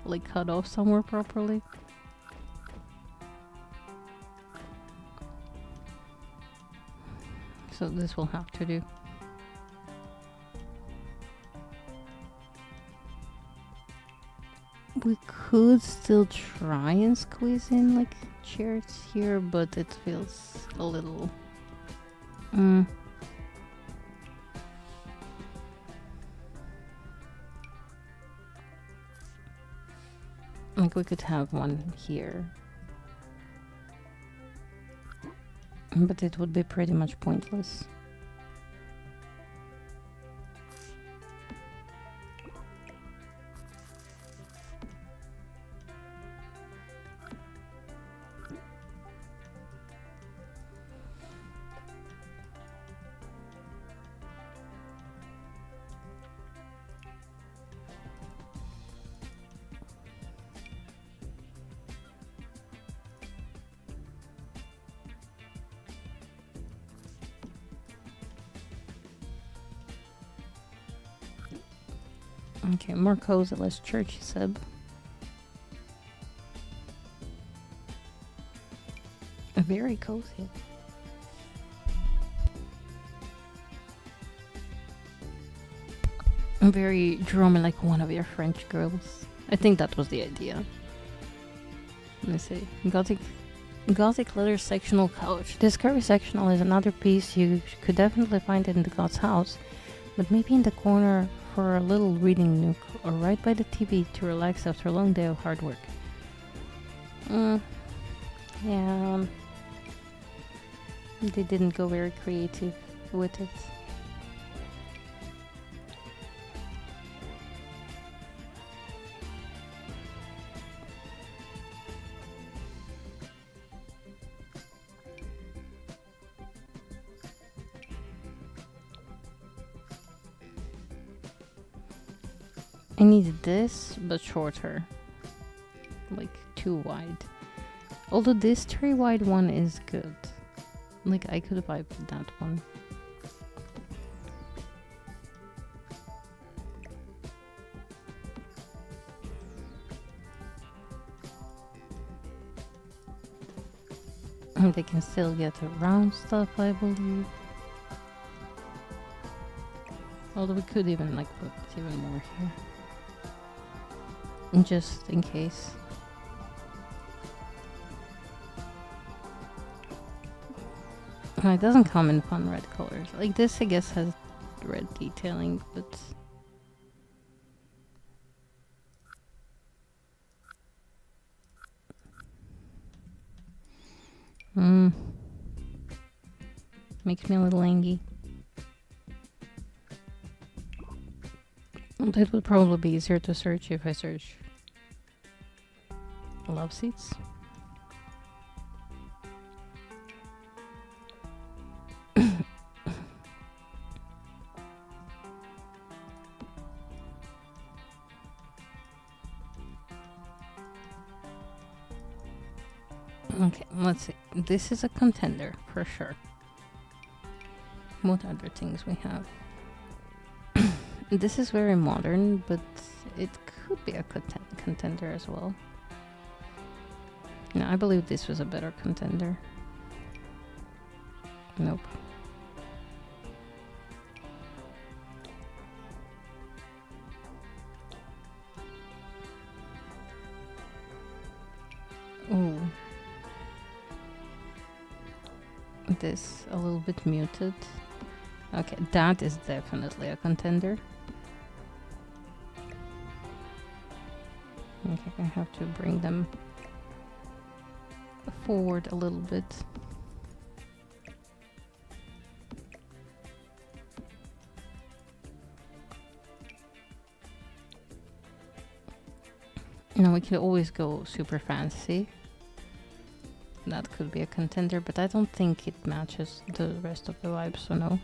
Speaker 1: like cut off somewhere properly. So this will have to do. We could still try and squeeze in like chairs here, but it feels a little... Like we could have one here. But it would be pretty much pointless. Okay, more cozy, less churchy, Seb. Very cozy. Very drama like one of your French girls. I think that was the idea. Let me see. Gothic leather sectional couch. This curvy sectional is another piece you could definitely find in the God's house, but maybe in the corner for a little reading nook, or right by the TV to relax after a long day of hard work. Yeah. They didn't go very creative with it. I needed this, but shorter. Like, too wide. Although this 3 wide one is good. Like, I could vibe with that one. And they can still get around stuff, I believe. Although we could even, like, put even more here. Just in case. It doesn't come in fun red colors. Like this, I guess, has red detailing, but... Makes me a little angry. That would probably be easier to search if I search love seats. Okay, let's see. This is a contender for sure. What other things we have? This is very modern, but it could be a contender as well. No, I believe this was a better contender. Nope. Ooh. This a little bit muted. Okay, that is definitely a contender. Okay, I have to bring them forward a little bit. Now we can always go super fancy. That could be a contender, but I don't think it matches the rest of the vibe, so no.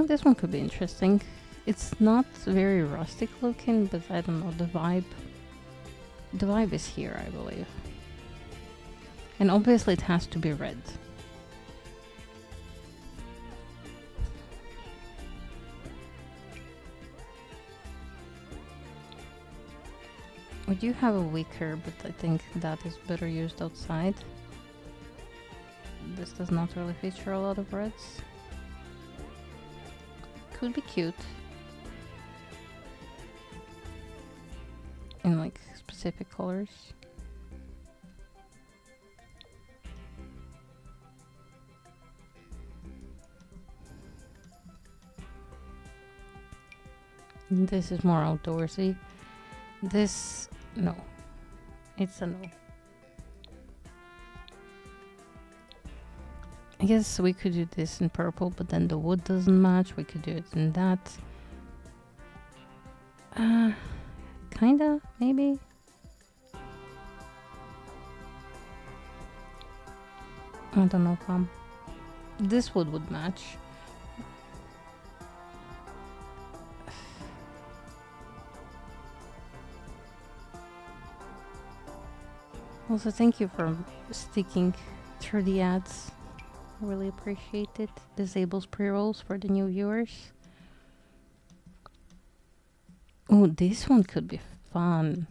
Speaker 1: This one could be interesting. It's not very rustic looking, but I don't know, the vibe. The vibe is here, I believe. And obviously it has to be red. We do have a wicker, but I think that is better used outside. This does not really feature a lot of reds. Could be cute. In like specific colors. This is more outdoorsy. This, no. It's a no. I guess we could do this in purple, but then the wood doesn't match. We could do it in that. Kinda, maybe. I don't know, Pam. This wood match. Also, thank you for sticking through the ads. I really appreciate it. Disables pre-rolls for the new viewers. Oh, this one could be fun.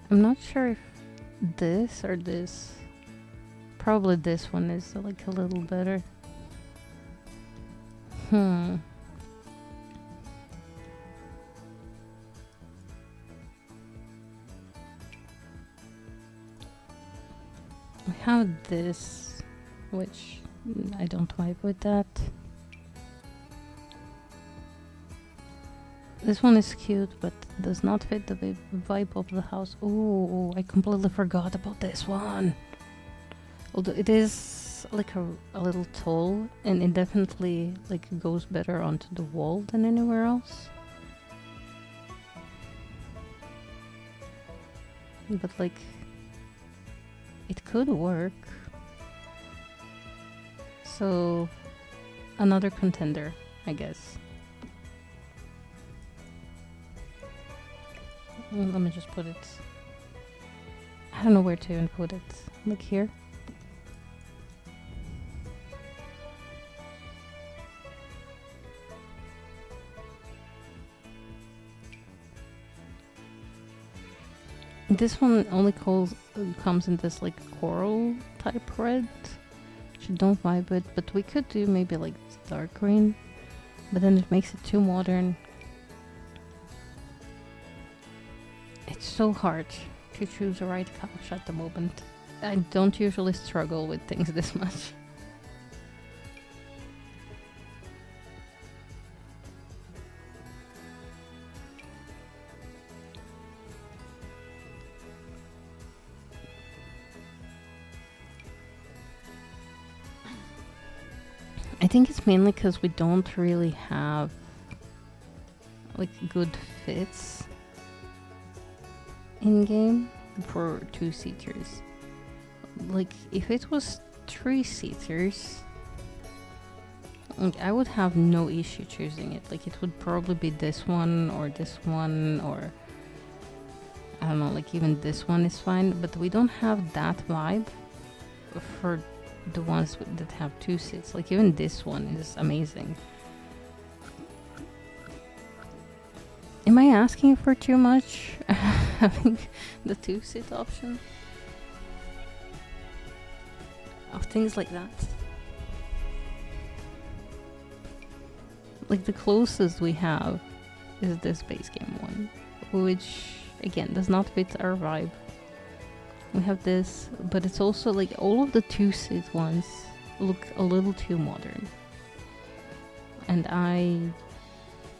Speaker 1: I'm not sure if this or this. Probably this one is like a little better. We have this, which I don't vibe with that. This one is cute, but does not fit the vibe of the house. Oh, I completely forgot about this one. Although it is like a little tall, and it definitely like goes better onto the wall than anywhere else. But like, it could work. So, another contender, I guess. Let me just put it. I don't know where to even put it. Like here. This one only comes in this like coral type red, which I don't vibe with, but we could do maybe like dark green, but then it makes it too modern. It's so hard to choose the right couch at the moment. I don't usually struggle with things this much. I think it's mainly because we don't really have like good fits in game for 2-seaters. Like if it was 3-seaters, like, I would have no issue choosing it. Like it would probably be this one, or I don't know, like even this one is fine, but we don't have that vibe for the ones that have 2 seats. Like even this one is amazing. Am I asking for too much having the 2-seat option of things like that? Like the closest we have is this base game one, which again does not fit our vibe. We have this, but it's also like all of the 2-seat ones look a little too modern, and I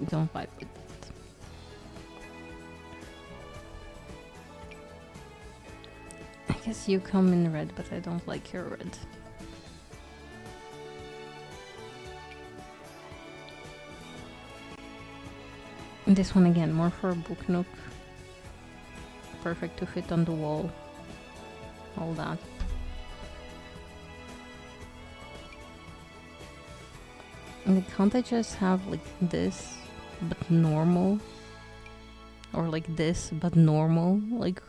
Speaker 1: don't vibe with it. I guess you come in red, but I don't like your red. And this one again, more for a book nook. Perfect to fit on the wall. All that. And can't I just have like this, but normal? Or like this, but normal? Like...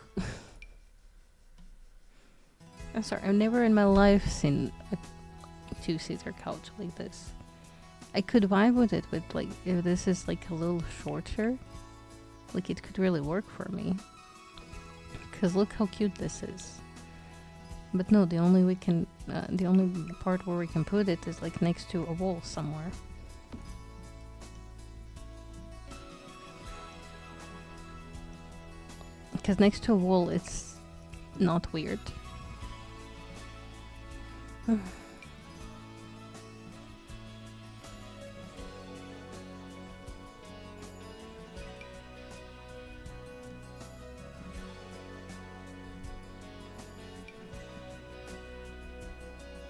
Speaker 1: I'm sorry, I've never in my life seen a two-seater couch like this. I could vibe with it with like, if this is like a little shorter, like it could really work for me. Cause look how cute this is. But no, the only part where we can put it is like next to a wall somewhere. Because next to a wall, it's not weird.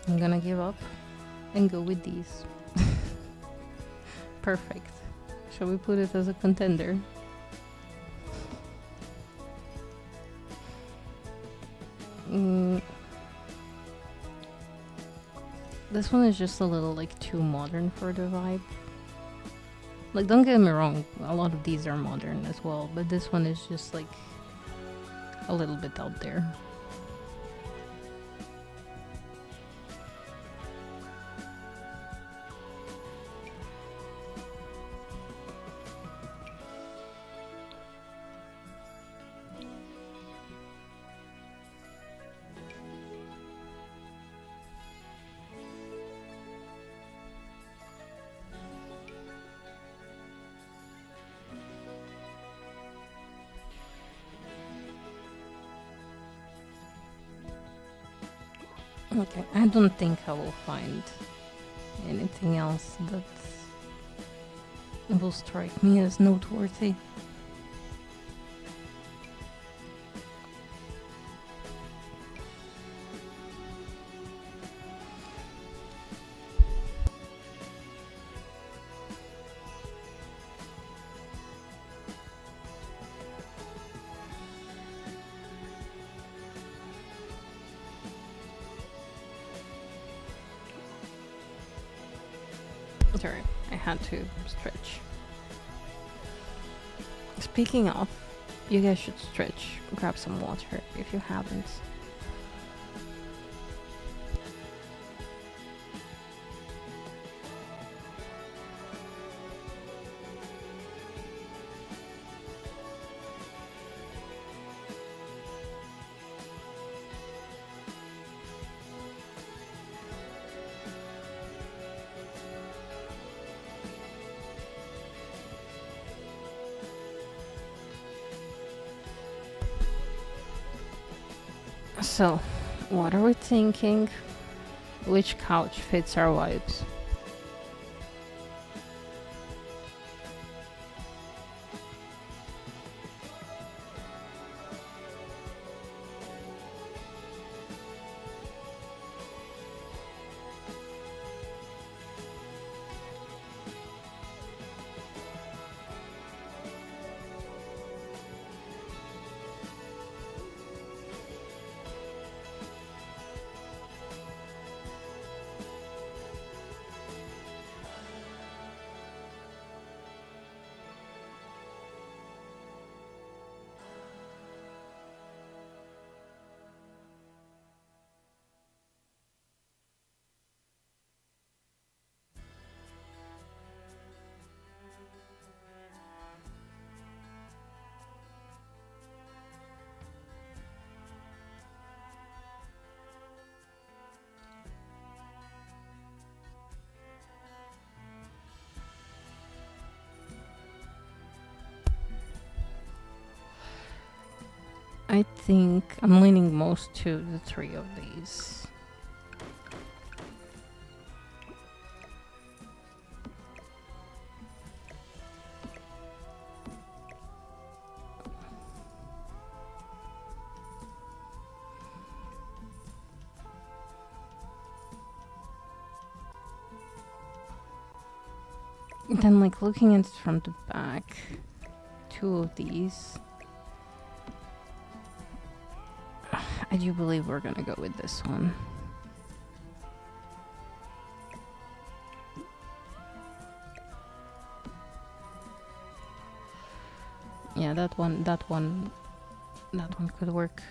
Speaker 1: I'm gonna give up and go with these. Perfect. Shall we put it as a contender? This one is just a little like too modern for the vibe. Like, don't get me wrong, a lot of these are modern as well, but this one is just like a little bit out there. Okay, I don't think I will find anything else that will strike me as noteworthy. Sorry, I had to stretch. Speaking of, you guys should stretch. Grab some water if you haven't. So, what are we thinking? Which couch fits our vibes? I think I'm leaning most to the three of these. Then, like, looking at it from the back, two of these. I do believe we're gonna go with this one. Yeah, that one could work.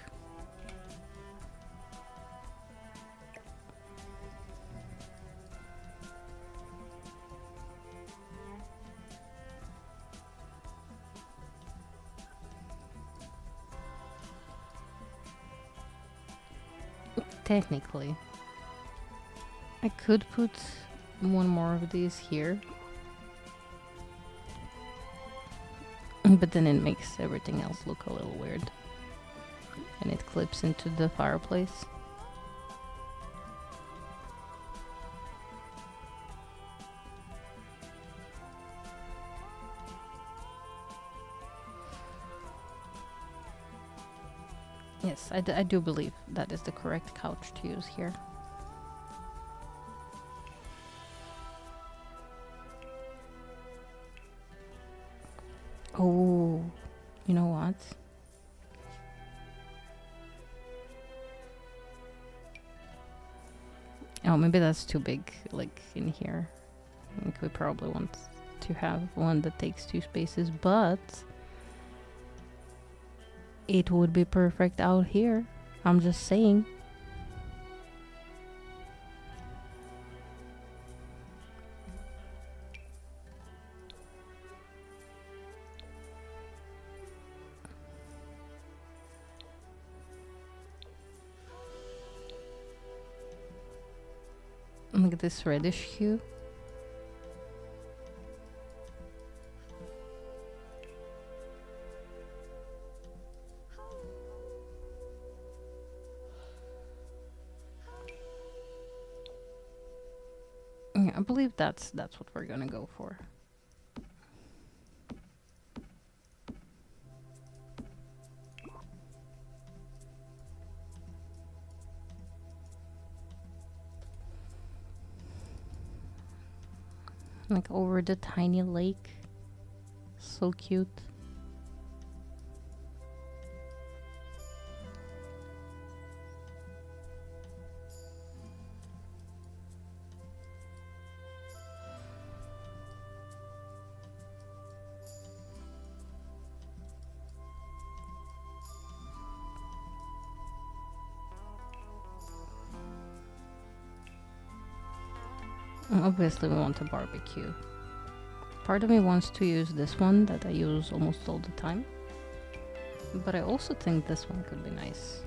Speaker 1: Technically, I could put one more of these here. But then it makes everything else look a little weird. And it clips into the fireplace. Yes, I do believe that is the correct couch to use here. Oh, you know what? Oh, maybe that's too big, like, in here. I think we probably want to have one that takes 2 spaces, but it would be perfect out here. I'm just saying. Look at this reddish hue. Yeah, I believe that's what we're gonna go for. Like over the tiny lake. So cute. Obviously we want a barbecue. Part of me wants to use this one that I use almost all the time. But I also think this one could be nice.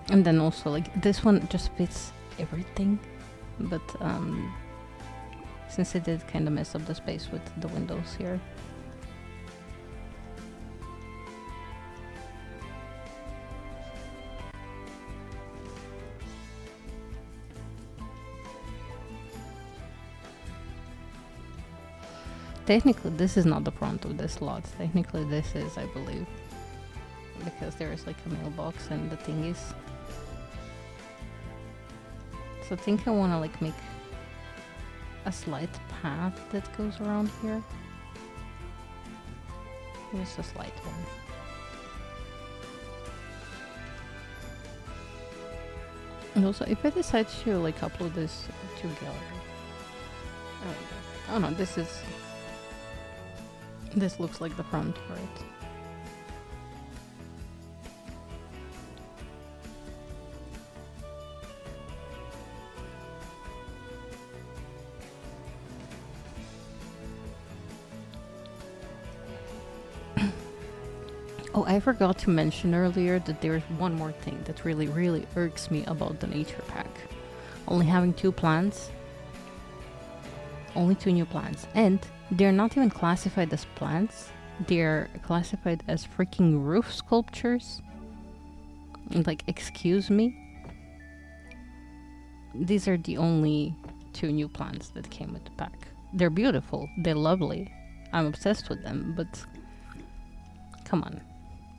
Speaker 1: And then also, like, this one just fits everything, but since I did kind of mess up the space with the windows here. Technically, this is not the front of this lot. Technically, this is, I believe, because there is like a mailbox and the thing is. So I think I want to like make a slight path that goes around here. Just a slight one. And also, if I decide to like upload this to gallery, oh no, this looks like the front, right? Oh, I forgot to mention earlier that there's one more thing that really irks me about the nature pack. Only having 2 plants. Only 2 new plants. And they're not even classified as plants. They're classified as freaking roof sculptures. And like, excuse me? these are the only 2 new plants that came with the pack. They're beautiful, they're lovely. I'm obsessed with them, but come on.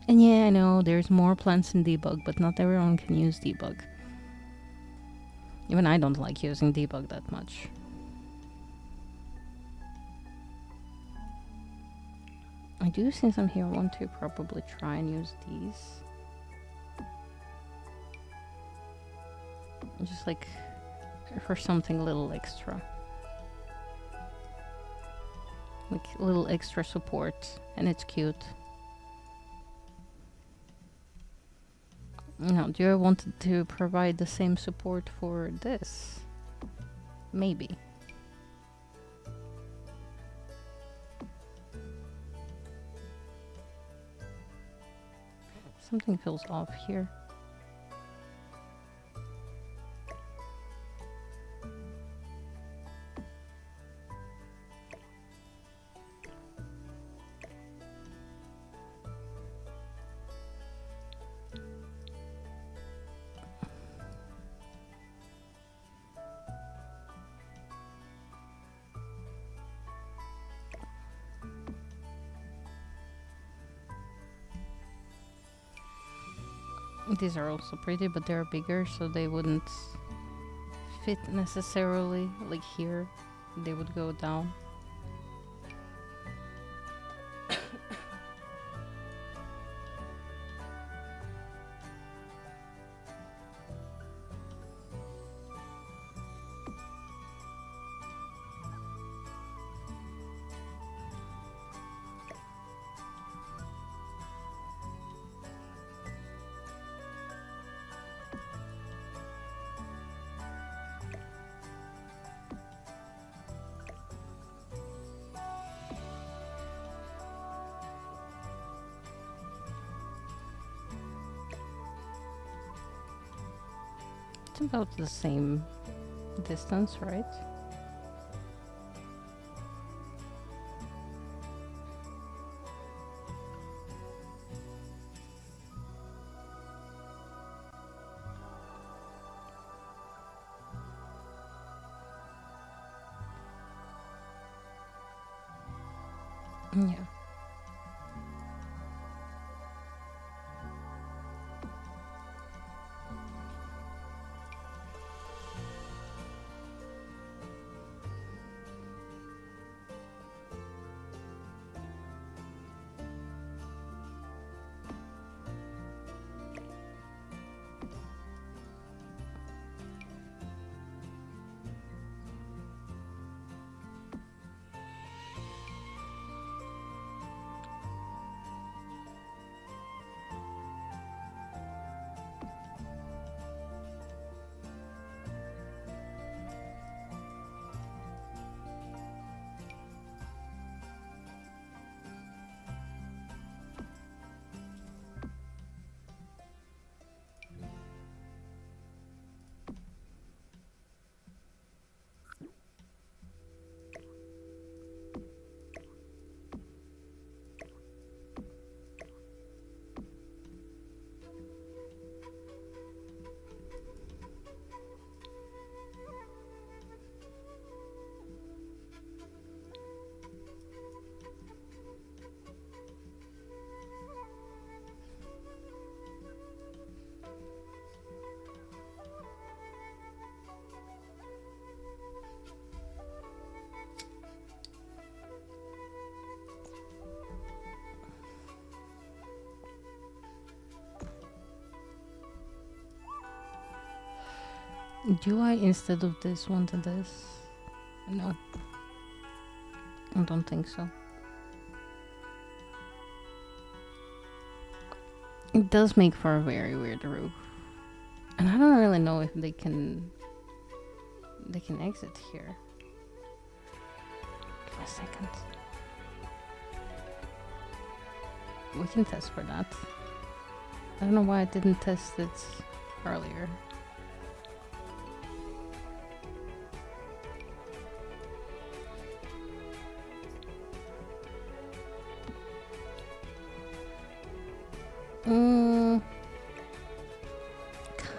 Speaker 1: And yeah, I know there's more plants in debug, but not everyone can use debug. Even I don't like using debug that much. I do, since I'm here, want to probably try and use these. Just like for something a little extra. Like a little extra support, and it's cute. Now, do I want to provide the same support for this? Maybe. Something feels off here. These are also pretty, but they're bigger, so they wouldn't fit necessarily. Like here, they would go down. It's about the same distance, right? Yeah. Do I, instead of this, want this? No. I don't think so. It does make for a very weird roof. And I don't really know if they can exit here. Give me a second. We can test for that. I don't know why I didn't test it earlier.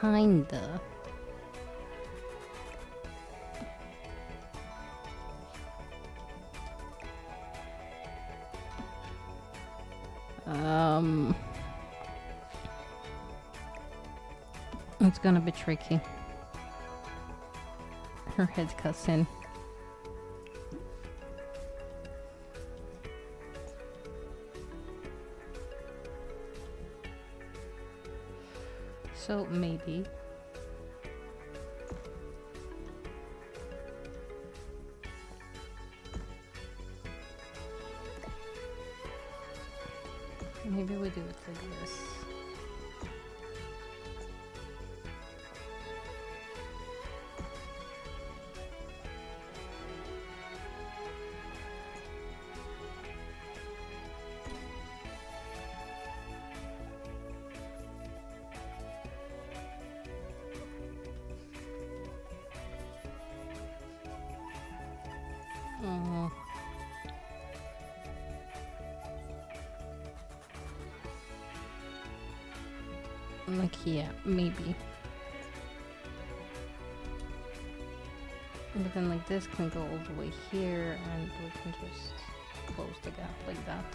Speaker 1: Kinda. It's gonna be tricky. Her head cuts in. So maybe. Maybe we do it like this. Oh. Like, yeah, maybe. But then like this can go all the way here and we can just close the gap like that.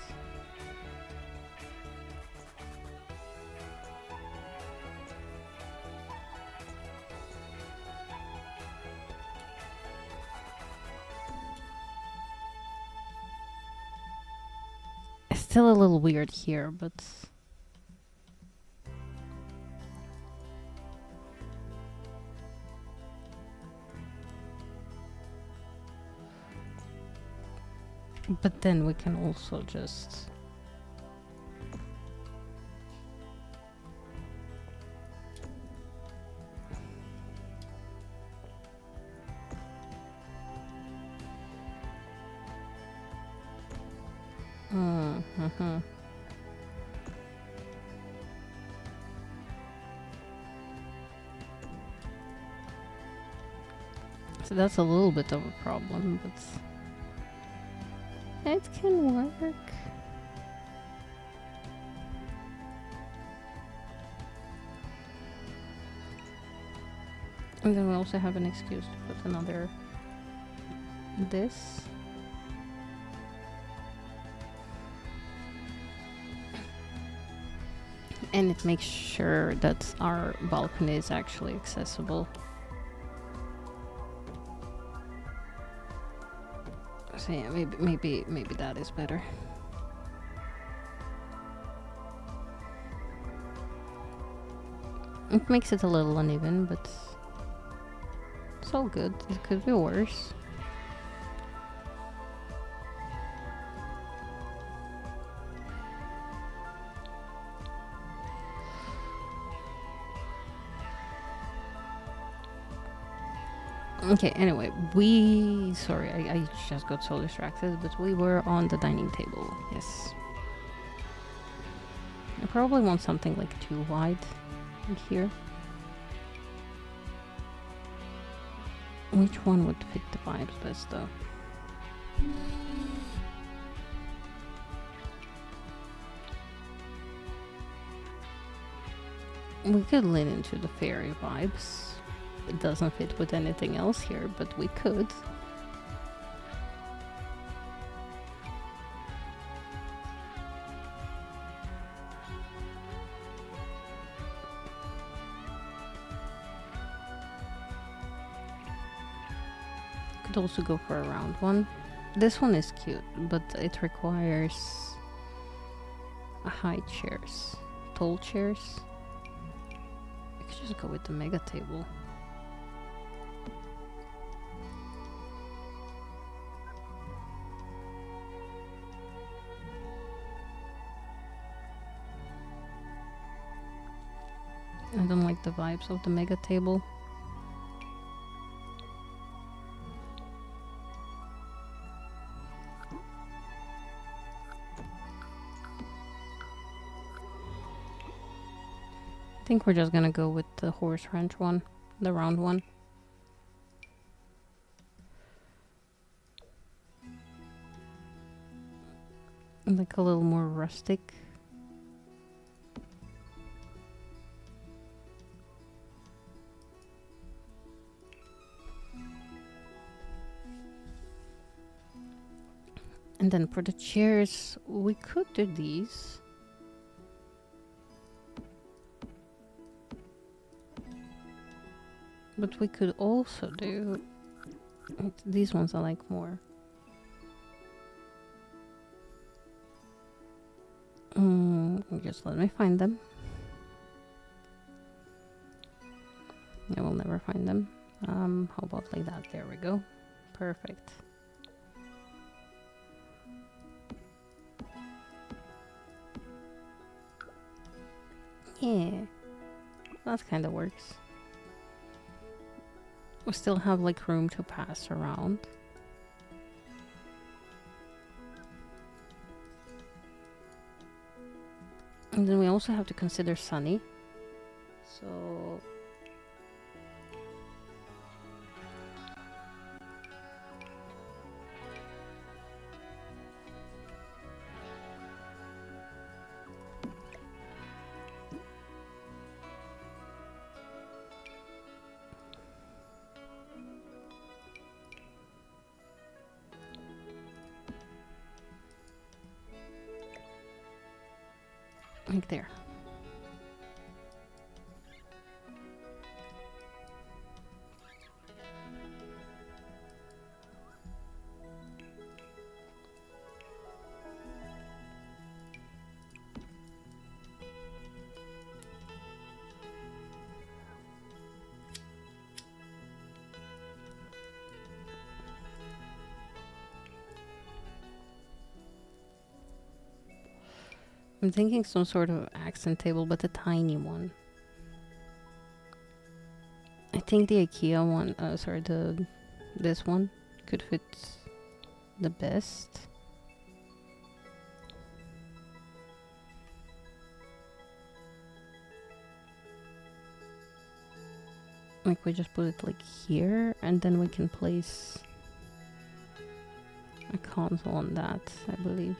Speaker 1: It's still a little weird here, but then we can also just So that's a little bit of a problem, but it can work. And then we also have an excuse to put another this. And it makes sure that our balcony is actually accessible. So yeah, maybe that is better. It makes it a little uneven, but it's all good. It could be worse. Okay, anyway, sorry, I just got so distracted, but we were on the dining table, yes. I probably want something like too wide in here. Which one would fit the vibes best though? We could lean into the fairy vibes. It doesn't fit with anything else here, but we could. Could also go for a round one. This one is cute, but it requires high chairs, tall chairs. I could just go with the mega table. I don't like the vibes of the mega table. I think we're just gonna go with the horse ranch one, the round one. Like a little more rustic. And then for the chairs, we could do these. But we could also do... These ones I like more. Just let me find them. I will never find them. How about like that? There we go. Perfect. Yeah, that kind of works. We still have like room to pass around. And then we also have to consider Sunny. So... like there. I'm thinking some sort of accent table, but a tiny one. I think the IKEA one, this one could fit the best. Like we just put it like here, and then we can place a console on that, I believe.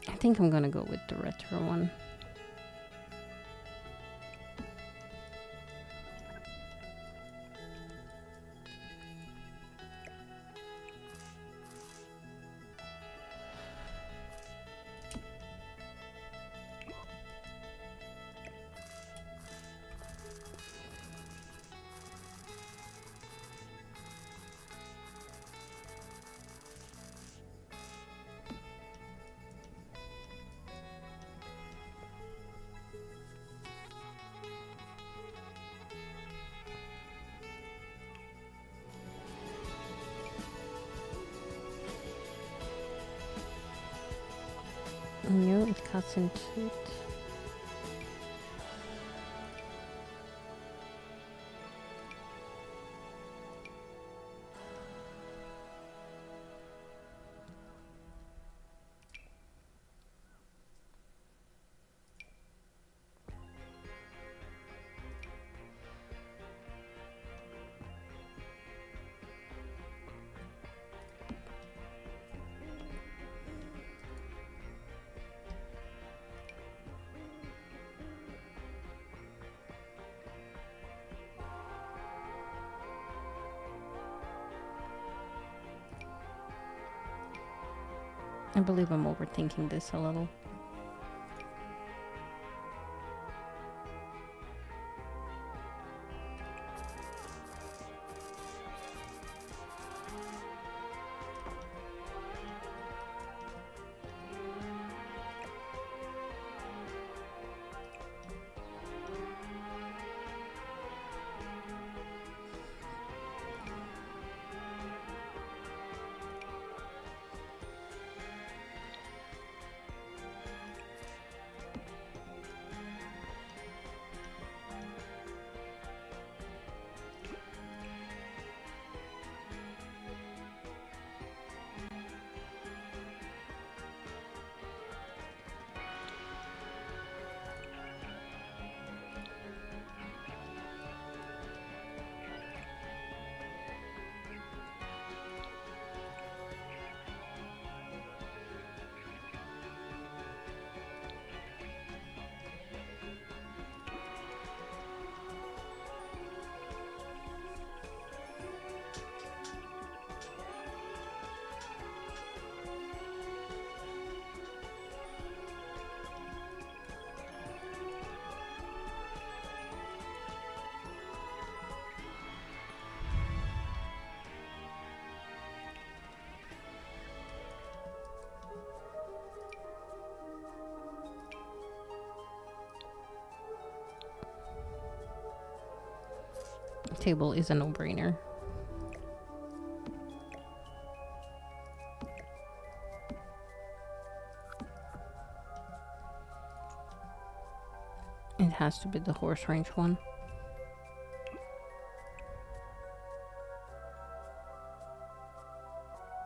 Speaker 1: I think I'm gonna go with the retro one. No, it cuts into it. I believe I'm overthinking this a little. table is a no-brainer. It has to be the horse range one.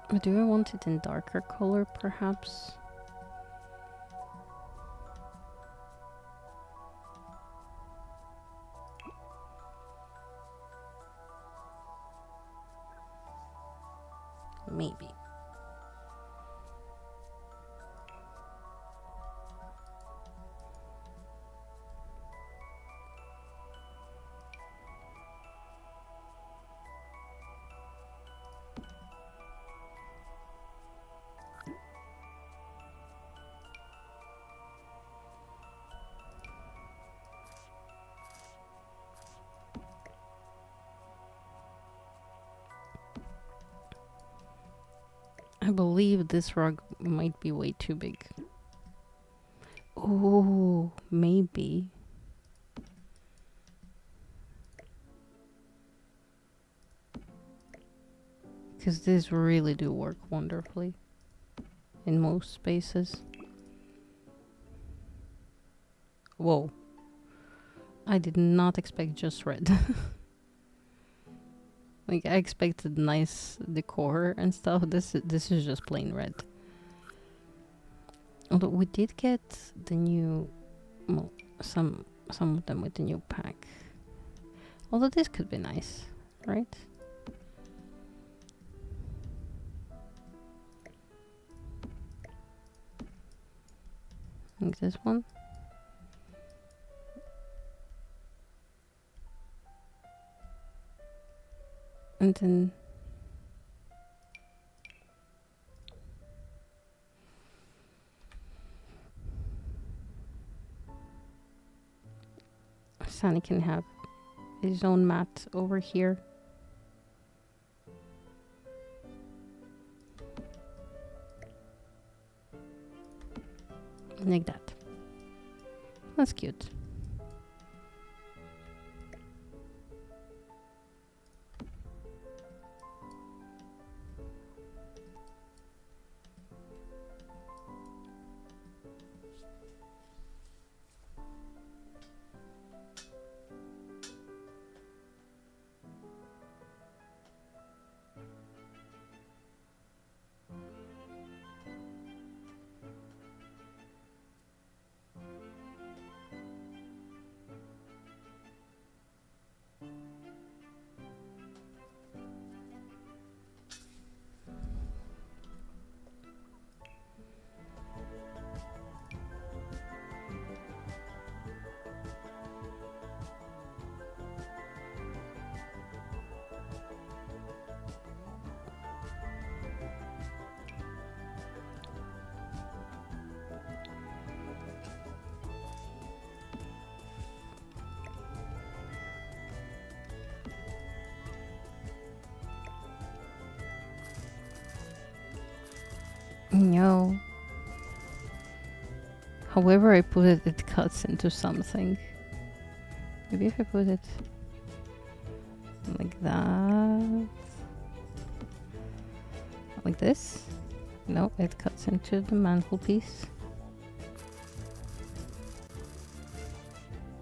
Speaker 1: But do I want it in darker color, perhaps? Maybe. I believe this rug might be way too big. Oh, maybe. Because these really do work wonderfully in most spaces. Whoa. I did not expect just red. Like, I expected nice decor and stuff. This is just plain red. Although we did get the new, well, some of them with the new pack. Although this could be nice, right? Like this one. And then Sunny can have his own mat over here. Like that. That's cute. No. However I put it, it cuts into something. Maybe if I put it like that. Like this. No, it cuts into the mantelpiece.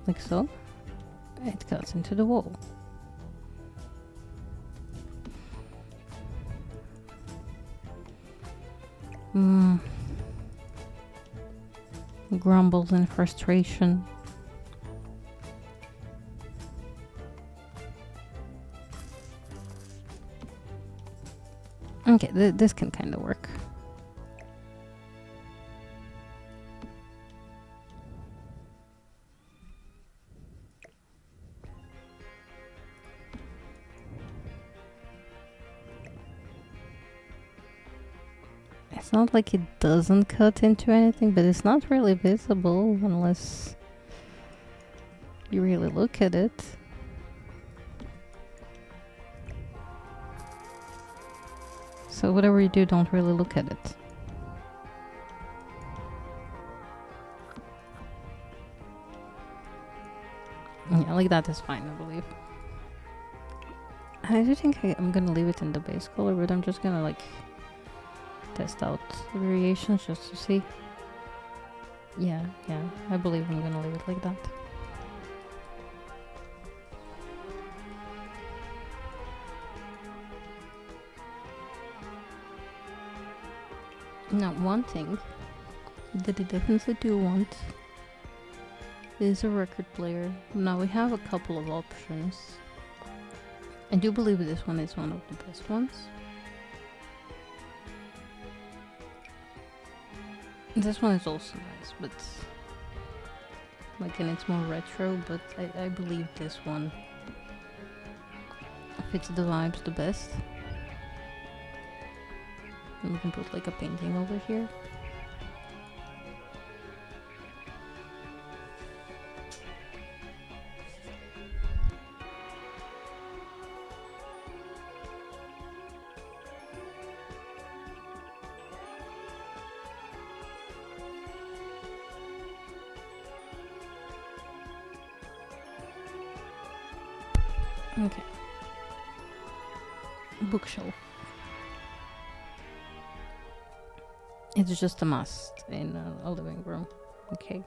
Speaker 1: Like so. It cuts into the wall. Grumbles in frustration. Okay, this can kind of work. It's not like it doesn't cut into anything, but it's not really visible unless you really look at it. So whatever you do, don't really look at it. Yeah, like that is fine, I believe. I do think I'm gonna leave it in the base color, but I'm just gonna like test out the variations just to see. Yeah, I believe I'm gonna leave it like that. Now, one thing that I definitely do want is a record player. Now, we have a couple of options. I do believe this one is one of the best ones. This one is also nice, but like, and it's more retro, but I believe this one fits the vibes the best. And we can put like a painting over here. Okay. Bookshelf. It's just a must in a living room. Okay.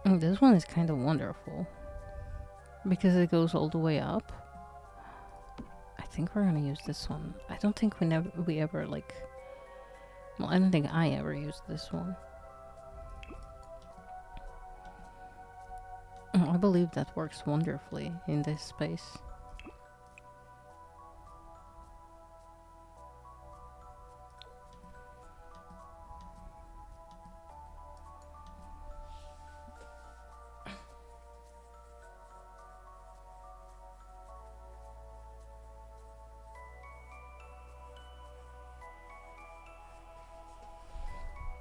Speaker 1: And this one is kind of wonderful because it goes all the way up. I think we're gonna use this one. I don't think we ever like. Well, I don't think I ever used this one. I believe that works wonderfully in this space.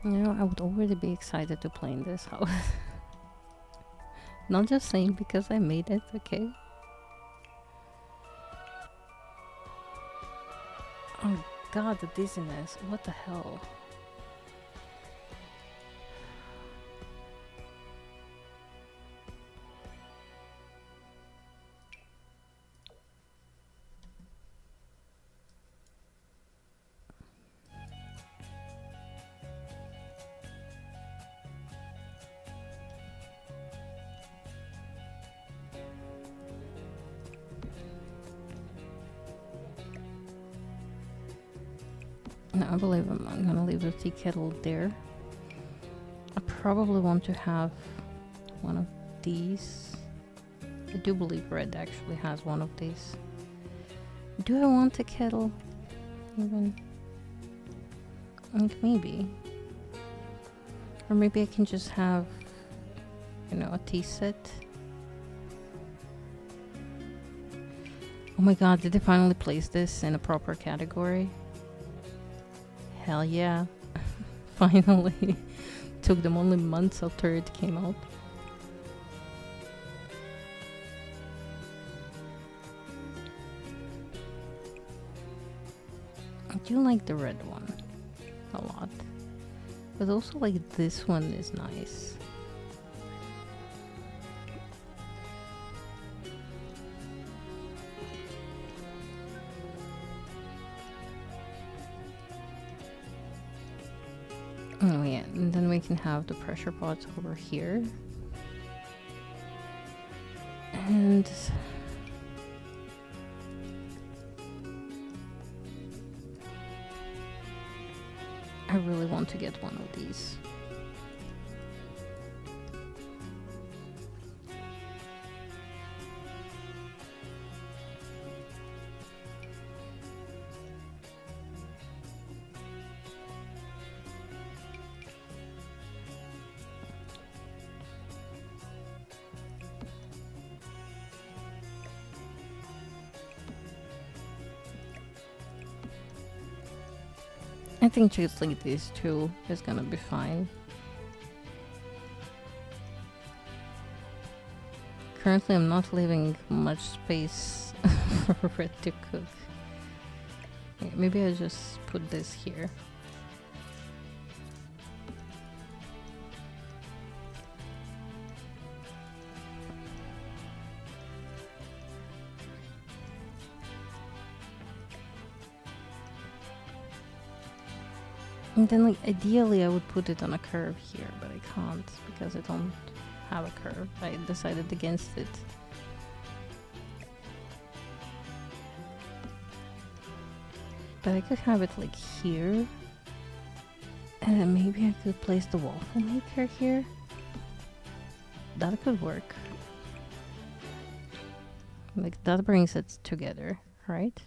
Speaker 1: You know, I would already be excited to play in this house. Not just saying because I made it, okay? Oh god, the dizziness. What the hell? No, I believe I'm gonna leave the tea kettle there. I probably want to have one of these. I do believe red actually has one of these. Do I want a kettle? Even? Like maybe. Or maybe I can just have, you know, a tea set. Oh my god, did they finally place this in a proper category? Hell yeah. Finally. Took them only months after it came out. I do like the red one a lot. But also like this one is nice. Oh yeah, and then we can have the pressure pots over here. And I really want to get one of these. I think just like these two is gonna be fine. Currently I'm not leaving much space for Red to cook. maybe I just put this here. And then, like, ideally I would put it on a curve here, but I can't because I don't have a curve. I decided against it. But I could have it like here. And then maybe I could place the waffle maker here. That could work. Like, that brings it together, right?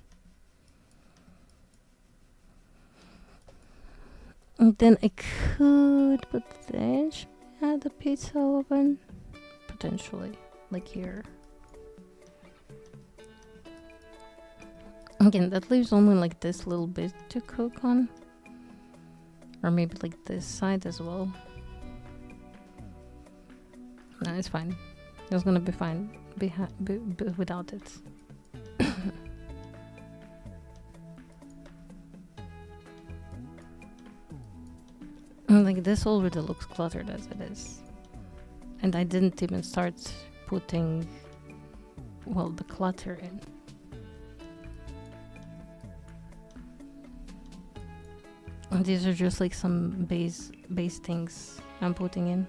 Speaker 1: And then I could potentially add a pizza oven. Potentially. Like here. Again, that leaves only like this little bit to cook on. Or maybe like this side as well. No, it's fine. It's gonna be fine without it. Like, this already looks cluttered as it is. And I didn't even start putting, well, the clutter in. And these are just like some base things I'm putting in.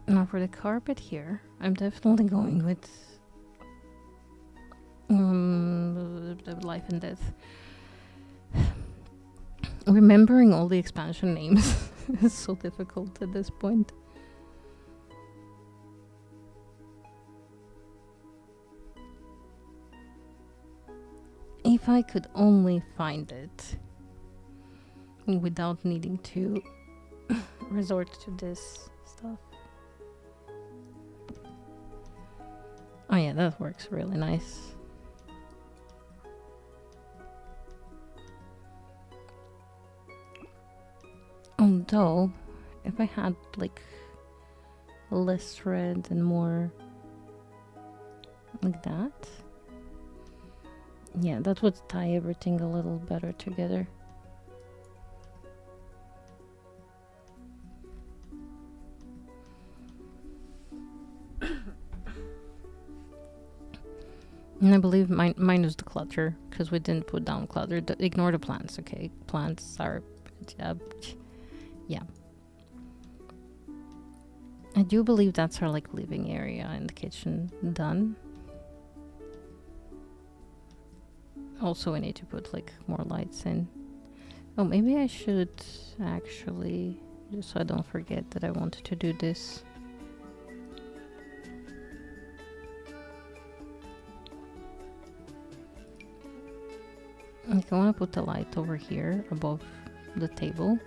Speaker 1: Now for the carpet here, I'm definitely going with life and death. Remembering all the expansion names is so difficult at this point. If I could only find it without needing to resort to this stuff. Oh yeah, that works really nice. Although, if I had like less thread and more like that, yeah, that would tie everything a little better together. And I believe minus the clutter, because we didn't put down clutter. Ignore the plants, okay? Plants are... yeah. I do believe that's our like living area in the kitchen done. Also, we need to put like more lights in. Oh, maybe I should actually, just so I don't forget that I wanted to do this. Like, I want to put the light over here above the table.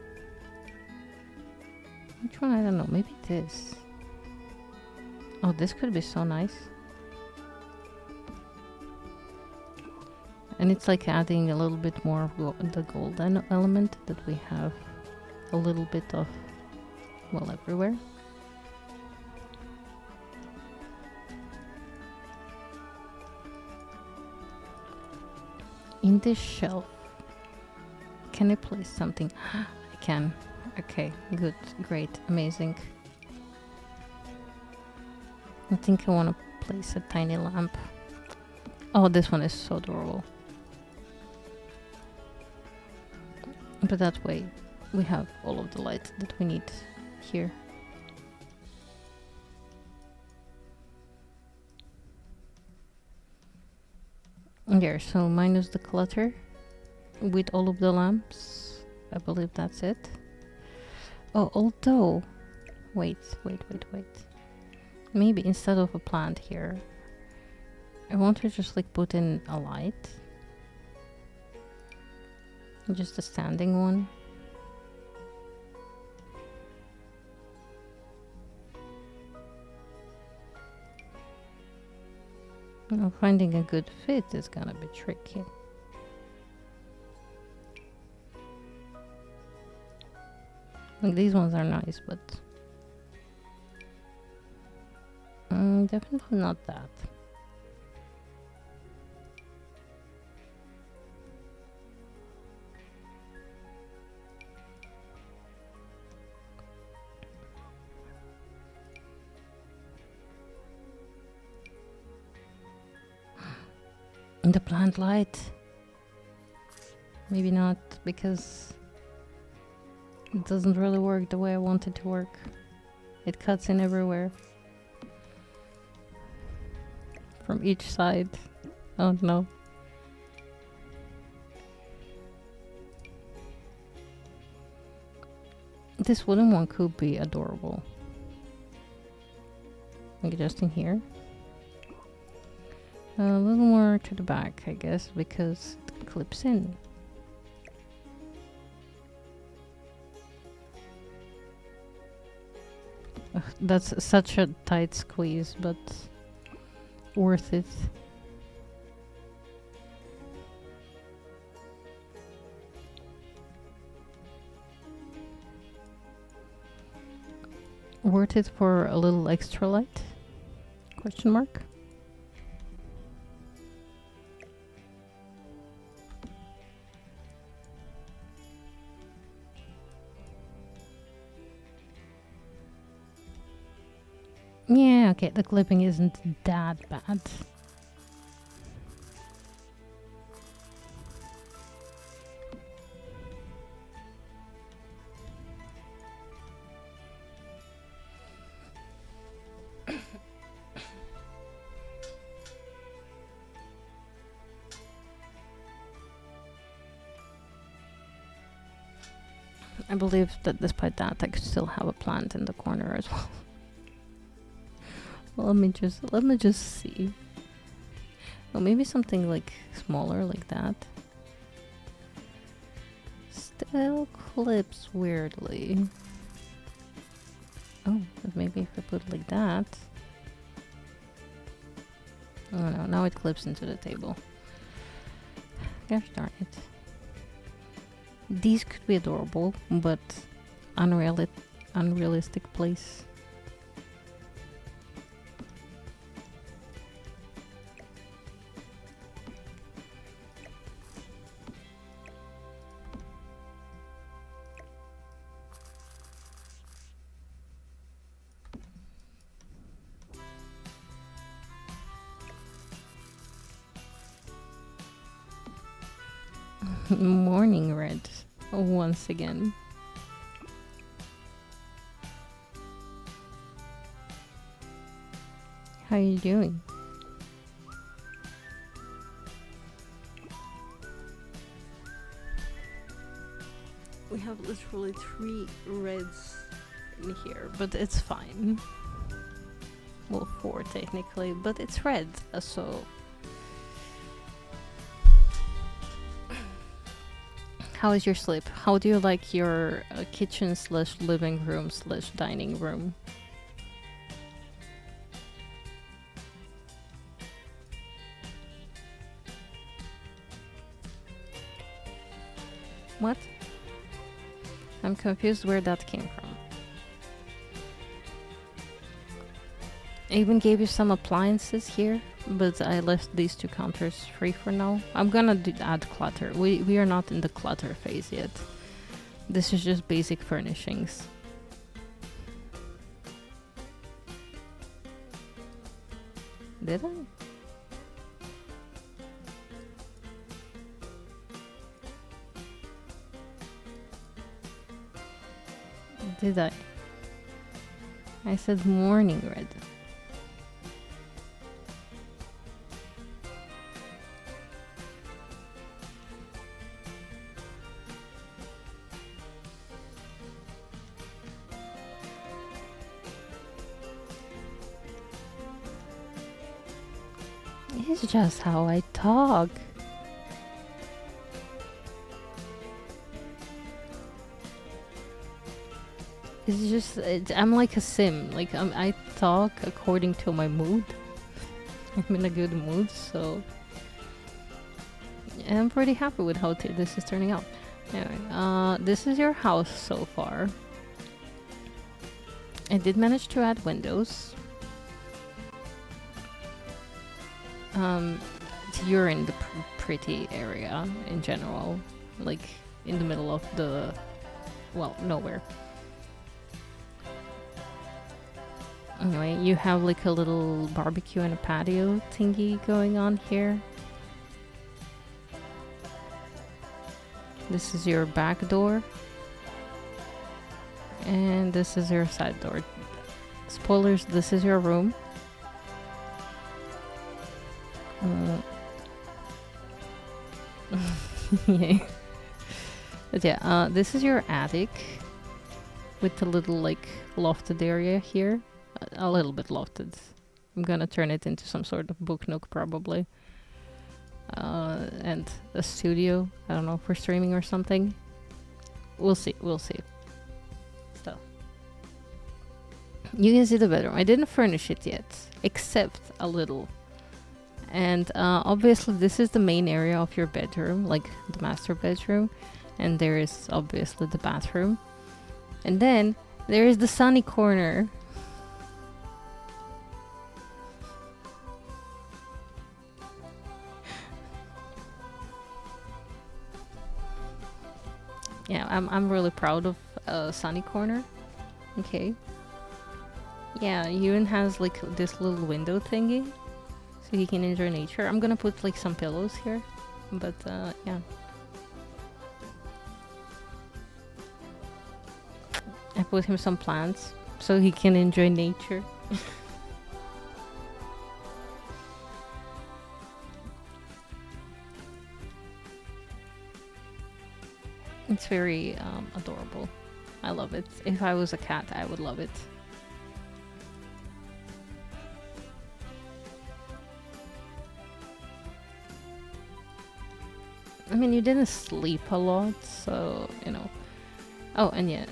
Speaker 1: Which one? I don't know. Maybe this. Oh, this could be so nice. And it's like adding a little bit more of the golden element that we have a little bit of, well, everywhere. In this shelf, can I place something? I can. Okay, good, great, amazing. I think I want to place a tiny lamp. Oh, this one is so adorable. But that way we have all of the light that we need here. There, so minus the clutter with all of the lamps. I believe that's it. Oh, although, wait. Maybe instead of a plant here, I want to just like put in a light. Just a standing one. Now, finding a good fit is gonna be tricky. Like, these ones are nice, but definitely not that. The plant light. Maybe not, because it doesn't really work the way I want it to work. It cuts in everywhere. From each side. Oh no. This wooden one could be adorable. Like just in here. A little more to the back, I guess, because it clips in. Ugh, that's such a tight squeeze, but worth it. Worth it for a little extra light? Question mark. Yeah, okay, the clipping isn't that bad. I believe that despite that, I could still have a plant in the corner as well. Well, let me just see. Well, maybe something like smaller like that. Still clips weirdly. Oh, but maybe if I put it like that. Oh no, now it clips into the table. Gosh darn it. These could be adorable, but unrealistic place. Morning red once again. How are you doing? We have literally 3 reds in here, but it's fine. Well, 4 technically, but it's red, so... How is your sleep? How do you like your kitchen slash living room slash dining room? What? I'm confused where that came from. I even gave you some appliances here, but I left these 2 counters free for now. I'm gonna add clutter. We are not in the clutter phase yet. This is just basic furnishings. Did I? Did I? I said morning red. It's just how I talk. It's just, I'm like a sim. Like, I talk according to my mood. I'm in a good mood, so... And I'm pretty happy with how this is turning out. Anyway, this is your house so far. I did manage to add windows. You're in the pretty area in general, like in the middle of the, well, nowhere. Anyway, you have like a little barbecue and a patio thingy going on here. This is your back door. And this is your side door. Spoilers, this is your room. Yeah. But yeah, this is your attic with the little like lofted area here. A little bit lofted. I'm gonna turn it into some sort of book nook probably. And a studio, I don't know, for streaming or something. We'll see. So you can see the bedroom. I didn't furnish it yet, except a little. And obviously this is the main area of your bedroom, like the master bedroom. And there is obviously the bathroom. And then there is the sunny corner. Yeah, I'm really proud of sunny corner. Okay. Yeah, Ewan has like this little window thingy, so he can enjoy nature. I'm gonna put like some pillows here, but yeah. I put him some plants so he can enjoy nature. It's very adorable. I love it. If I was a cat, I would love it. I mean, you didn't sleep a lot, so, you know. Oh, and yeah,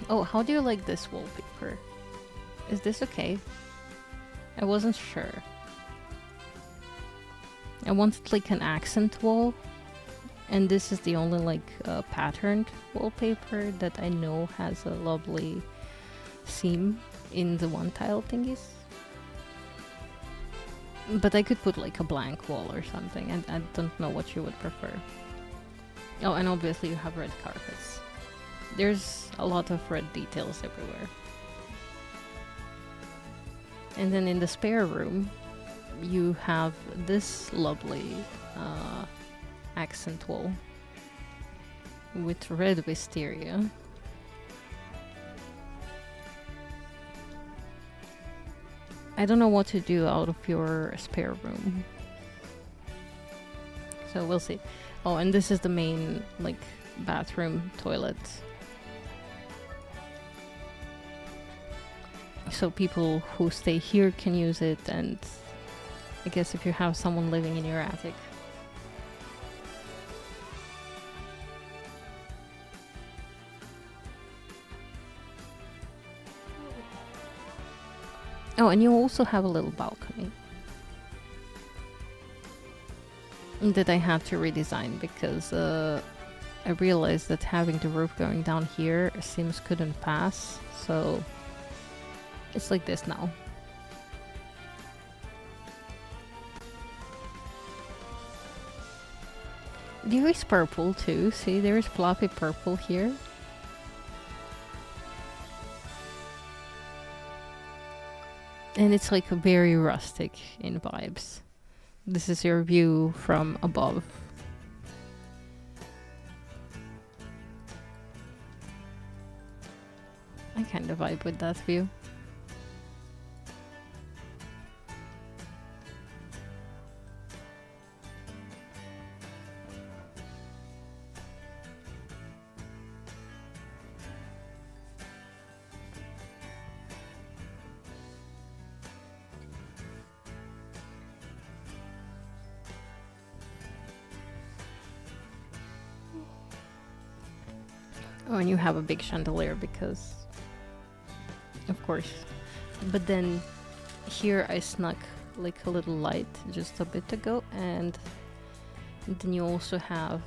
Speaker 1: oh, how do you like this wallpaper? Is this okay? I wasn't sure. I wanted like an accent wall, and this is the only like patterned wallpaper that I know has a lovely seam in the one tile thingies. But I could put like a blank wall or something, and I don't know what you would prefer. Oh, and obviously you have red carpets. There's a lot of red details everywhere. And then in the spare room, you have this lovely accent wall with red wisteria. I don't know what to do out of your spare room, so we'll see. Oh, and this is the main like bathroom toilet, so people who stay here can use it, and I guess if you have someone living in your attic. Oh, and you also have a little balcony that I had to redesign because I realized that having the roof going down here Sims couldn't pass, so it's like this now. There is purple too, see, there is fluffy purple here. And it's like very rustic in vibes. This is your view from above. I kind of vibe with that view. Oh, and you have a big chandelier because, of course. But then here I snuck like a little light just a bit ago, and then you also have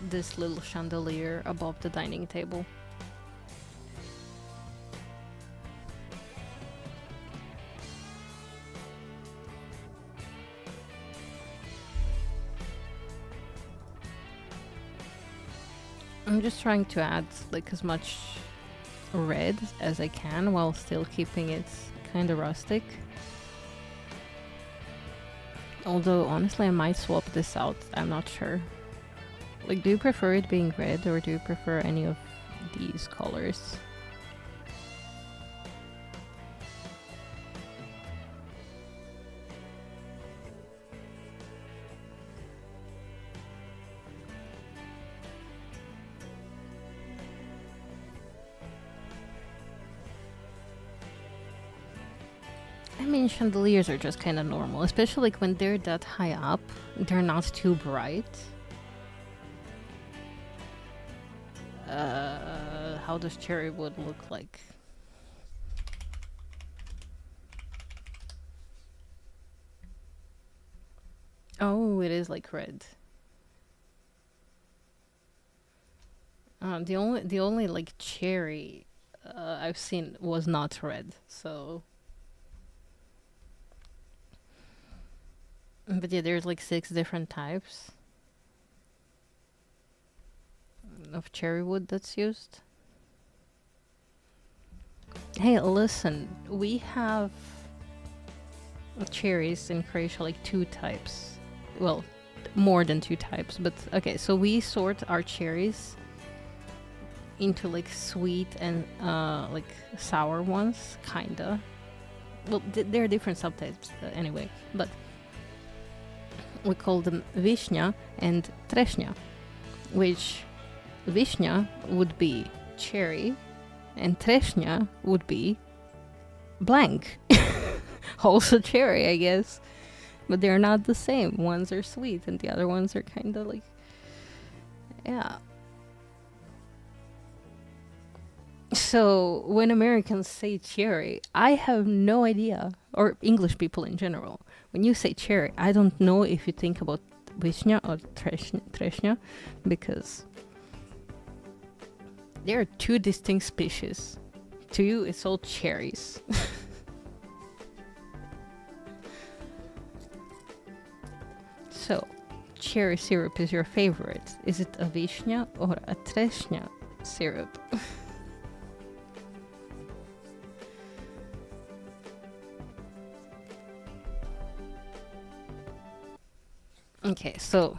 Speaker 1: this little chandelier above the dining table. I'm just trying to add like as much red as I can while still keeping it kind of rustic. Although honestly I might swap this out, I'm not sure. Like, do you prefer it being red or do you prefer any of these colors? I mean, chandeliers are just kind of normal, especially like when they're that high up. They're not too bright. How does cherry wood look like? Oh, it is like red. The only like cherry I've seen was not red. So, but yeah, there's like 6 different types of cherry wood that's used. Hey, listen, we have cherries in Croatia like 2 types. Well, more than 2 types, but okay. So we sort our cherries into like sweet and like sour ones, kinda. Well, there are different subtypes anyway, but we call them Vishnya and Treshnya, which Vishnya would be cherry and Treshnya would be blank. Also cherry, I guess. But they're not the same. Ones are sweet and the other ones are kind of like, yeah. So when Americans say cherry, I have no idea, or English people in general. When you say cherry, I don't know if you think about Vishnya or Treshnya, because there are 2 distinct species. To you, it's all cherries. So, cherry syrup is your favorite. Is it a Vishnya or a Treshnya syrup? Okay, so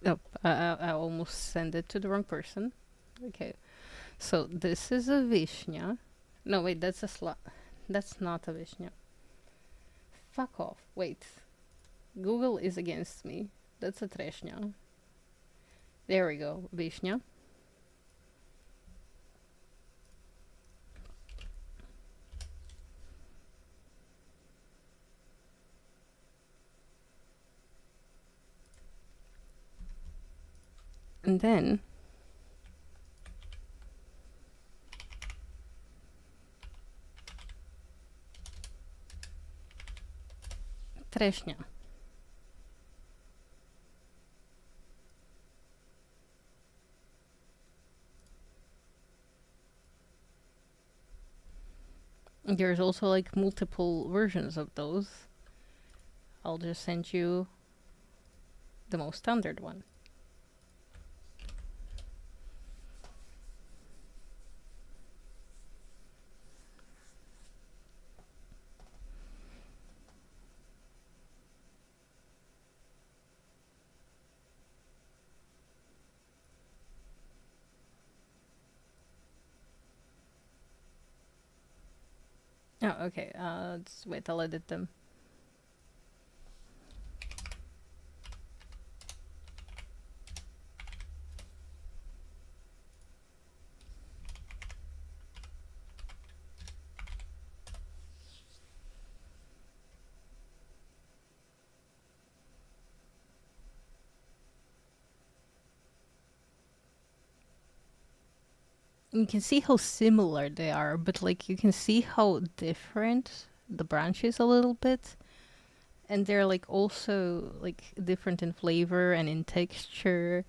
Speaker 1: oh, I almost sent it to the wrong person. Okay, so this is a Vishnya. No, wait, that's a That's not a Vishnya. Fuck off. Wait. Google is against me. That's a Treshnya. There we go. Vishnya. And then Treshnya. There's also like multiple versions of those. I'll just send you the most standard one. Oh, okay. Just wait, I'll edit them. You can see how similar they are, but like you can see how different the branch is a little bit. And they're like also like different in flavor and in texture.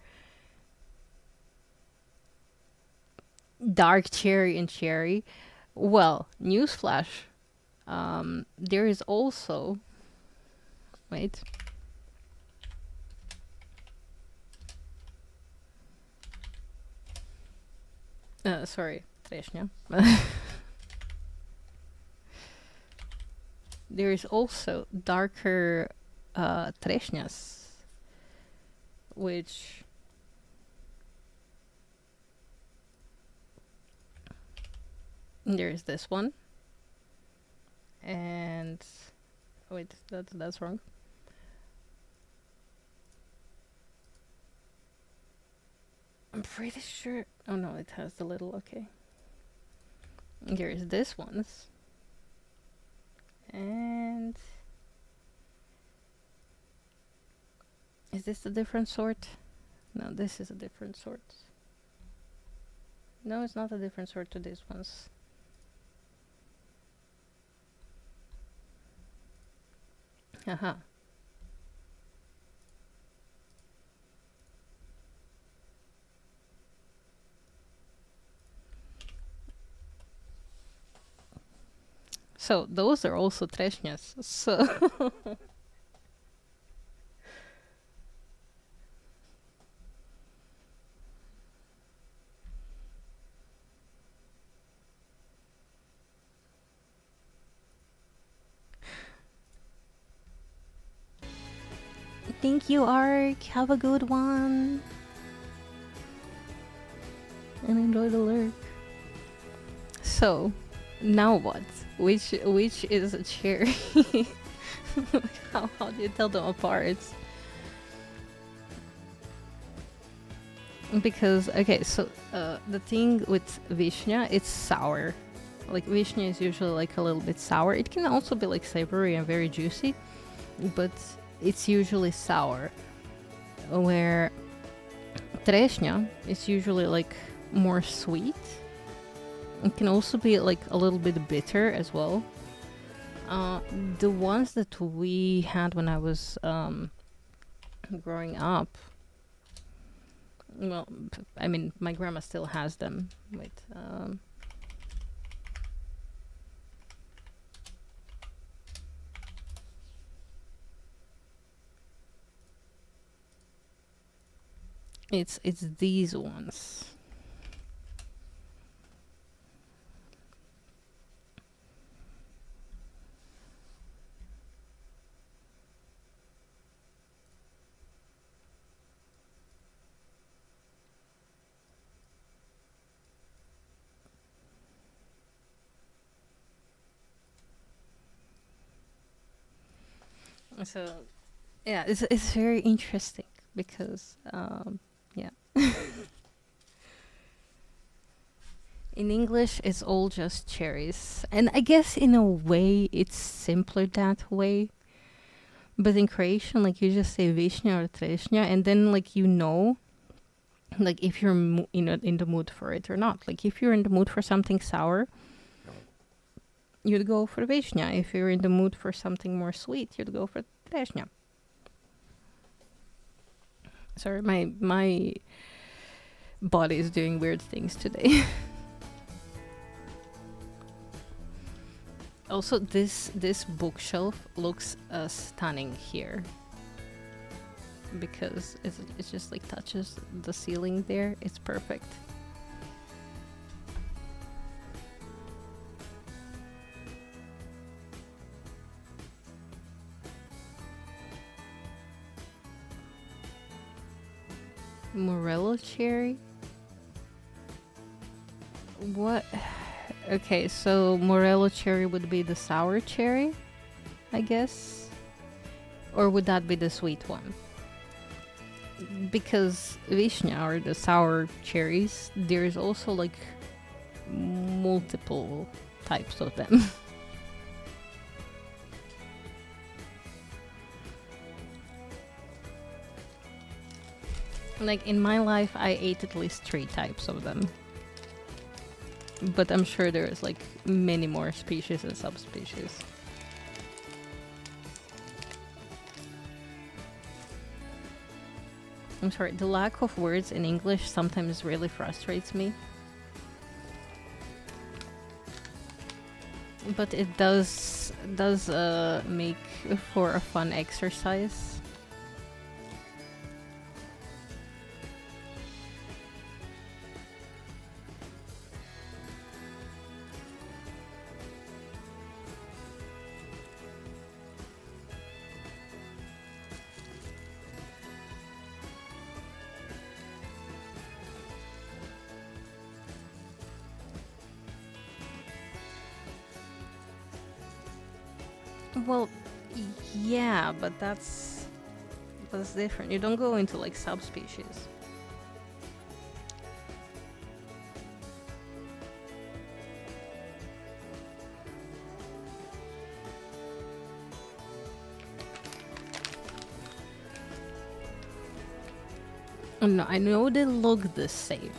Speaker 1: Dark cherry and cherry. Well, newsflash. There is also, wait, Sorry, trešnja. There's also darker trešnjas, which there's this one, and wait, that's wrong. I'm pretty sure. Oh no, it has the little. Okay. There's this one's, and is this a different sort? No, this is a different sort. No, it's not a different sort to these ones. Haha. So those are also trešnjas. So thank you, Ark. Have a good one. And enjoy the lurk. So, now what? Which is a cherry? How do you tell them apart? Because okay, so the thing with vishnya, it's sour. Like vishnya is usually like a little bit sour. It can also be like savory and very juicy, but it's usually sour. Where trešnja is usually like more sweet. It can also be like a little bit bitter as well. The ones that we had when I was growing up, well, I mean, my grandma still has them. Wait, it's these ones. So, yeah, it's very interesting because, yeah. In English, it's all just cherries. And I guess in a way, it's simpler that way. But in Croatian, like you just say vishnya or trešnja, and then like you know, like if you're in the mood for it or not. Like if you're in the mood for something sour, you'd go for vishnya. If you're in the mood for something more sweet, you'd go for trešnja. Sorry, my body is doing weird things today. Also, this bookshelf looks stunning here because it just like touches the ceiling there. It's perfect. Morello cherry? What? Okay, so Morello cherry would be the sour cherry, I guess? Or would that be the sweet one? Because vishnya, or the sour cherries, there's also like multiple types of them. Like in my life, I ate at least 3 types of them. But I'm sure there's like many more species and subspecies. I'm sorry, the lack of words in English sometimes really frustrates me. But it does make for a fun exercise. Well, yeah, but that's different. You don't go into like subspecies. No, I know they look the same,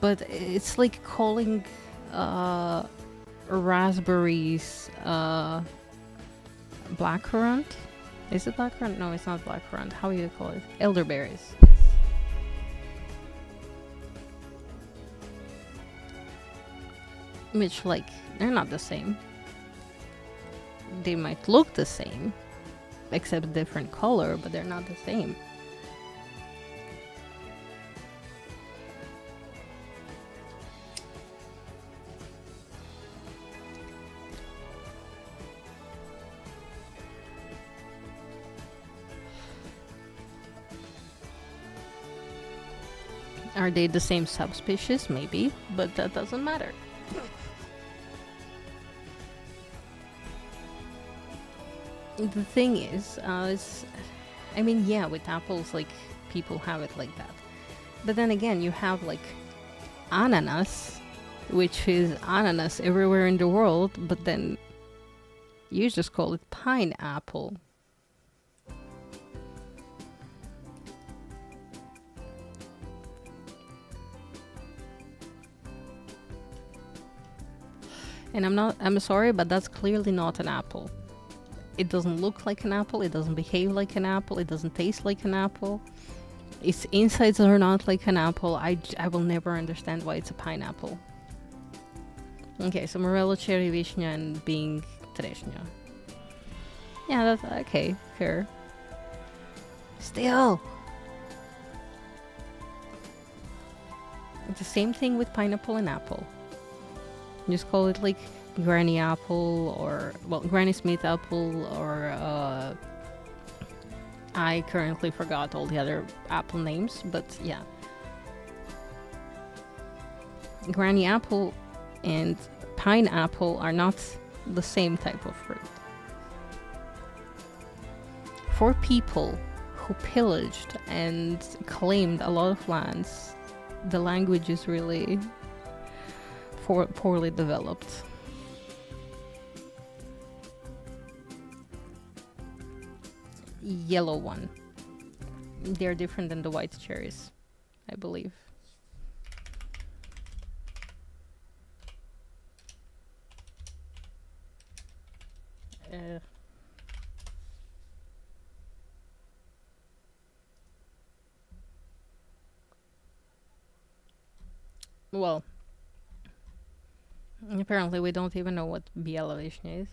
Speaker 1: but it's like calling uh, raspberries blackcurrant. Is it blackcurrant? No, it's not blackcurrant. How do you call it? Elderberries. Which, like, they're not the same. They might look the same, except different color, but they're not the same. Are they the same subspecies? Maybe, but that doesn't matter. The thing is, I mean, yeah, with apples, like, people have it like that. But then again, you have, like, ananas, which is ananas everywhere in the world, but then you just call it pineapple. And I'm sorry, but that's clearly not an apple. It doesn't look like an apple, it doesn't behave like an apple, it doesn't taste like an apple. Its insides are not like an apple. I will never understand why it's a pineapple. Okay, so morello, cherry, vishnya, and being treshnya. Yeah, that's okay, fair. Still. It's the same thing with pineapple and apple. Just call it like Granny Apple or, well, Granny Smith Apple or, I currently forgot all the other apple names, but yeah. Granny Apple and pineapple are not the same type of fruit. For people who pillaged and claimed a lot of lands, the language is really poorly developed. Yellow one. They're different than the white cherries, I believe. Well, apparently we don't even know what Biela Vishnya is.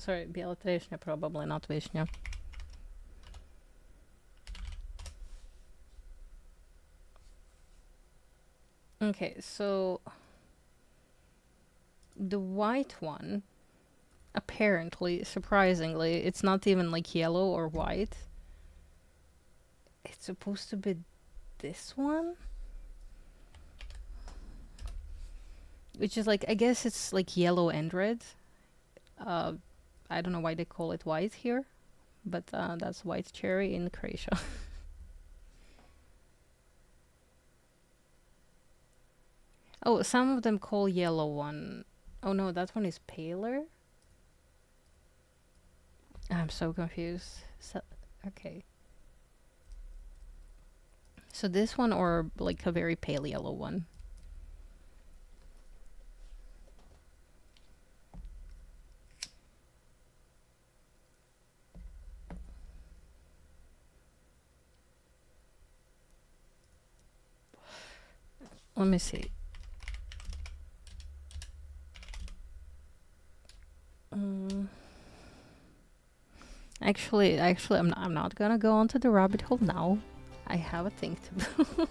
Speaker 1: Sorry, Biela Treshnya, probably not Vishnya. Okay, so the white one, apparently, surprisingly, it's not even like yellow or white. It's supposed to be this one? Which is like, I guess it's like yellow and red. I don't know why they call it white here, but that's white cherry in Croatia. Oh, some of them call yellow one. Oh no, that one is paler. I'm so confused. So, okay. So this one or like a very pale yellow one? Let me see. Actually, I'm not gonna go onto the rabbit hole now. I have a thing to do.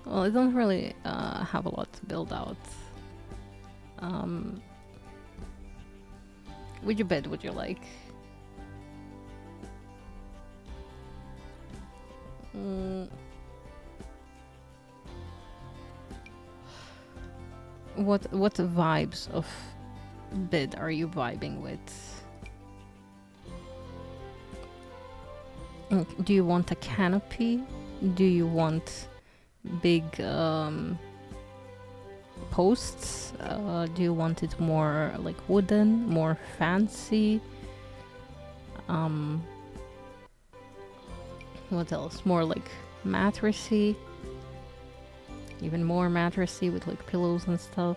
Speaker 1: Well, I don't really have a lot to build out. Which bed would you like? What vibes of bed are you vibing with? Do you want a canopy? Do you want big posts? Do you want it more like wooden, more fancy? What else? More like mattressy? Even more mattressy with like pillows and stuff?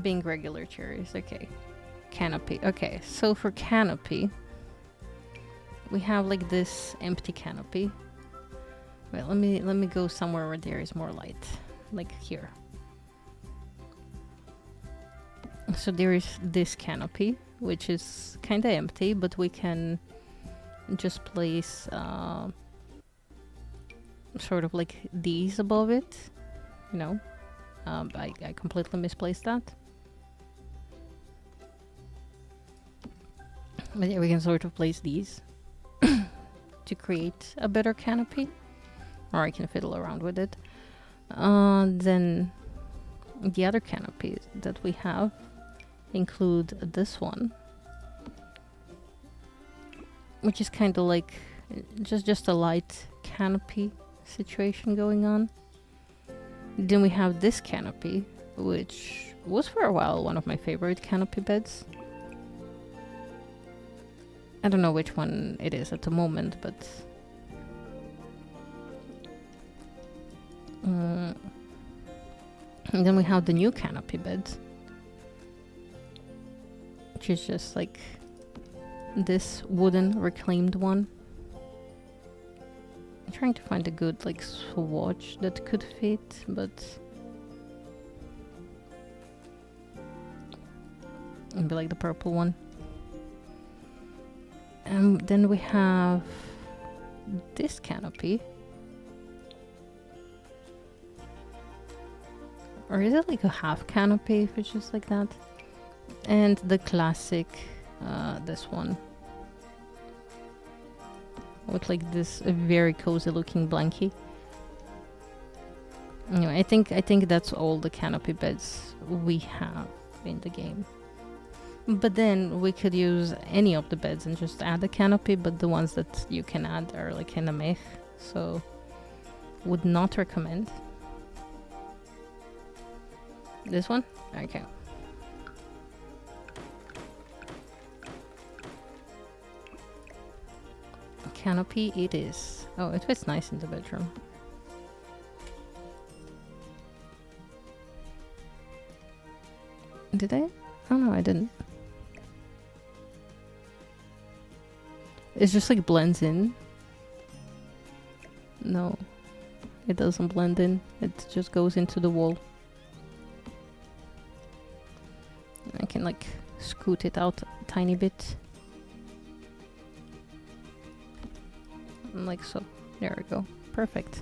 Speaker 1: Being regular chairs, okay. Canopy, okay. So for canopy, we have like this empty canopy. Wait, let me go somewhere where there is more light, like here. So there is this canopy, which is kind of empty, but we can just place sort of like these above it, you know. I completely misplaced that. But yeah, we can sort of place these to create a better canopy. Or I can fiddle around with it. Then the other canopies that we have include this one, which is kind of like just a light canopy situation going on. Then we have this canopy, which was for a while one of my favorite canopy beds. I don't know which one it is at the moment, but and then we have the new canopy bed, which is just like this wooden reclaimed one. I'm trying to find a good like swatch that could fit, but it'd be like the purple one. And then we have this canopy. Or is it like a half canopy if it's just like that? And the classic, this one. With like this very cozy looking blankie. Anyway, I think that's all the canopy beds we have in the game. But then we could use any of the beds and just add a canopy, but the ones that you can add are like in a mech, so would not recommend. This one? Okay. Canopy it is. Oh, it fits nice in the bedroom. Did I? Oh no, I didn't. It just like blends in. No, it doesn't blend in. It just goes into the wall. I can like scoot it out a tiny bit. Like so. There we go. Perfect.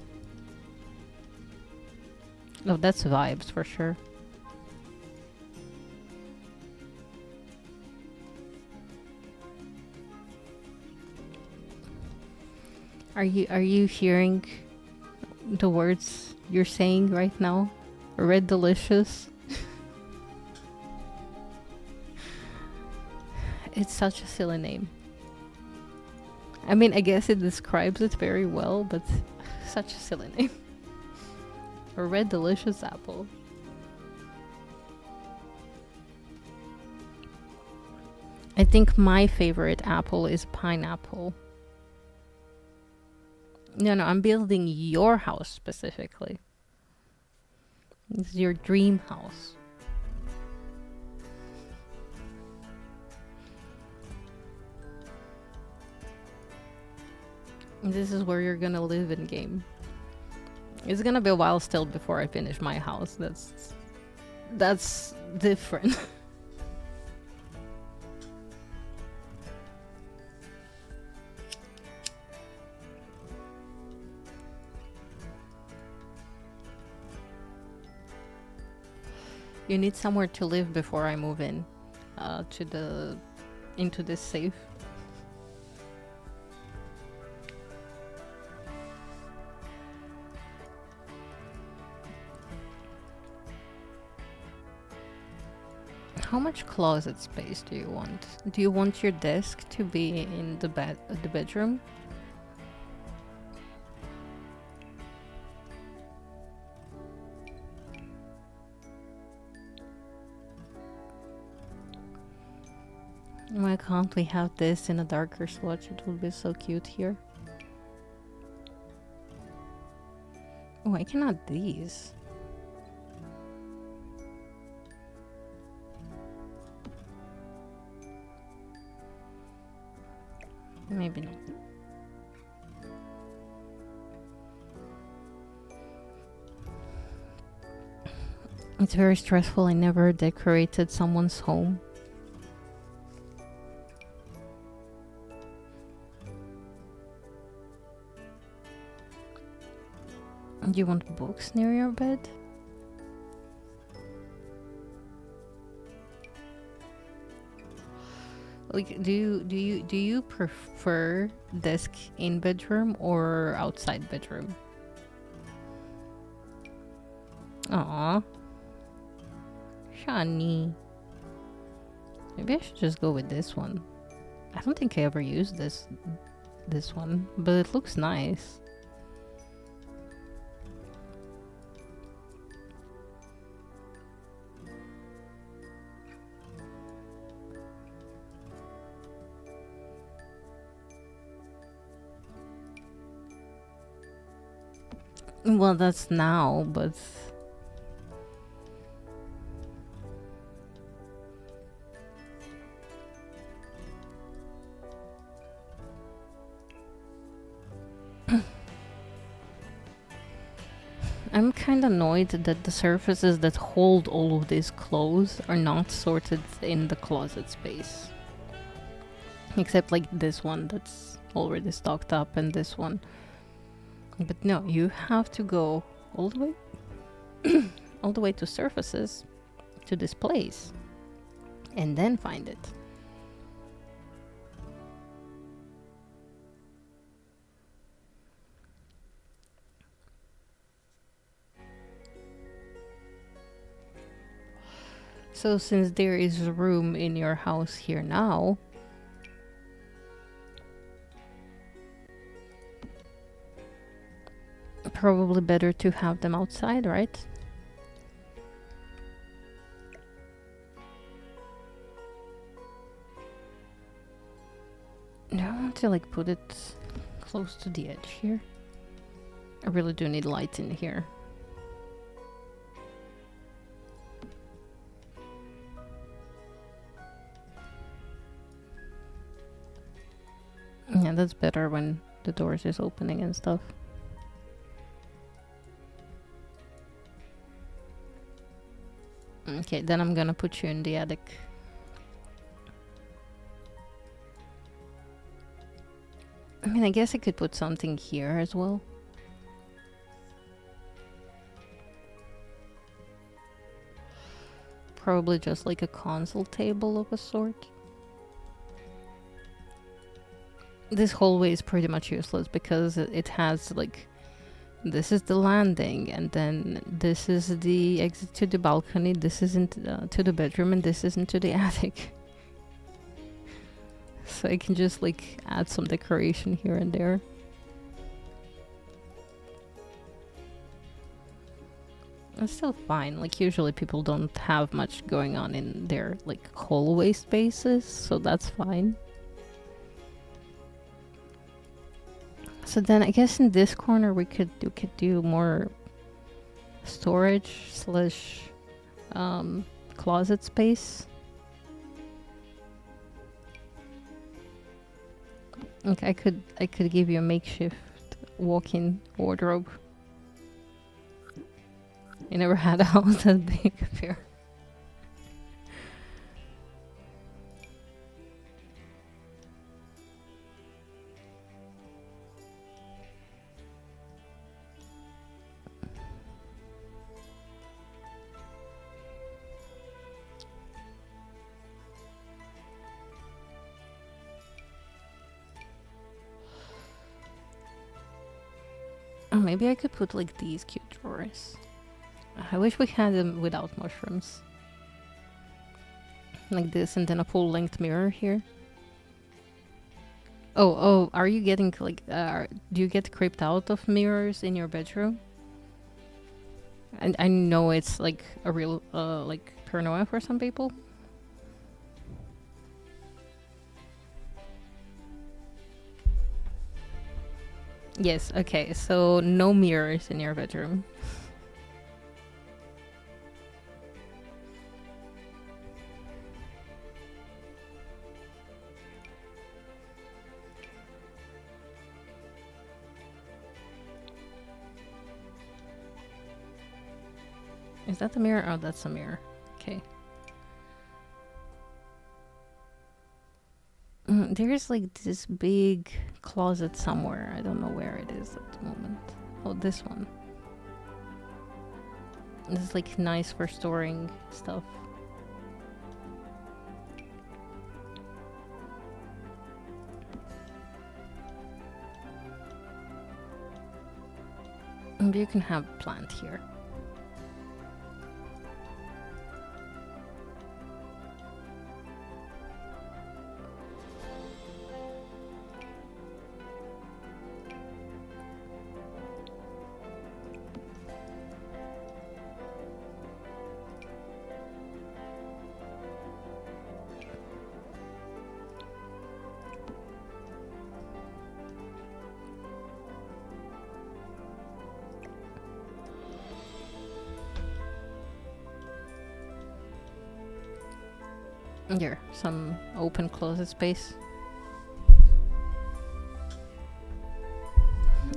Speaker 1: Oh, that's vibes for sure. Are you hearing the words you're saying right now? Red Delicious. It's such a silly name. I mean, I guess it describes it very well, but such a silly name. A Red Delicious apple. I think my favorite apple is pineapple. No, I'm building your house specifically. It's your dream house. This is where you're gonna live in game. It's gonna be a while still before I finish my house. That's different. You need somewhere to live before I move in. to the into this safe. How much closet space do you want? Do you want your desk to be in the bedroom? Why can't we have this in a darker swatch? It would be so cute here. Oh, I can add these. Maybe not. It's very stressful. I never decorated someone's home. Do you want books near your bed? Like, do you prefer desk in bedroom or outside bedroom? Aww, Shani. Maybe I should just go with this one. I don't think I ever used this one, but it looks nice. Well, that's now, but I'm kind of annoyed that the surfaces that hold all of these clothes are not sorted in the closet space. Except like this one that's already stocked up and this one. But no, you have to go all the way all the way to surfaces to this place and then find it. So since there is room in your house here now, probably better to have them outside, right? No, I want to like put it close to the edge here. I really do need light in here. Yeah, that's better when the doors is opening and stuff. Okay, then I'm gonna put you in the attic. I mean, I guess I could put something here as well. Probably just like a console table of a sort. This hallway is pretty much useless because it has like, this is the landing, and then this is the exit to the balcony, this is to the bedroom, and this is into the attic. So I can just like add some decoration here and there. It's still fine. Like usually people don't have much going on in their like hallway spaces, so that's fine. So then I guess in this corner we could do more storage slash closet space. Okay, I could give you a makeshift walk-in wardrobe. You never had a house that big here. Oh, maybe I could put like these cute drawers. I wish we had them without mushrooms. Like this, and then a full-length mirror here. Oh, are you getting like, do you get creeped out of mirrors in your bedroom? And I know it's like a real, like paranoia for some people. Yes, okay, so no mirrors in your bedroom. Is that the mirror? Oh, that's a mirror. Okay. There's like this big closet somewhere. I don't know where it is at the moment. Oh, this one. This is like nice for storing stuff. Maybe you can have a plant here. Here, some open closet space.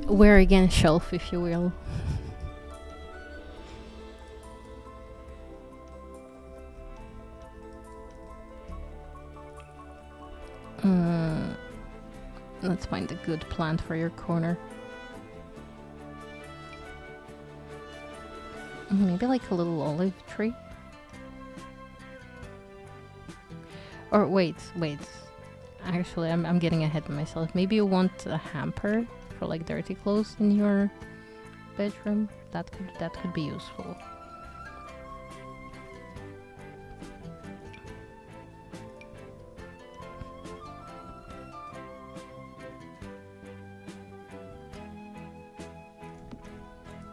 Speaker 1: Where again, shelf, if you will. Let's find a good plant for your corner. Maybe like a little olive tree. Or wait. Actually, I'm getting ahead of myself. Maybe you want a hamper for like dirty clothes in your bedroom. That could be useful.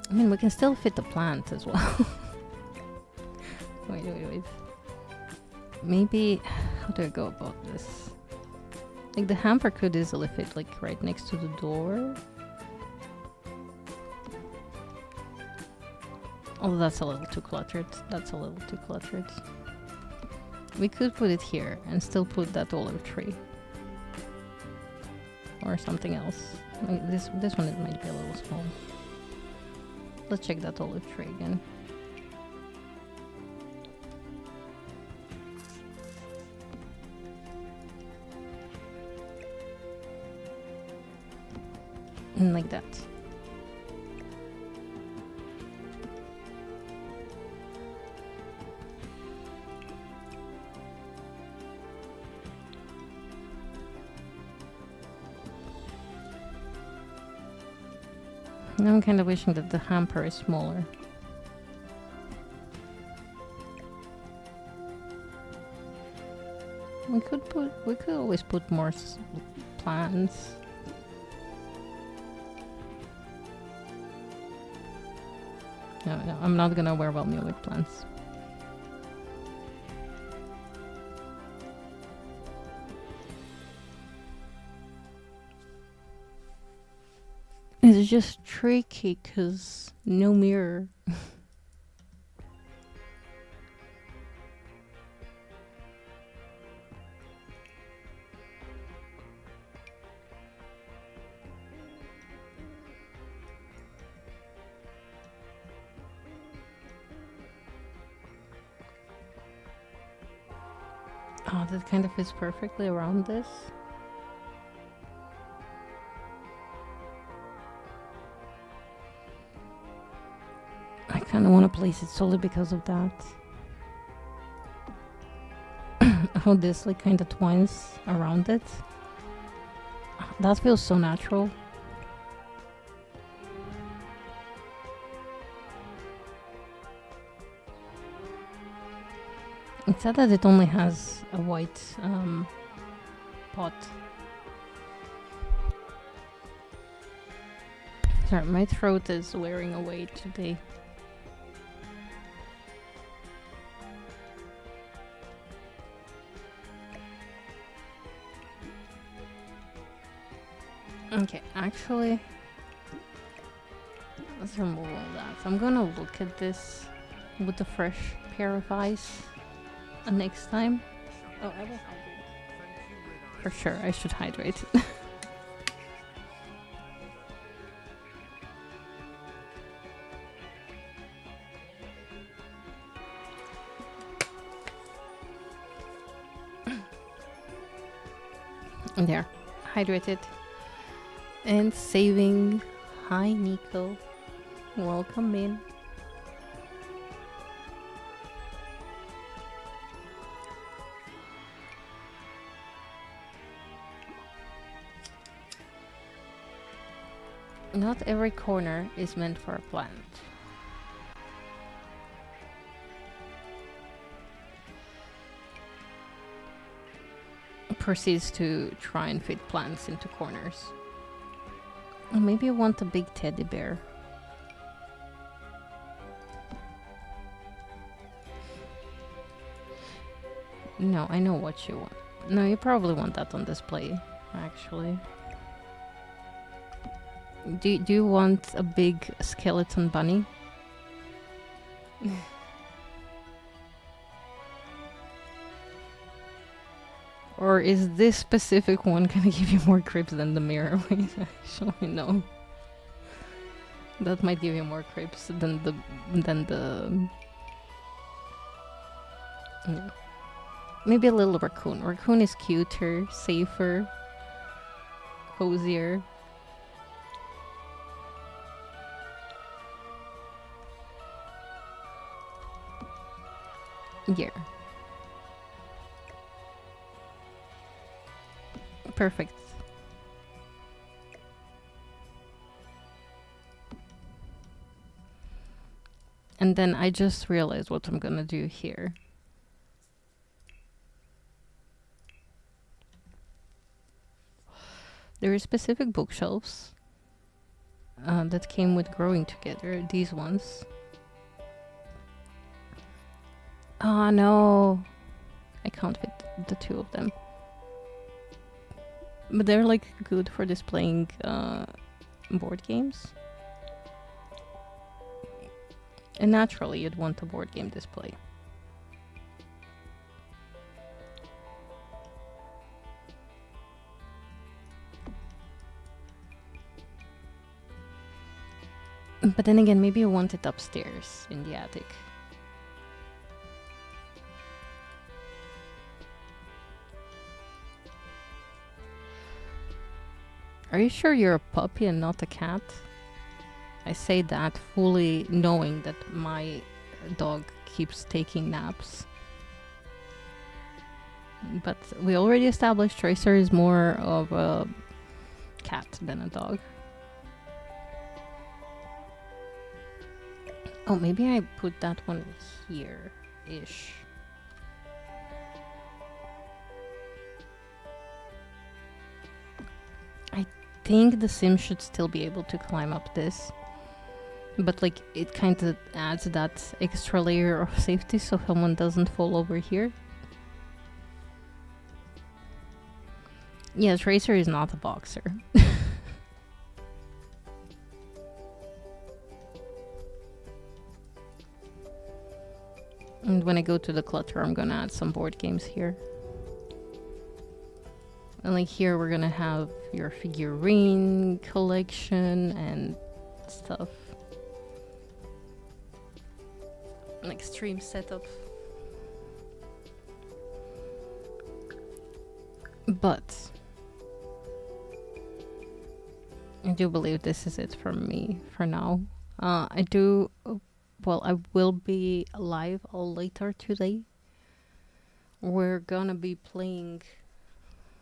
Speaker 1: I mean, we can still fit the plant as well. Wait. Maybe, how do I go about this? Like the hamper could easily fit like right next to the door. Oh, that's a little too cluttered. We could put it here and still put that olive tree. Or something else. Like this one, it might be a little small. Let's check that olive tree again. And like that. Now I'm kind of wishing that the hamper is smaller. We could always put more plants. No, I'm not gonna overwhelm you with plants. It's just tricky because no mirror. Oh, that kind of fits perfectly around this. I kind of want to place it solely because of that. How this like kind of twines around it. That feels so natural. It's sad that it only has a white pot. Sorry, my throat is wearing away today. Okay, actually, let's remove all that. I'm gonna look at this with a fresh pair of eyes next time. Oh, I will hydrate. For sure, I should hydrate. There, hydrated and saving. Hi, Nico. Welcome in. Not every corner is meant for a plant. Proceeds to try and fit plants into corners. Or maybe I want a big teddy bear. No, I know what you want. No, you probably want that on display, actually. Do you want a big skeleton bunny? Or is this specific one gonna give you more creeps than the mirror? Actually, no. That might give you more creeps than the yeah. Maybe a little raccoon. Raccoon is cuter, safer, cozier. Yeah. Perfect. And then I just realized what I'm gonna do here. There are specific bookshelves that came with growing together. These ones. Ah, no. I can't fit the two of them. But they're like good for displaying board games. And naturally, you'd want a board game display. But then again, maybe you want it upstairs in the attic. Are you sure you're a puppy and not a cat? I say that fully knowing that my dog keeps taking naps. But we already established Tracer is more of a cat than a dog. Oh, maybe I put that one here-ish. I think the sim should still be able to climb up this. But like, it kind of adds that extra layer of safety so someone doesn't fall over here. Yeah, Tracer is not a boxer. And when I go to the clutter, I'm gonna add some board games here. And like here, we're gonna have your figurine collection and stuff. Like stream setup. But I do believe this is it from me for now. I will be live later today. We're gonna be playing,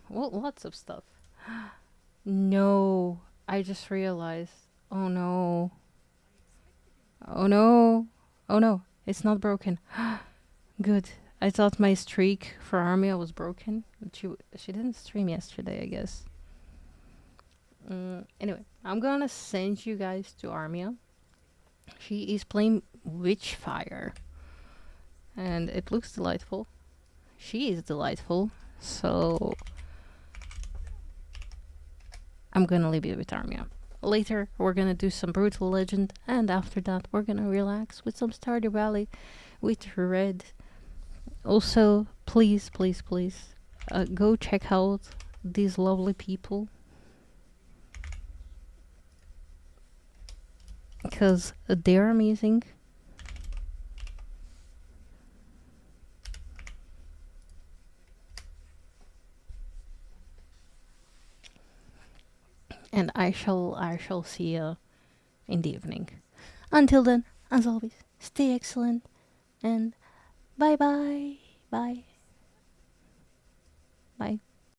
Speaker 1: well, lots of stuff. No, I just realized. Oh no. Oh no. Oh no, it's not broken. Good. I thought my streak for Armia was broken. But she didn't stream yesterday, I guess. Anyway, I'm gonna send you guys to Armia. She is playing Witchfire, and it looks delightful. She is delightful, so I'm gonna leave it with Armia. Later, we're gonna do some Brutal Legend, and after that, we're gonna relax with some Stardew Valley with Red. Also, please, please, please, go check out these lovely people, because they're amazing. And I shall see you in the evening. Until then, as always, stay excellent and bye bye. Bye. Bye.